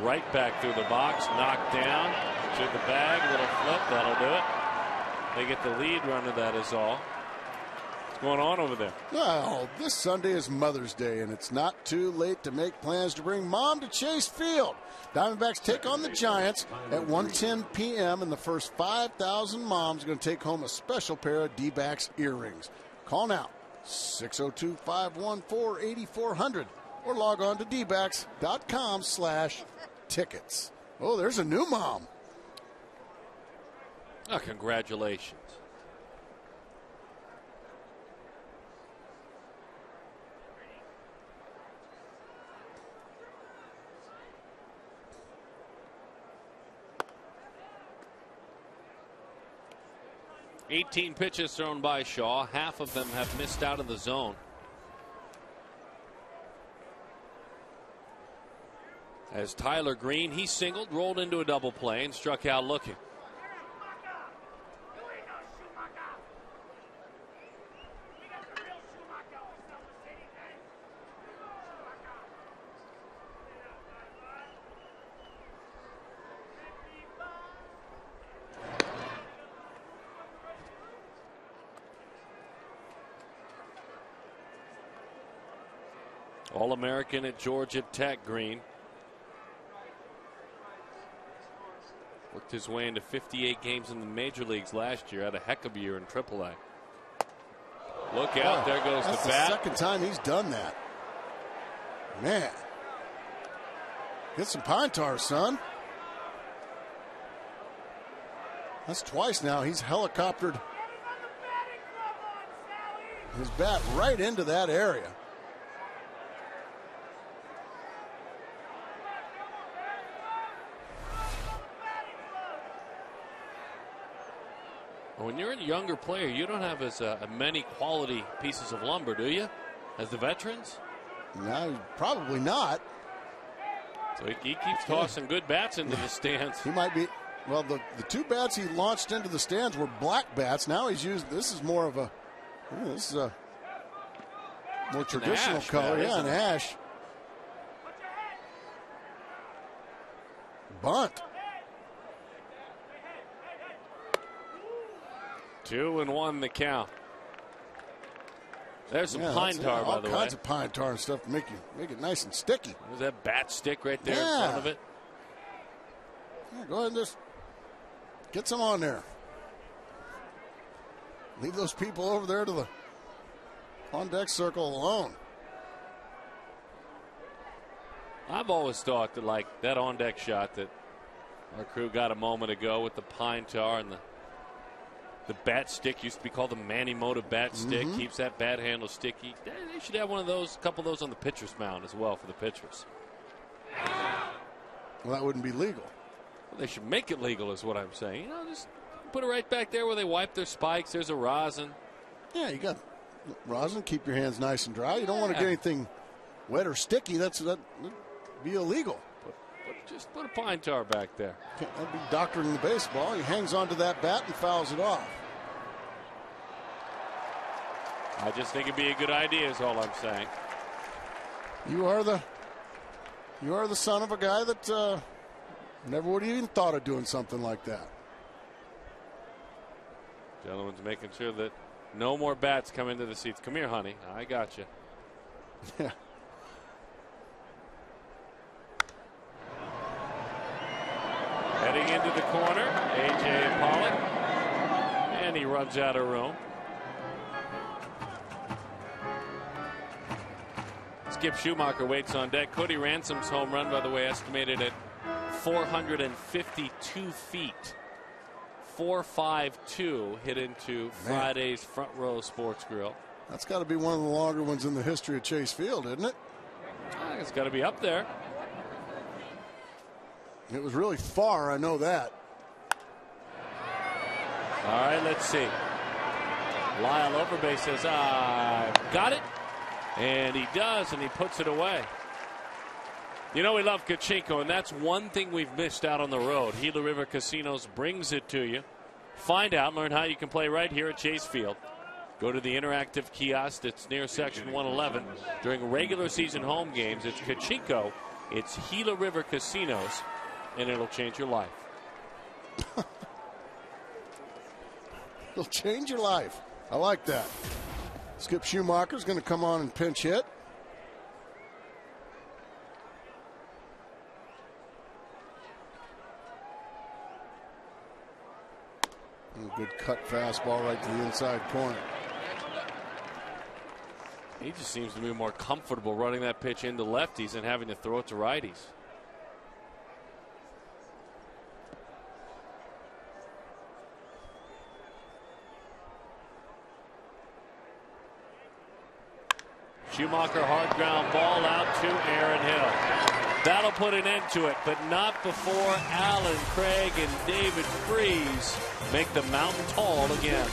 Right back through the box, knocked down to the bag, little flip, that'll do it. They get the lead runner, that is all. What's going on over there?
Well, this Sunday is Mother's Day, and it's not too late to make plans to bring Mom to Chase Field. Diamondbacks take on the Giants at 1:10 p.m., and the first 5,000 moms are going to take home a special pair of D-backs earrings. Call now, 602-514-8400, or log on to dbacks.com/tickets. Oh, there's a new mom.
Oh, congratulations. "18 pitches thrown by Shaw. Half of them have missed out of the zone. As Tyler Green, he singled, rolled into a double play, and struck out looking. All-American at Georgia Tech, Green. Worked his way into 58 games in the major leagues last year. Had a heck of a year in AAA. Look out, there goes the bat.
That's the second time he's done that. Man. Get some pine tar, son. That's twice now. He's helicoptered his bat right into that area.
When you're a younger player, you don't have as many quality pieces of lumber, do you? As the veterans?
No, probably not.
So he keeps tossing good bats into the stands.
He might be. Well, the 2 bats he launched into the stands were black bats. Now he's used. This is more of a. This is a more traditional color. Yeah, an ash. Bunt.
2-1 the count. There's some pine tar, by the way.
All kinds of pine tar and stuff to make it nice and sticky.
There's that bat stick right there in front of it.
Yeah, go ahead and just get some on there. Leave those people over there to the on-deck circle alone.
I've always thought that, like, that on-deck shot that our crew got a moment ago with the pine tar and the bat stick, used to be called the Manimoto bat stick, keeps that bat handle sticky. They should have one of those, a couple of those on the pitcher's mound as well for the pitchers.
Well, that wouldn't be legal.
Well, they should make it legal is what I'm saying. You know, just put it right back there where they wipe their spikes. There's a rosin.
Yeah, you got rosin. Keep your hands nice and dry. You don't want to get anything wet or sticky. That'd be illegal.
Just put a pine tar back there.
That'd be doctoring the baseball. He hangs onto that bat and fouls it off.
I just think it'd be a good idea is all I'm saying.
You are the son of a guy that never would have even thought of doing something like that.
Gentleman's making sure that no more bats come into the seats. Come here, honey. I got you.
Yeah.
Heading into the corner, A.J. Pollock, and he runs out of room. Skip Schumacher waits on deck. Cody Ransom's home run, by the way, estimated at 452 feet. 452 hit into Friday's Front Row Sports Grill.
That's got to be one of the longer ones in the history of Chase Field, isn't it?
I think it's got to be up there.
It was really far, I know that.
All right, let's see. Lyle Overbay says, got it. And he does, and he puts it away. You know, we love Kachinko, and that's one thing we've missed out on the road. Gila River Casinos brings it to you. Find out, learn how you can play right here at Chase Field. Go to the interactive kiosk that's near section 111. During regular season home games, it's Kachinko, it's Gila River Casinos, and it'll change your life.
It'll change your life. I like that. Skip Schumacher's going to come on and pinch hit. A good cut fastball right to the inside corner.
He just seems to be more comfortable running that pitch into lefties than having to throw it to righties. Schumacher, hard ground ball out to Aaron Hill. That'll put an end to it, but not before Allen Craig and David Freese make the mountain tall again.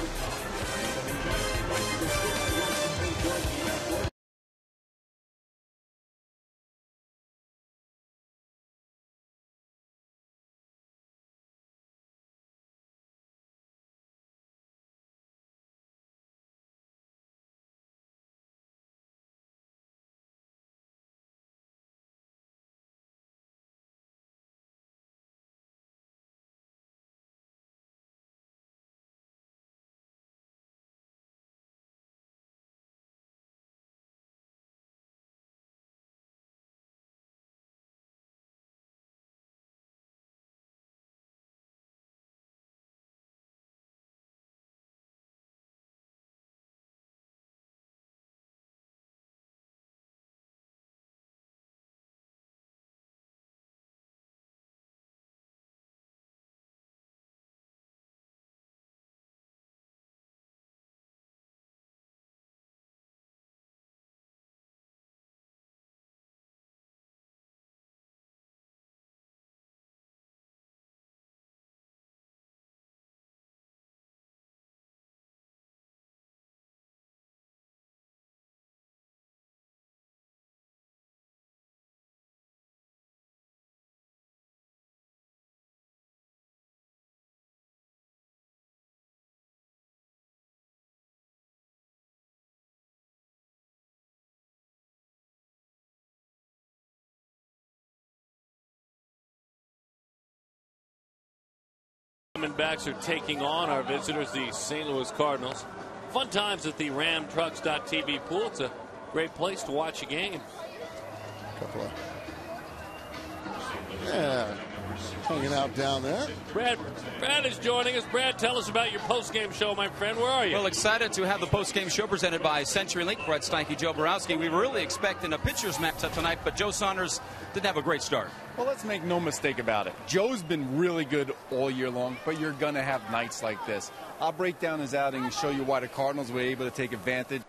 Diamondbacks are taking on our visitors, the St. Louis Cardinals. Fun times at the RamTrucks.tv pool. It's a great place to watch a game.
Yeah, hanging out down there.
Brad is joining us. Brad, tell us about your post-game show, my friend. Where are you?
Well, excited to have the post-game show presented by CenturyLink. Brett Steinke, Joe Borowski. We were really expecting a pitcher's matchup tonight, but Joe Saunders didn't have a great start.
Well, let's make no mistake about it. Joe's been really good all year long, but you're going to have nights like this. I'll break down his outing and show you why the Cardinals were able to take advantage.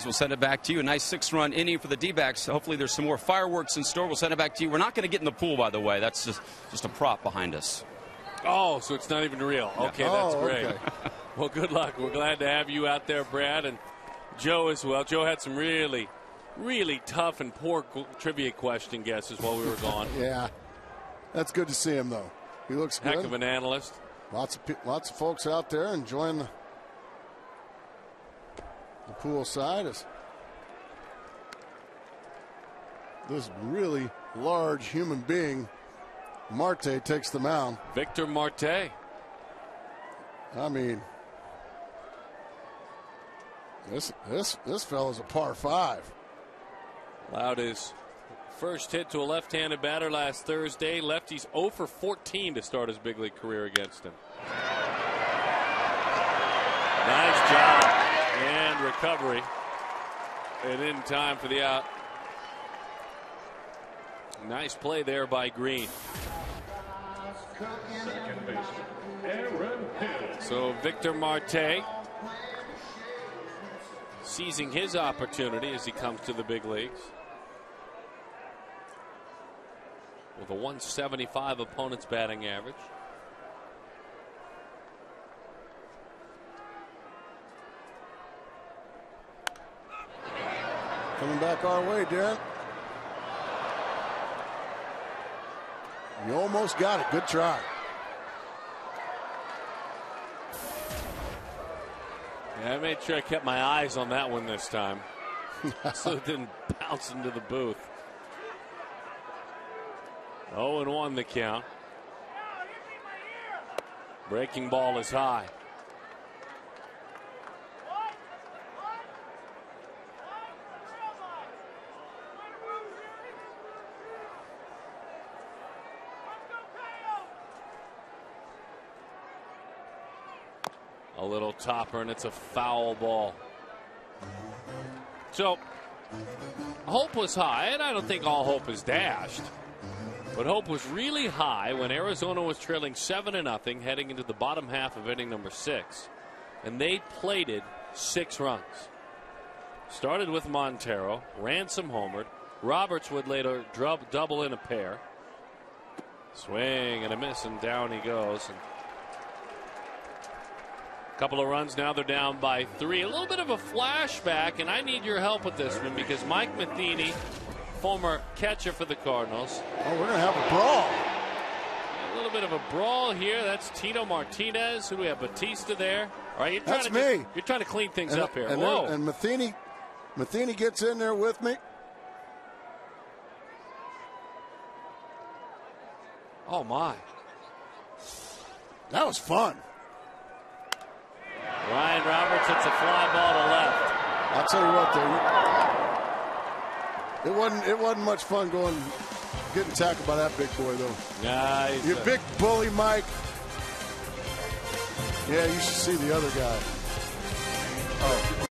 We'll send it back to you. A nice 6-run inning for the D-backs. Hopefully there's some more fireworks in store. We'll send it back to you. We're not going to get in the pool, by the way. That's just a prop behind us.
Oh, so it's not even real. Okay, that's great.
Okay.
Well, good luck. We're glad to have you out there, Brad, and Joe as well. Joe had some really, really tough and poor trivia question guesses while we were gone.
Yeah, that's good to see him, though. He looks good.
Heck of an analyst.
Lots of folks out there enjoying the pool side as this really large human being, Marte, takes the mound.
Victor Marte.
I mean, this fella's a par 5.
Allowed his first hit to a left-handed batter last Thursday. Lefty's 0 for 14 to start his big league career against him. Nice job. And recovery. And in time for the out. Nice play there by Green. So Victor Marte seizing his opportunity as he comes to the big leagues. With a 175 opponent's batting average.
Coming back our way, Darren. You almost got it. Good try.
Yeah, I made sure I kept my eyes on that one this time. So it didn't bounce into the booth. 0-1 the count. Breaking ball is high. A little topper, and it's a foul ball. So, hope was high, and I don't think all hope is dashed. But hope was really high when Arizona was trailing 7-0 heading into the bottom half of inning number 6. And they plated 6 runs. Started with Montero, Ransom homered. Roberts would later double in a pair. Swing and a miss, and down he goes. And couple of runs now, they're down by 3. A little bit of a flashback, and I need your help with this one because Mike Matheny, former catcher for the Cardinals.
Oh, we're going to have a brawl.
A little bit of a brawl here. That's Tito Martinez. Who do we have? Batista there. All right,
That's me.
You're trying to clean things up here.
And Matheny gets in there with me.
Oh, my.
That was fun.
Ryan Roberts hits a fly ball to left.
I'll tell you what, though. It wasn't much fun getting tackled by that big boy, though.
Nah,
you big bully, Mike. Yeah, you should see the other guy. Oh.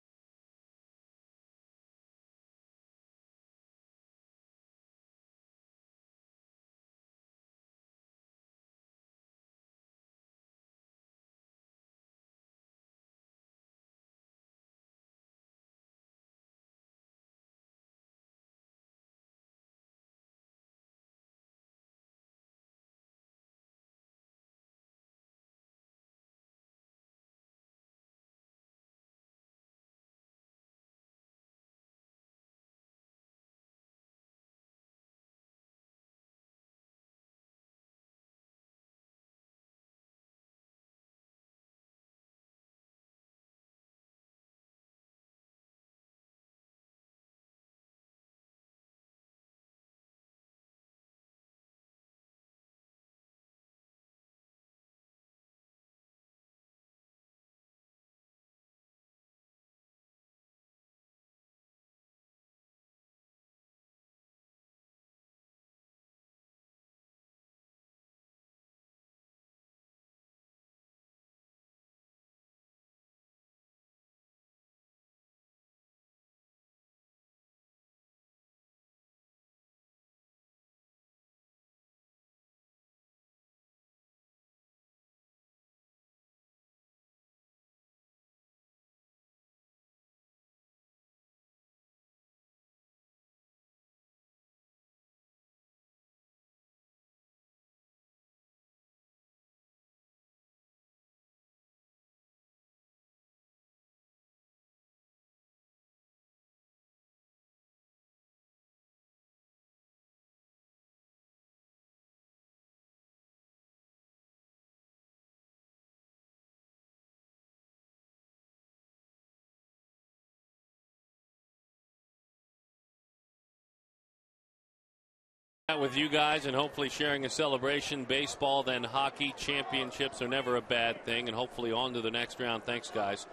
With you guys and hopefully sharing a celebration. Baseball, then hockey. Championships are never a bad thing, and hopefully on to the next round. Thanks, guys.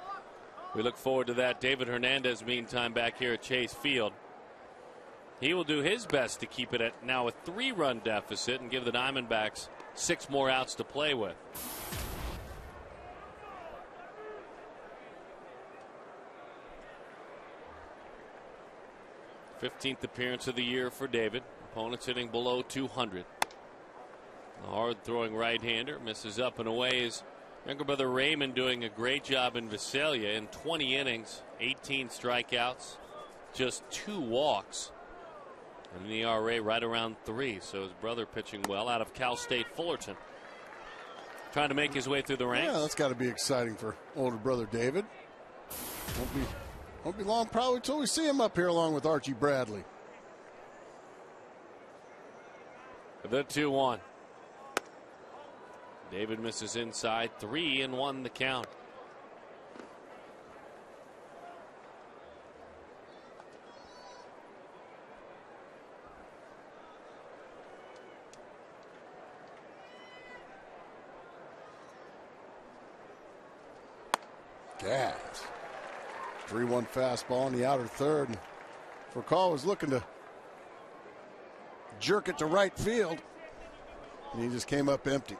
We look forward to that. David Hernandez, meantime, back here at Chase Field. He will do his best to keep it at now a 3-run deficit and give the Diamondbacks 6 more outs to play with. '15th appearance of the year for David. Opponents hitting below 200. The hard throwing right-hander misses up and away. His younger brother Raymond doing a great job in Visalia in 20 innings, 18 strikeouts, just 2 walks, and an ERA right around 3. So his brother pitching well out of Cal State Fullerton, trying to make his way through the ranks.
Yeah, that's got to be exciting for older brother David. Won't be long probably till we see him up here along with Archie Bradley.
The 2-1. David misses inside, 3-1 the count.
Gas. 3-1 fastball in the outer third. Furcal was looking to jerk it to right field, and he just came up empty.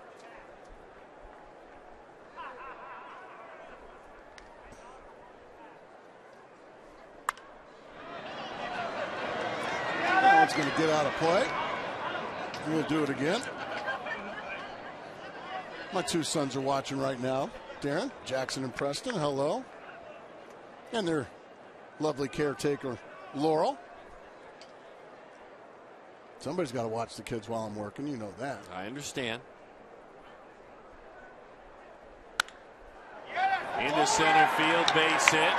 That one's going to get out of play. We'll do it again. My 2 sons are watching right now. Darren, Jackson, and Preston, hello. And their lovely caretaker, Laurel. Somebody's got to watch the kids while I'm working. You know that.
I understand. Into center field, base hit.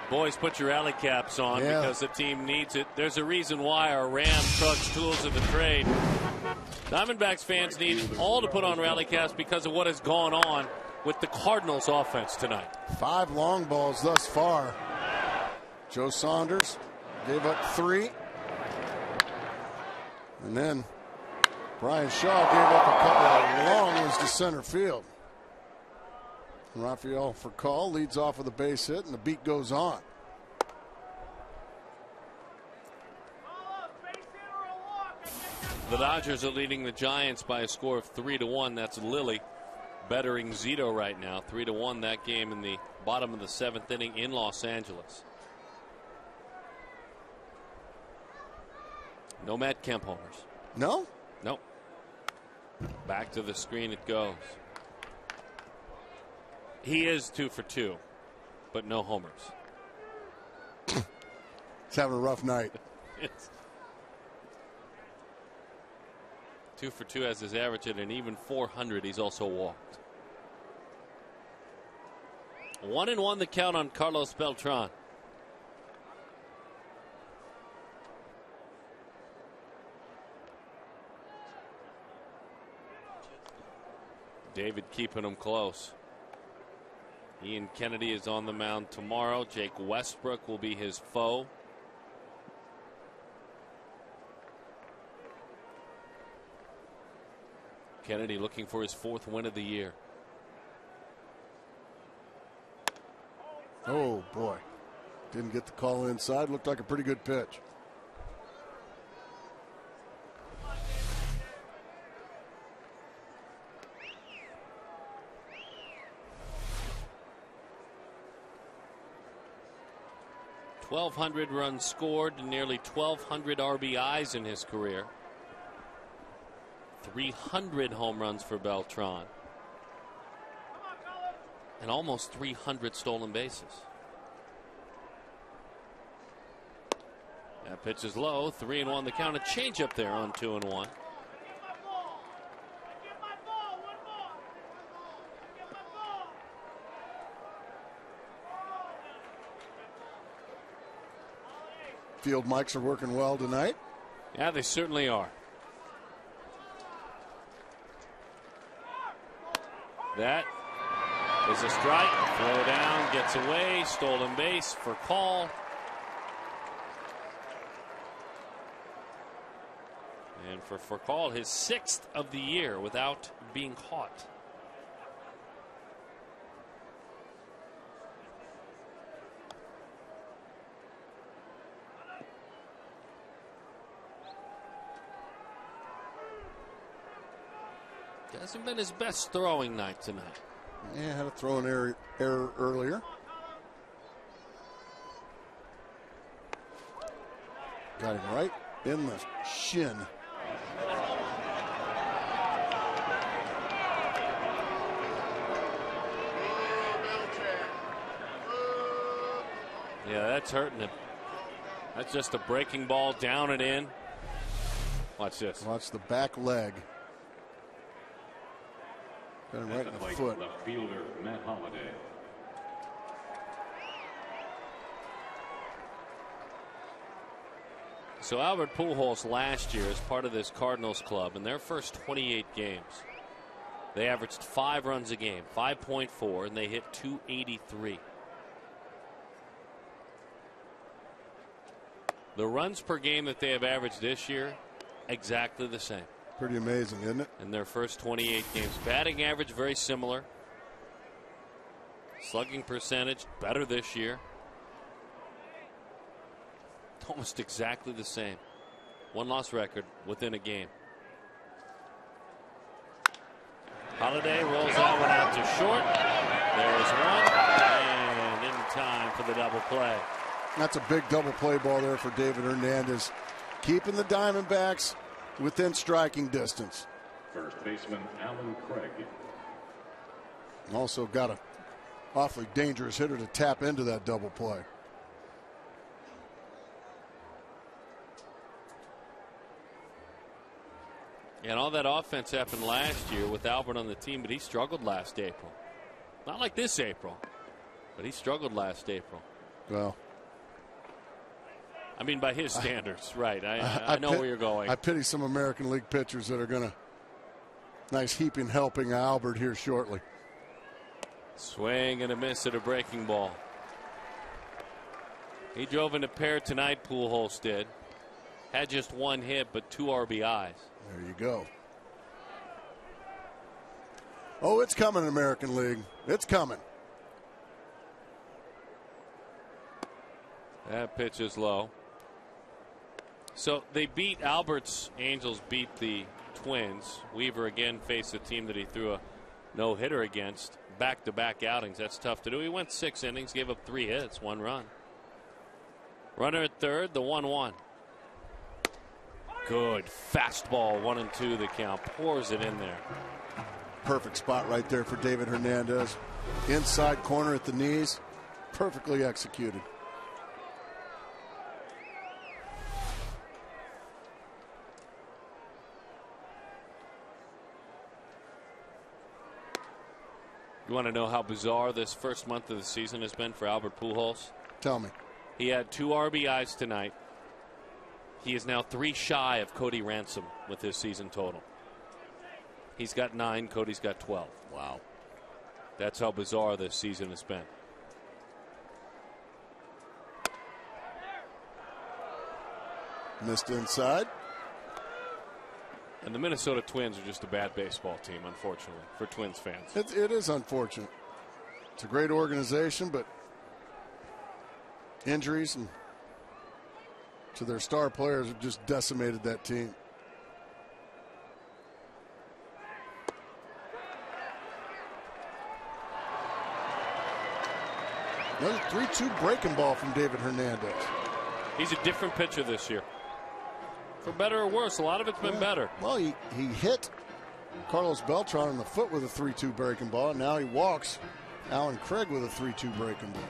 Boys, put your alley caps on because the team needs it. There's a reason why our Ram trucks tools of the trade. Diamondbacks fans need all to put on rally caps because of what has gone on with the Cardinals offense tonight.
5 long balls thus far. Joe Saunders gave up 3. And then Brian Shaw gave up a couple of long ones to center field. Rafael Furcal leads off with a base hit, and the beat goes on.
The Dodgers are leading the Giants by a score of 3-1. That's Lilly bettering Zito right now. 3-1 that game in the bottom of the 7th inning in Los Angeles. No Matt Kemp homers.
No?
Nope. Back to the screen it goes. He is 2 for 2, but no homers.
He's having a rough night.
It's 2 for 2 as his average at an even 400. He's also walked. 1-1 the count on Carlos Beltran. David keeping him close. Ian Kennedy is on the mound tomorrow. Jake Westbrook will be his foe. Kennedy looking for his 4th win of the year.
Oh, boy. Didn't get the call inside. Looked like a pretty good pitch.
.1,200 runs scored, nearly 1,200 RBIs in his career. 300 home runs for Beltran. And almost 300 stolen bases. That pitch is low. 3-1 the count. A changeup there on 2-1.
Field mics are working well tonight.
Yeah, they certainly are. That is a strike. Throw down, gets away. Stolen base for call. And for Furcal, his 6th of the year without being caught. Hasn't been his best throwing night tonight.
Yeah, had a throwing error earlier. Got him right in the shin.
Yeah, that's hurting him. That's just a breaking ball down and in. Watch this.
Watch the back leg. Got him right in the foot.
The fielder, Matt Holliday.
So Albert Pujols last year as part of this Cardinals club, in their first 28 games, they averaged 5 runs a game, 5.4, and they hit .283. The runs per game that they have averaged this year, exactly the same.
Pretty amazing, isn't it?
In their first 28 games. Batting average, very similar. Slugging percentage, better this year. Almost exactly the same. 1-loss record within a game. Holiday rolls that one out to short. There's one. And in time for the double play.
That's a big double play ball there for David Hernandez. Keeping the Diamondbacks within striking distance.
First baseman Alan Craig.
Also got a awfully dangerous hitter to tap into that double play.
And all that offense happened last year with Albert on the team, but he struggled last April. Not like this April, but he struggled last April.
Well,
I mean, by his standards, right. I know where you're going.
I pity some American League pitchers that are going to nice heaping helping Albert here shortly.
Swing and a miss at a breaking ball. He drove in a pair tonight, Pujols did. Had just 1 hit, but 2 RBIs.
There you go. Oh, it's coming, American League. It's coming.
That pitch is low. So they beat Albert's Angels beat the Twins. Weaver again faced a team that he threw a no-hitter against. Back-to-back outings. That's tough to do. He went 6 innings, gave up 3 hits, 1 run. Runner at third, the 1-1. Good fastball, 1-2 the count. Pours it in there.
Perfect spot right there for David Hernandez. Inside corner at the knees. Perfectly executed.
You want to know how bizarre this first month of the season has been for Albert Pujols?
Tell me.
He had 2 RBIs tonight. He is now 3 shy of Cody Ransom with his season total. He's got 9. Cody's got 12.
Wow.
That's how bizarre this season has been.
Missed inside.
And the Minnesota Twins are just a bad baseball team, unfortunately, for Twins fans.
It is unfortunate. It's a great organization, but injuries and to their star players have just decimated that team. Another 3-2 breaking ball from David Hernandez.
He's a different pitcher this year. For better or worse, a lot of it's been better.
Well, he hit Carlos Beltran in the foot with a 3-2 breaking ball. And now he walks Alan Craig with a 3-2 breaking ball.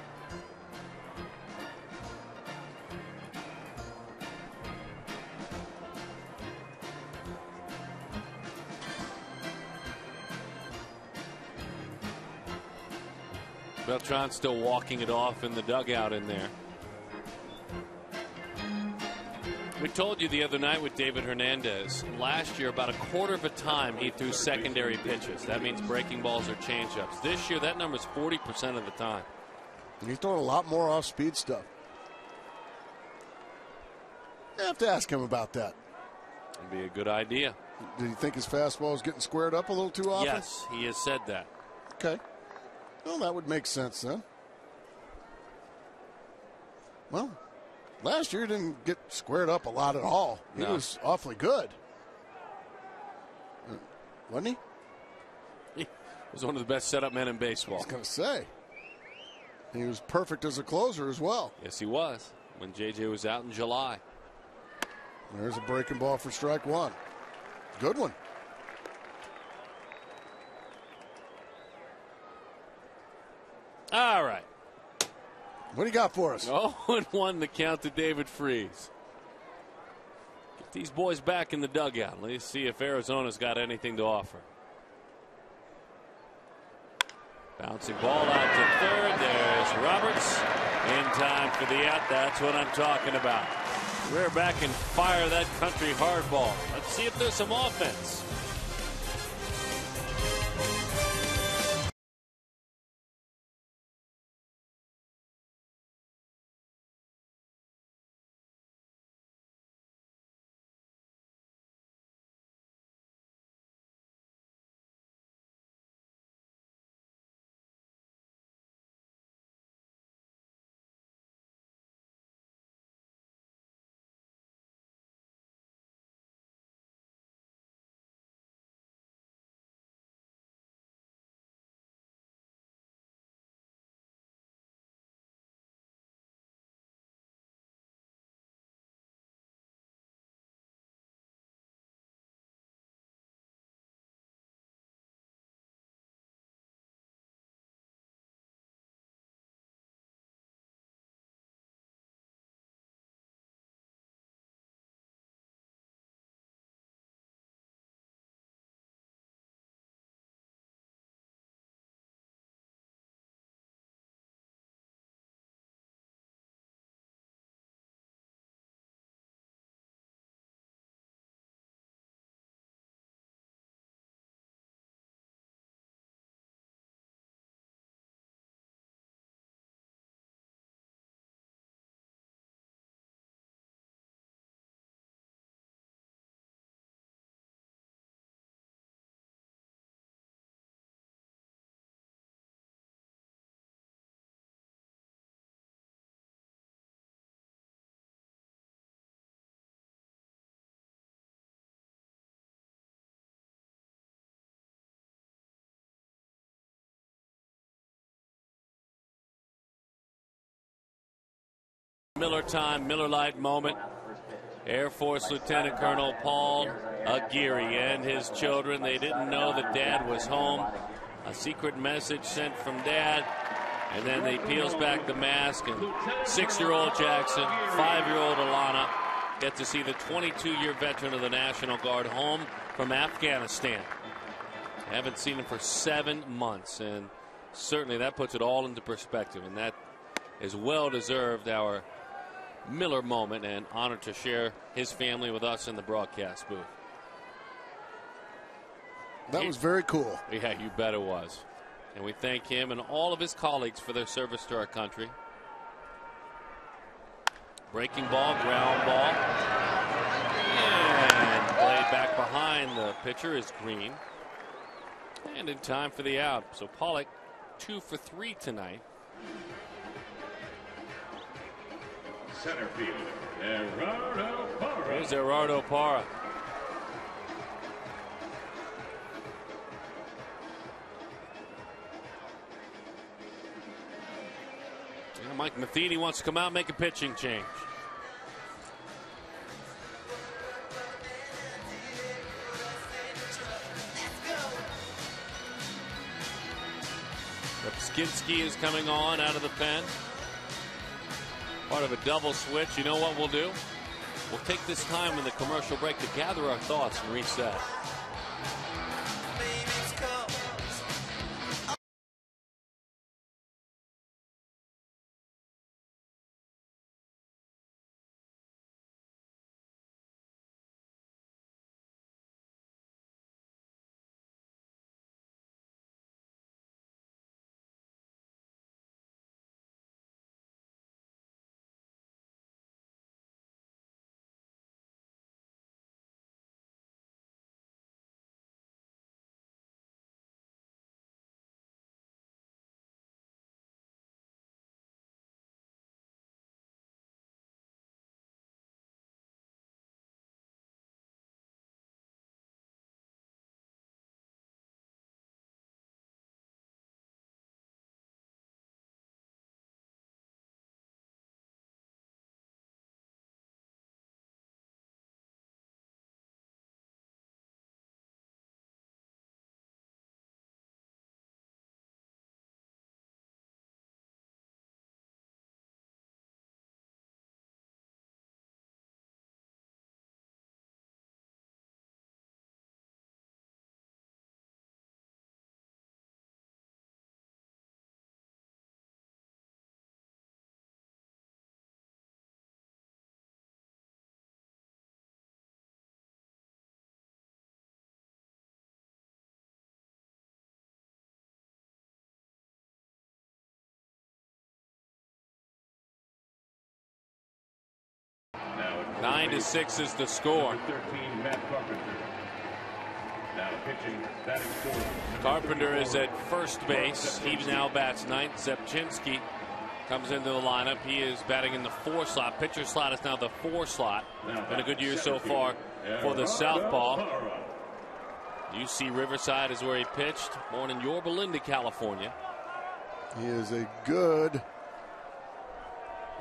Beltran still walking it off in the dugout in there. We told you the other night with David Hernandez, last year about a quarter of a time he threw secondary pitches. That means breaking balls or changeups. This year that number's 40% of the time.
He's throwing a lot more off-speed stuff. You have to ask him about that.
Would be a good idea.
Do you think his fastball is getting squared up a little too often?
Yes, he has said that.
Okay. Well, that would make sense then. Well, last year he didn't get squared up a lot at all. He was awfully good. Wasn't he?
He was one of the best setup men in baseball.
I was going to say. He was perfect as a closer as well.
Yes, he was. When J.J. was out in July.
There's a breaking ball for strike one. Good one.
All right.
What do you got for us?
0-1 the count to David Freese. Get these boys back in the dugout. Let's see if Arizona's got anything to offer. Bouncing ball out to third. There's Roberts. In time for the out. That's what I'm talking about. Rear back and fire that country hardball. Let's see if there's some offense. Miller time, Miller Lite moment. Air Force Lieutenant Colonel Paul Aguirre and his children. They didn't know that Dad was home. A secret message sent from Dad. And then he peels back the mask, and 6-year-old Jackson, 5-year-old Alana get to see the 22-year veteran of the National Guard home from Afghanistan. Haven't seen him for 7 months, and certainly that puts it all into perspective, and that is well deserved. Our Miller moment, and honored to share his family with us in the broadcast booth.
That was very cool.
Yeah, you bet it was. And we thank him and all of his colleagues for their service to our country. Breaking ball, ground ball. And played back behind the pitcher is Green. And in time for the out. So Pollock 2 for 3 tonight.
Center field, Gerardo Parra.
There's Gerardo Parra. And Mike Matheny wants to come out and make a pitching change. Repskinski is coming on out of the pen. Part of a double switch. You know what we'll do? We'll take this time in the commercial break to gather our thoughts and reset. 9-6 is the score.
13, Matt Carpenter. Now pitching, batting fourth.
Carpenter is at first base. He now bats ninth. Zepchinski comes into the lineup. He is batting in the 4 slot. Pitcher slot is now the 4 slot. Been a good year so far for the southpaw. UC Riverside is where he pitched. Born in Yorba Linda, California.
He is a good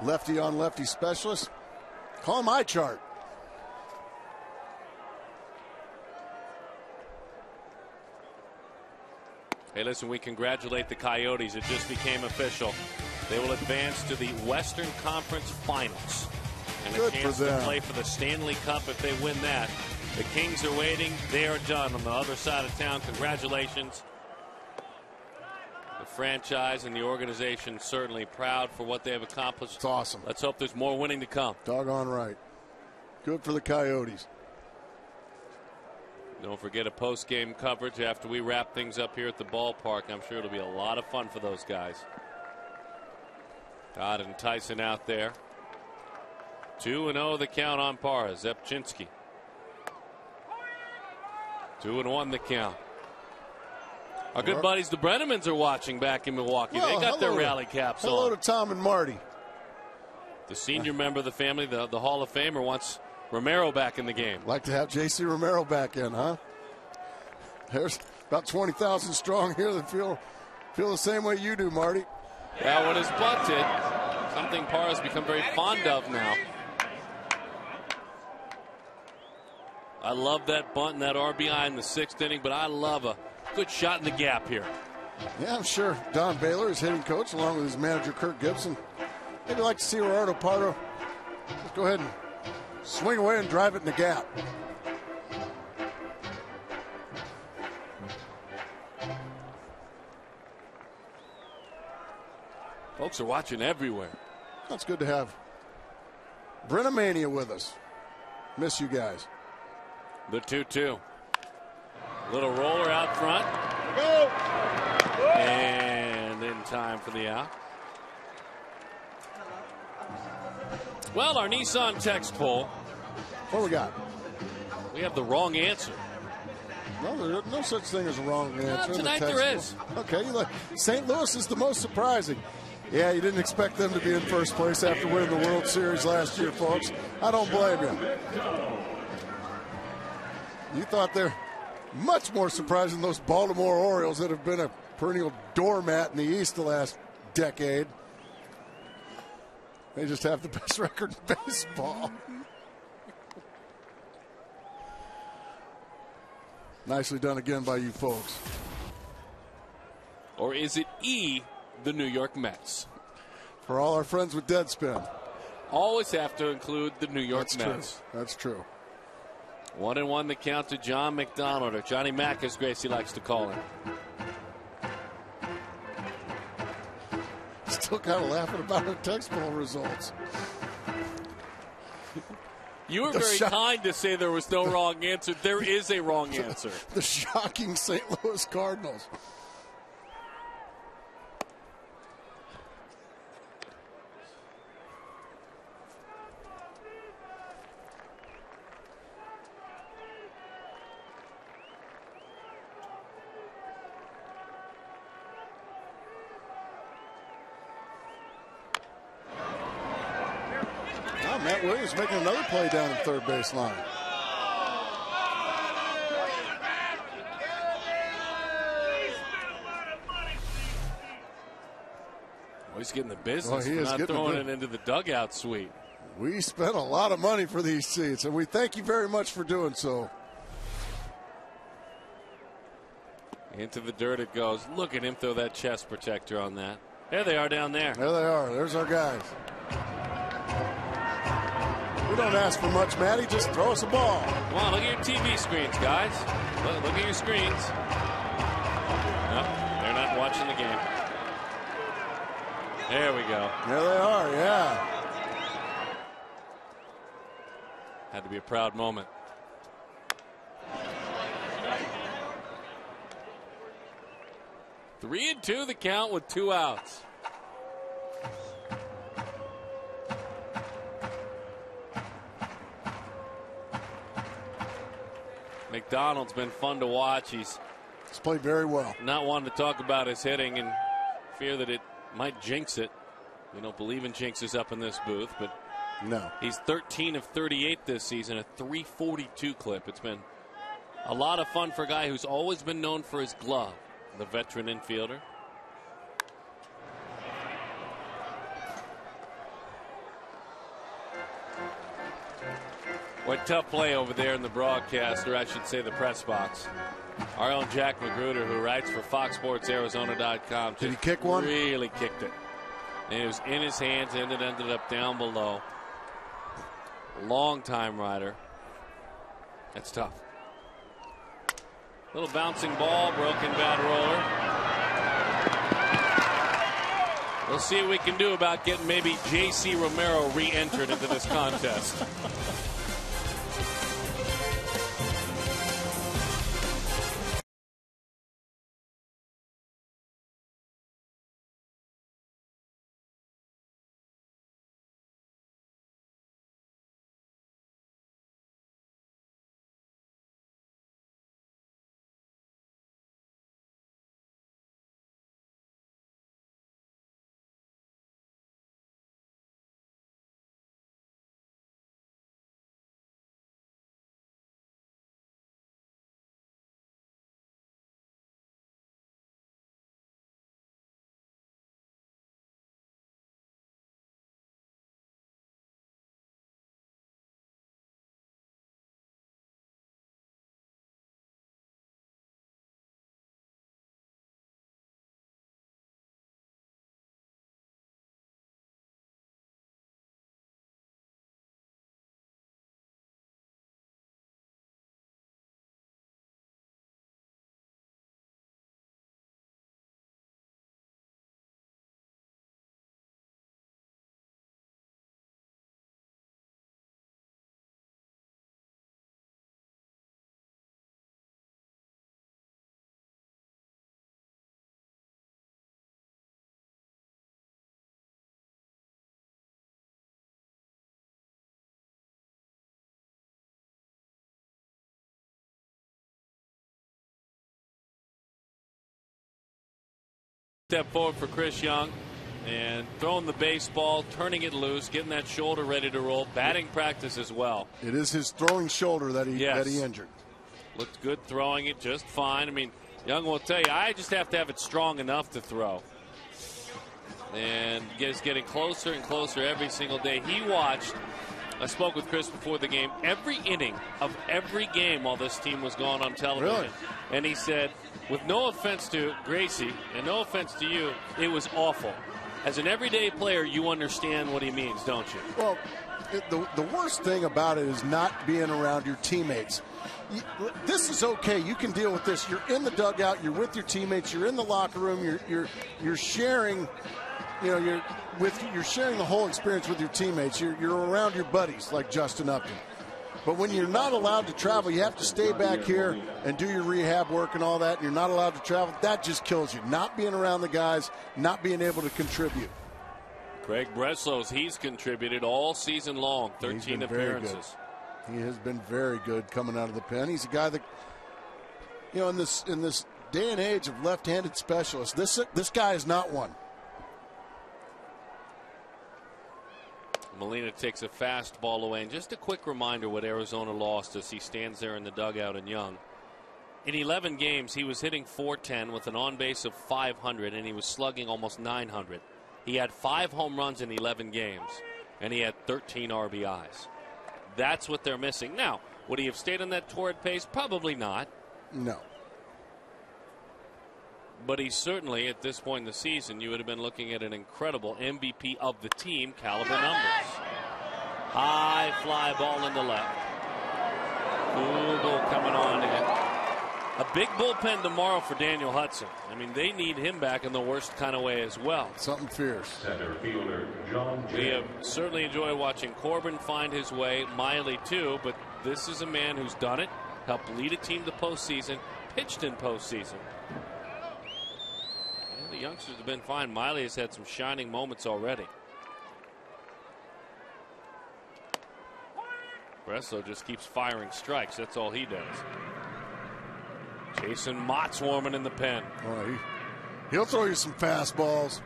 lefty on lefty specialist. Call him eye chart.
Hey, listen, we congratulate the Coyotes. It just became official. They will advance to the Western Conference Finals. And
Good
a chance
for them.
to play for the Stanley Cup if they win that. The Kings are waiting. They are done on the other side of town. Congratulations. The franchise and the organization certainly proud for what they have accomplished.
It's awesome.
Let's hope there's more winning to come.
Doggone right. Good for the Coyotes.
Don't forget a post-game coverage after we wrap things up here at the ballpark. I'm sure it'll be a lot of fun for those guys. Todd and Tyson out there. 2-0 the count on Parra. Zepchinski. 2-1 the count. Our good buddies, the Brennemans, are watching back in Milwaukee.
Well,
they got their rally caps on.
Hello to Tom and Marty.
The senior member of the family, the Hall of Famer, wants Romero back in the game.
Like to have J.C. Romero back in, huh? There's about 20,000 strong here that feel the same way you do, Marty.
Yeah, when it's bunted, something Parra's become very fond of now. I love that bunt and that RBI in the 6th inning, but I love a good shot in the gap here.
Yeah, I'm sure Don Baylor, his hitting coach, along with his manager Kirk Gibson, maybe like to see Gerardo Parra just go ahead and swing away and drive it in the gap.
Folks are watching everywhere.
That's good to have Brennemania with us. Miss you guys.
The 2-2. Little roller out front.
Go!
And in time for the out. Well, our Nissan text poll.
What we got?
We have the wrong answer.
No, there's no such thing as a wrong answer.
Tonight there is.
Okay, St. Louis is the most surprising. Yeah, you didn't expect them to be in first place after winning the World Series last year, folks. I don't blame you. You thought they're much more surprising than those Baltimore Orioles that have been a perennial doormat in the East the last decade. They just have the best record in baseball. Nicely done again by you folks.
Or is it E, the New York Mets?
For all our friends with Deadspin.
Always have to include the New York
That's
Mets.
True. That's true.
1-1 the count to John McDonald, or Johnny Mack as Gracie likes to call him.
Still kind of laughing about our text poll results.
You were very kind to say there was no wrong answer. There is a wrong answer.
The shocking St. Louis Cardinals. Matt Williams making another play down the third base line.
Well, he's getting the business.
Well, he is
not
getting
throwing it into the dugout suite.
We spent a lot of money for these seats, and we thank you very much for doing so.
Into the dirt it goes. Look at him throw that chest protector on that. There they are down there.
There they are. There's our guys. We don't ask for much, Matty. Just throw us a ball.
Come on, look at your TV screens, guys. Look at your screens. No, they're not watching the game. There we go.
There they are, yeah.
Had to be a proud moment. Three and two the count with 2 outs. McDonald's been fun to watch. He's
played very well.
Not wanting to talk about his hitting and fear that it might jinx it. We don't believe in jinxes up in this booth, but
no.
He's 13 of 38 this season, a .342 clip. It's been a lot of fun for a guy who's always been known for his glove, the veteran infielder. What tough play over there in the broadcast, or I should say the press box. Our own Jack Magruder, who writes for FoxSportsArizona.com.
Did he kick one?
Really kicked it. And it was in his hands, and it ended up down below. Long time rider. That's tough. Little bouncing ball, broken bat roller. We'll see what we can do about getting maybe J.C. Romero re-entered into this contest. Step forward for Chris Young and throwing the baseball, turning it loose, getting that shoulder ready to roll. Batting practice as well.
It is his throwing shoulder that he injured.
Looked good throwing it just fine. I mean, Young will tell you, I just have to have it strong enough to throw. And it's getting closer and closer every single day. He watched, I spoke with Chris before the game, every inning of every game while this team was going on television.
Really?
And he said, with no offense to Gracie and no offense to you, it was awful. As an everyday player, you understand what he means, don't you?
Well, the worst thing about it is not being around your teammates. This is okay. You can deal with this. You're in the dugout. You're with your teammates. You're in the locker room. You're sharing. You know, you're sharing the whole experience with your teammates. You're around your buddies like Justin Upton. But when you're not allowed to travel, you have to stay back here and do your rehab work and all that. And you're not allowed to travel. That just kills you. Not being around the guys, not being able to contribute.
Craig Breslow's, he's contributed all season long, 13 appearances.
He has been very good coming out of the pen. He's a guy that, you know, in this day and age of left-handed specialists, this guy is not one.
Molina takes a fastball away. And just a quick reminder what Arizona lost as he stands there in the dugout and Young. In 11 games, he was hitting .410 with an on-base of .500, and he was slugging almost .900. He had 5 home runs in 11 games, and he had 13 RBIs. That's what they're missing. Now, would he have stayed on that torrid pace? Probably not.
No.
But he certainly, at this point in the season, you would have been looking at an incredible MVP of the team caliber numbers. High fly ball in the left. Google coming on in. A big bullpen tomorrow for Daniel Hudson. I mean, they need him back in the worst kind of way as well.
Something fierce.
Center fielder John
We have certainly enjoyed watching Corbin find his way, Miley too, but this is a man who's done it, helped lead a team to postseason, pitched in postseason. And the youngsters have been fine. Miley has had some shining moments already. Breslow just keeps firing strikes. That's all he does. Jason Mott's warming in the pen.
Oh, he'll throw you some fastballs.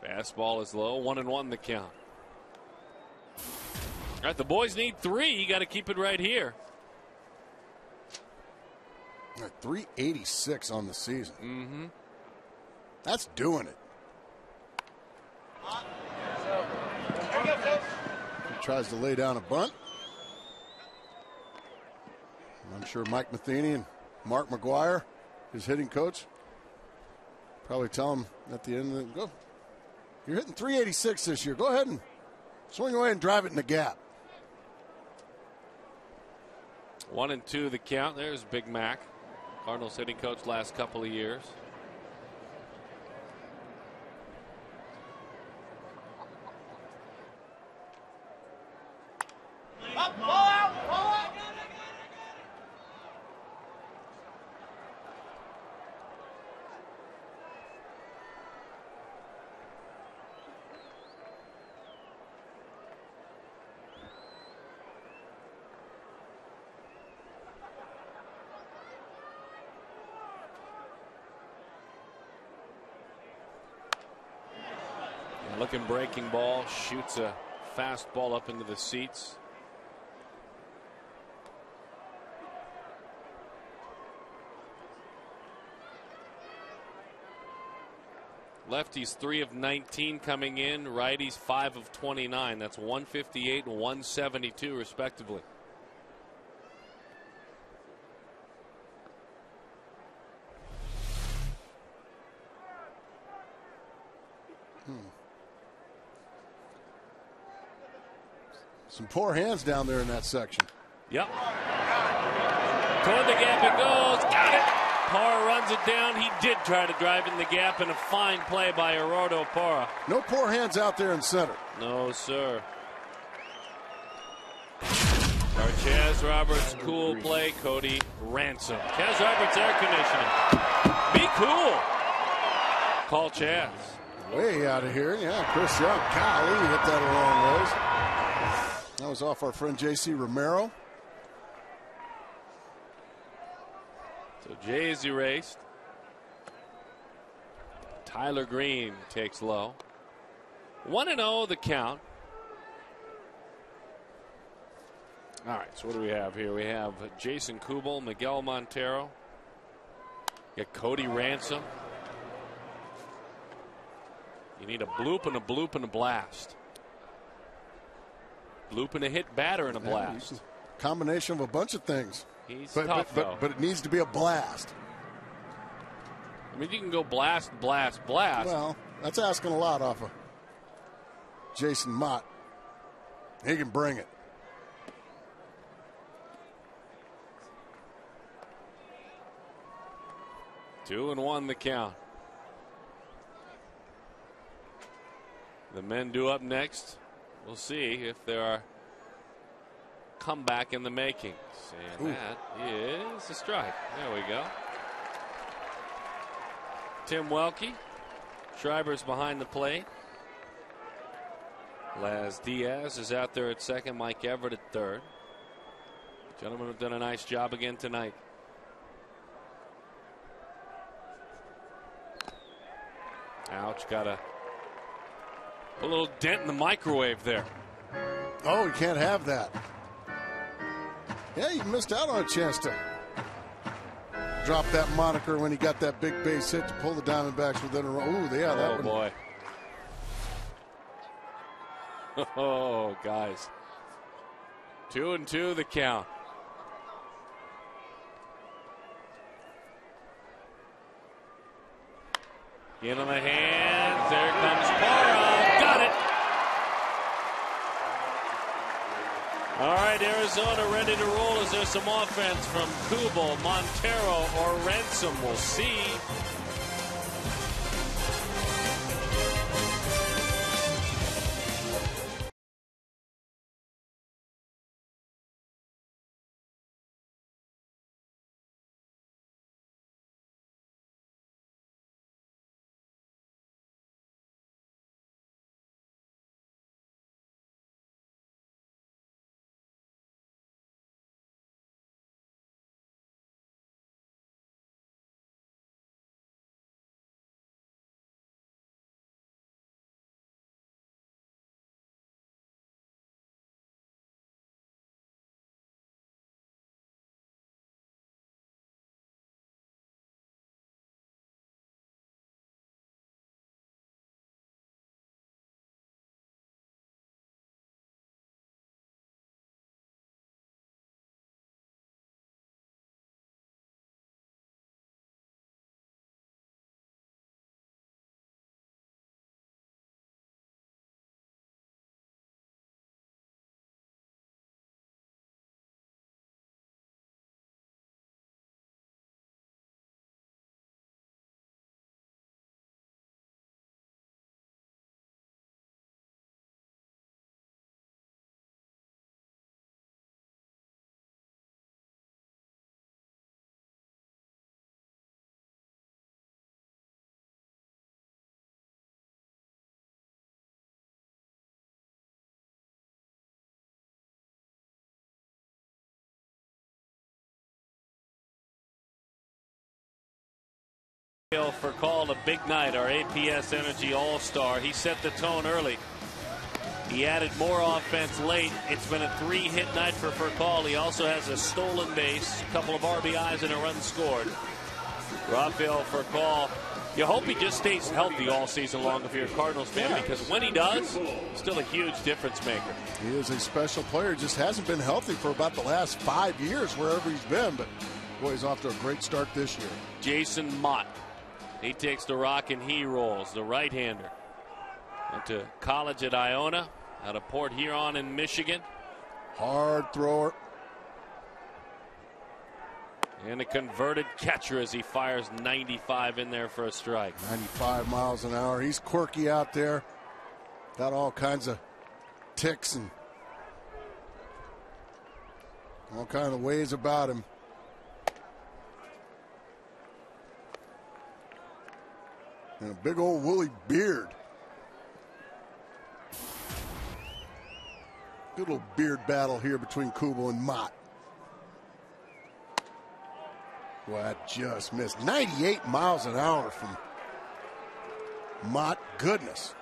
Fastball is low, 1-1 the count. All right, the boys need 3. You got to keep it right here.
386 on the season.
Mm-hmm.
That's doing it. He tries to lay down a bunt. I'm sure Mike Matheny and Mark McGuire, his hitting coach, probably tell him at the end of the go. You're hitting 386 this year. Go ahead and swing away and drive it in the gap.
1-2 the count. There's Big Mac, Cardinals hitting coach last couple of years. Looking breaking ball, shoots a fastball up into the seats. Lefties 3 of 19 coming in, righties 5 of 29. That's 158 and 172 respectively.
Some poor hands down there in that section.
Yep. Toward the gap it goes. Got it. Parra runs it down. He did try to drive in the gap, and a fine play by Gerardo Parra.
No poor hands out there in center.
No, sir. Our Chaz Roberts cool play. Cody Ransom. Chaz Roberts air conditioning. Be cool. Call Chaz.
Way out of here. Yeah, Chris Young. Golly, he hit that a long ways. That was off our friend J.C. Romero.
So Jay is erased. Tyler Green takes low. 1-0 the count. All right, so what do we have here? We have Jason Kubel, Miguel Montero. Got Cody Ransom. You need a bloop and a bloop and a blast. Bloop and a hit batter and a blast.
Yeah, combination of a bunch of things.
He's
but,
tough,
but it needs to be a blast.
I mean, you can go blast, blast, blast.
Well, that's asking a lot off of Jason Mott. He can bring it.
Two and one the count. The men due up next. We'll see if there are comeback in the makings. And that is a strike. There we go. Tim Welke. Schreiber's behind the plate. Laz Diaz is out there at second. Mike Everett at third. Gentlemen have done a nice job again tonight. Ouch, got a little dent in the microwave there.
Oh, you can't have that. Yeah, you missed out on a chance to drop that moniker when he got that big base hit to pull the Diamondbacks within a run. Ooh, yeah, that
oh,
one.
Boy. Oh, guys. 2-2 the count. In on the hands. There comes Parra. Got it. All right, Arizona ready to roll. Is there some offense from Kubel, Montero, or Ransom? We'll see. For call a big night, our APS Energy All-Star. He set the tone early. He added more offense late. It's been a 3-hit night for Furcal. He also has a stolen base, a couple of RBIs, and a run scored. Rafael Furcal, you hope he just stays healthy all season long if you're a Cardinals fan, because when he does, still a huge difference maker.
He is a special player. Just hasn't been healthy for about the last 5 years, wherever he's been. But boy, he's off to a great start this year.
Jason Mott. He takes the rock and he rolls, the right-hander. Went to college at Iona, out of Port Huron in Michigan.
Hard thrower.
And a converted catcher as he fires 95 in there for a strike.
95 miles an hour. He's quirky out there. Got all kinds of ticks and all kind of ways about him. And a big old woolly beard. Good little beard battle here between Kubel and Mott. Well, that just missed. 98 miles an hour from Mott. Goodness.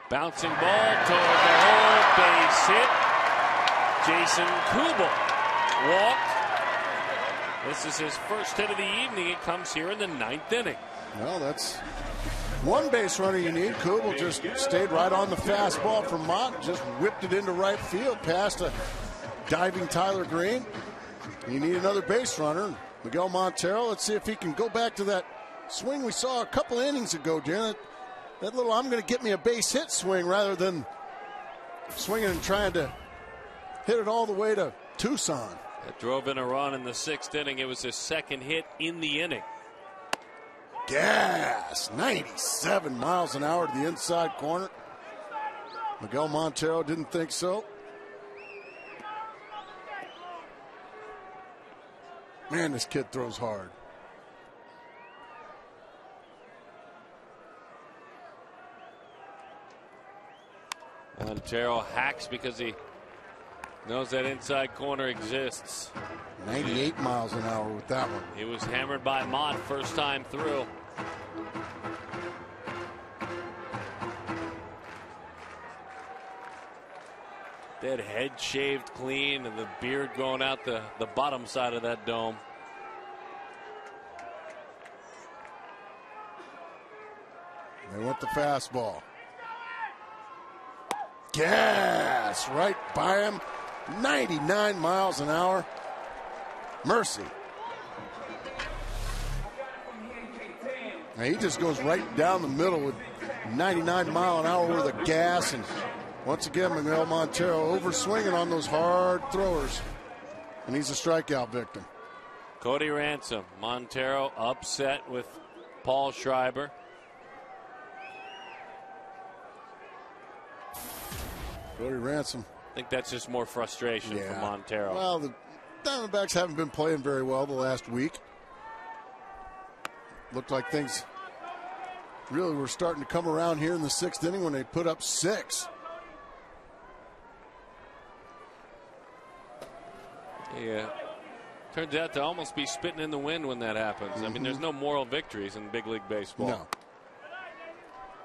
Bouncing ball toward the hole, base hit. Jason Kubel walked. This is his first hit of the evening. It comes here in the 9th inning.
Well, that's one base runner you need. Kubel just stayed right on the fastball from Mott, just whipped it into right field past a diving Tyler Green. You need another base runner. Miguel Montero, let's see if he can go back to that swing we saw a couple innings ago, Janet. That little I'm going to get me a base hit swing rather than swinging and trying to hit it all the way to Tucson.
That drove in a run in the 6th inning. It was his second hit in the inning.
Gas. 97 miles an hour to the inside corner. Miguel Montero didn't think so. Man, this kid throws hard.
Montero hacks because he knows that inside corner exists.
98 miles an hour with that one.
He was hammered by Mott first time through. That head shaved clean and the beard going out the bottom side of that dome.
They want the fastball. Gas right by him. 99 miles an hour. Mercy. Now he just goes right down the middle with 99 mile an hour worth of gas. And once again, Miguel Montero overswinging on those hard throwers. And he's a strikeout victim.
Cody Ransom. Montero upset with Paul Schreiber.
Cody Ransom.
I think that's just more frustration from Montero.
Well, the Diamondbacks haven't been playing very well the last week. Looked like things really were starting to come around here in the 6th inning when they put up 6.
Yeah. Turns out to almost be spitting in the wind when that happens. I mean, there's no moral victories in big league baseball.
No.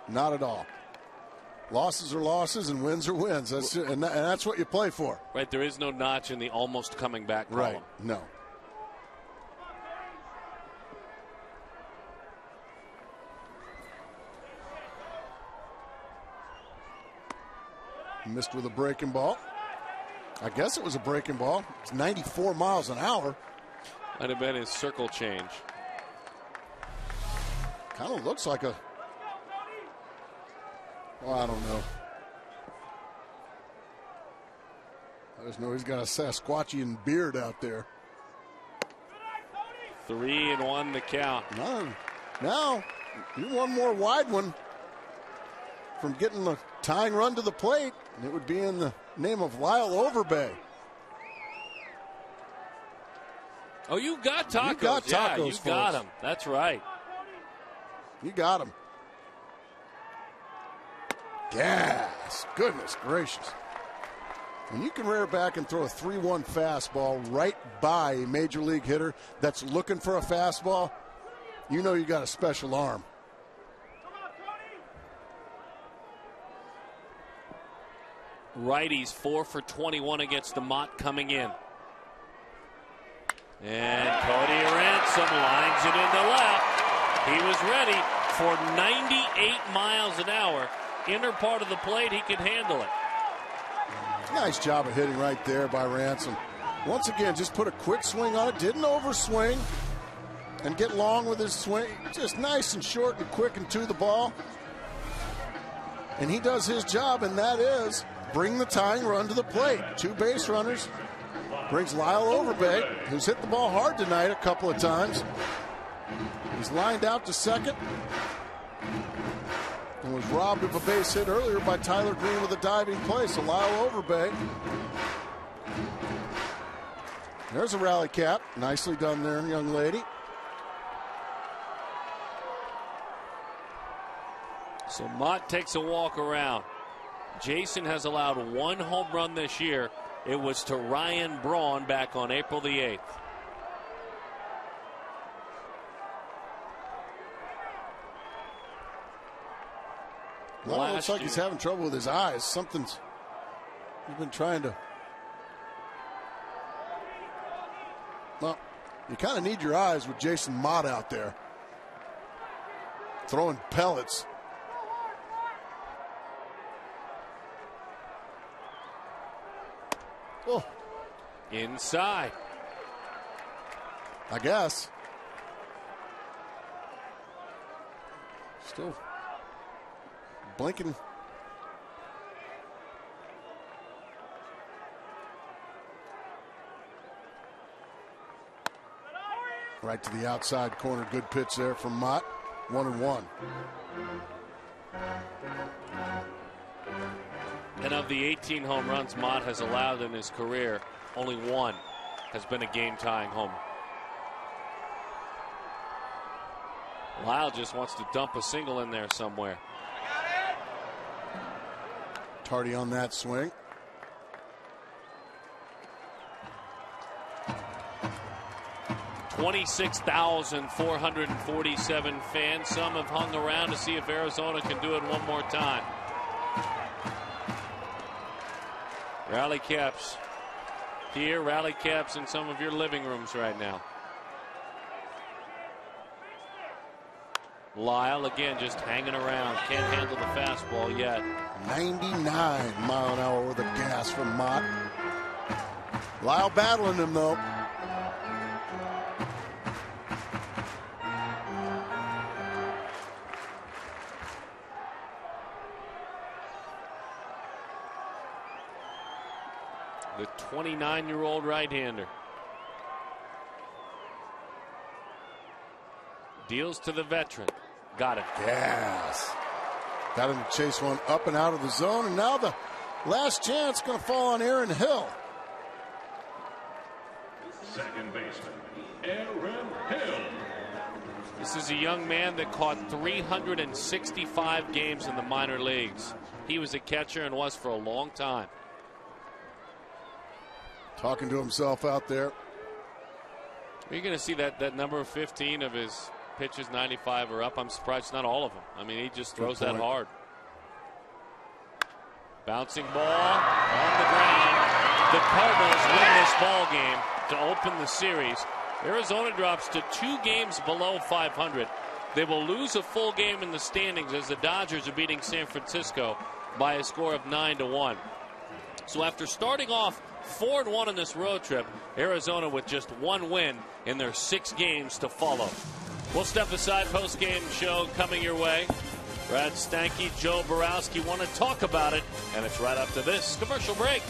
Not at all. Losses are losses and wins are wins. And that's what you play for.
Right. There is no notch in the almost coming back column.
Right. No. Missed with a breaking ball. I guess it was a breaking ball. It's 94 miles an hour.
Might have been his circle change.
Kind of looks like a... Well, I don't know. I just know he's got a Sasquatchian beard out there.
3-1 the count.
Now, you one more wide one from getting the tying run to the plate, and it would be in the name of Lyle Overbay.
Oh, you got tacos.
You got tacos,
yeah, you
folks.
got them. That's right.
You got him. gas. Goodness gracious. When you can rear back and throw a 3-1 fastball right by a major league hitter that's looking for a fastball, you know you got a special arm.
Righties 4 for 21 against the Mott coming in. And Cody Ransom lines it into left. He was ready for 98 miles an hour. Inner part of the plate, he could handle it.
Nice job of hitting right there by Ransom. Once again, just put a quick swing on it. Didn't overswing and get long with his swing. Just nice and short and quick and to the ball. And he does his job, and that is bring the tying run to the plate. 2 base runners. Brings Lyle Overbay, who's hit the ball hard tonight a couple of times. He's lined out to second. And was robbed of a base hit earlier by Tyler Green with a diving play. So Lyle Overbay. There's a rally cap. Nicely done there, young lady.
So Mott takes a walk around. Jason has allowed 1 home run this year. It was to Ryan Braun back on April the 8th.
Well, it looks like he's having trouble with his eyes. He's been trying to. Well, you kind of need your eyes with Jason Mott out there throwing pellets. Oh.
Inside.
I guess. Still blinking. Right to the outside corner. Good pitch there from Mott. 1-1.
And of the 18 home runs Mott has allowed in his career, only 1 has been a game-tying homer. Lyle just wants to dump a single in there somewhere.
Tardy on that swing.
$26,447 fans. Some have hung around to see if Arizona can do it one more time. Rally caps here, rally caps in some of your living rooms right now. Lyle again just hanging around. Can't handle the fastball yet.
99 mile an hour with a gas from Mott. Lyle battling him though.
The 29-year-old right-hander deals to the veteran. Got it.
Gas. Got him to chase one up and out of the zone, and now the last chance going to fall on Aaron Hill.
Second baseman, Aaron Hill.
This is a young man that caught 365 games in the minor leagues. He was a catcher and was for a long time.
Talking to himself out there.
You're going to see that number 15 of his pitches 95 or up. I'm surprised not all of them. I mean, he just throws that hard. Bouncing ball on the ground. The Cardinals win this ball game to open the series. Arizona drops to 2 games below 500. They will lose a full game in the standings as the Dodgers are beating San Francisco by a score of 9-1. So after starting off 4-1 on this road trip, Arizona with just 1 win in their 6 games to follow. We'll step aside. Post-game show coming your way. Brad Stanky, Joe Borowski want to talk about it, and it's right after this commercial break.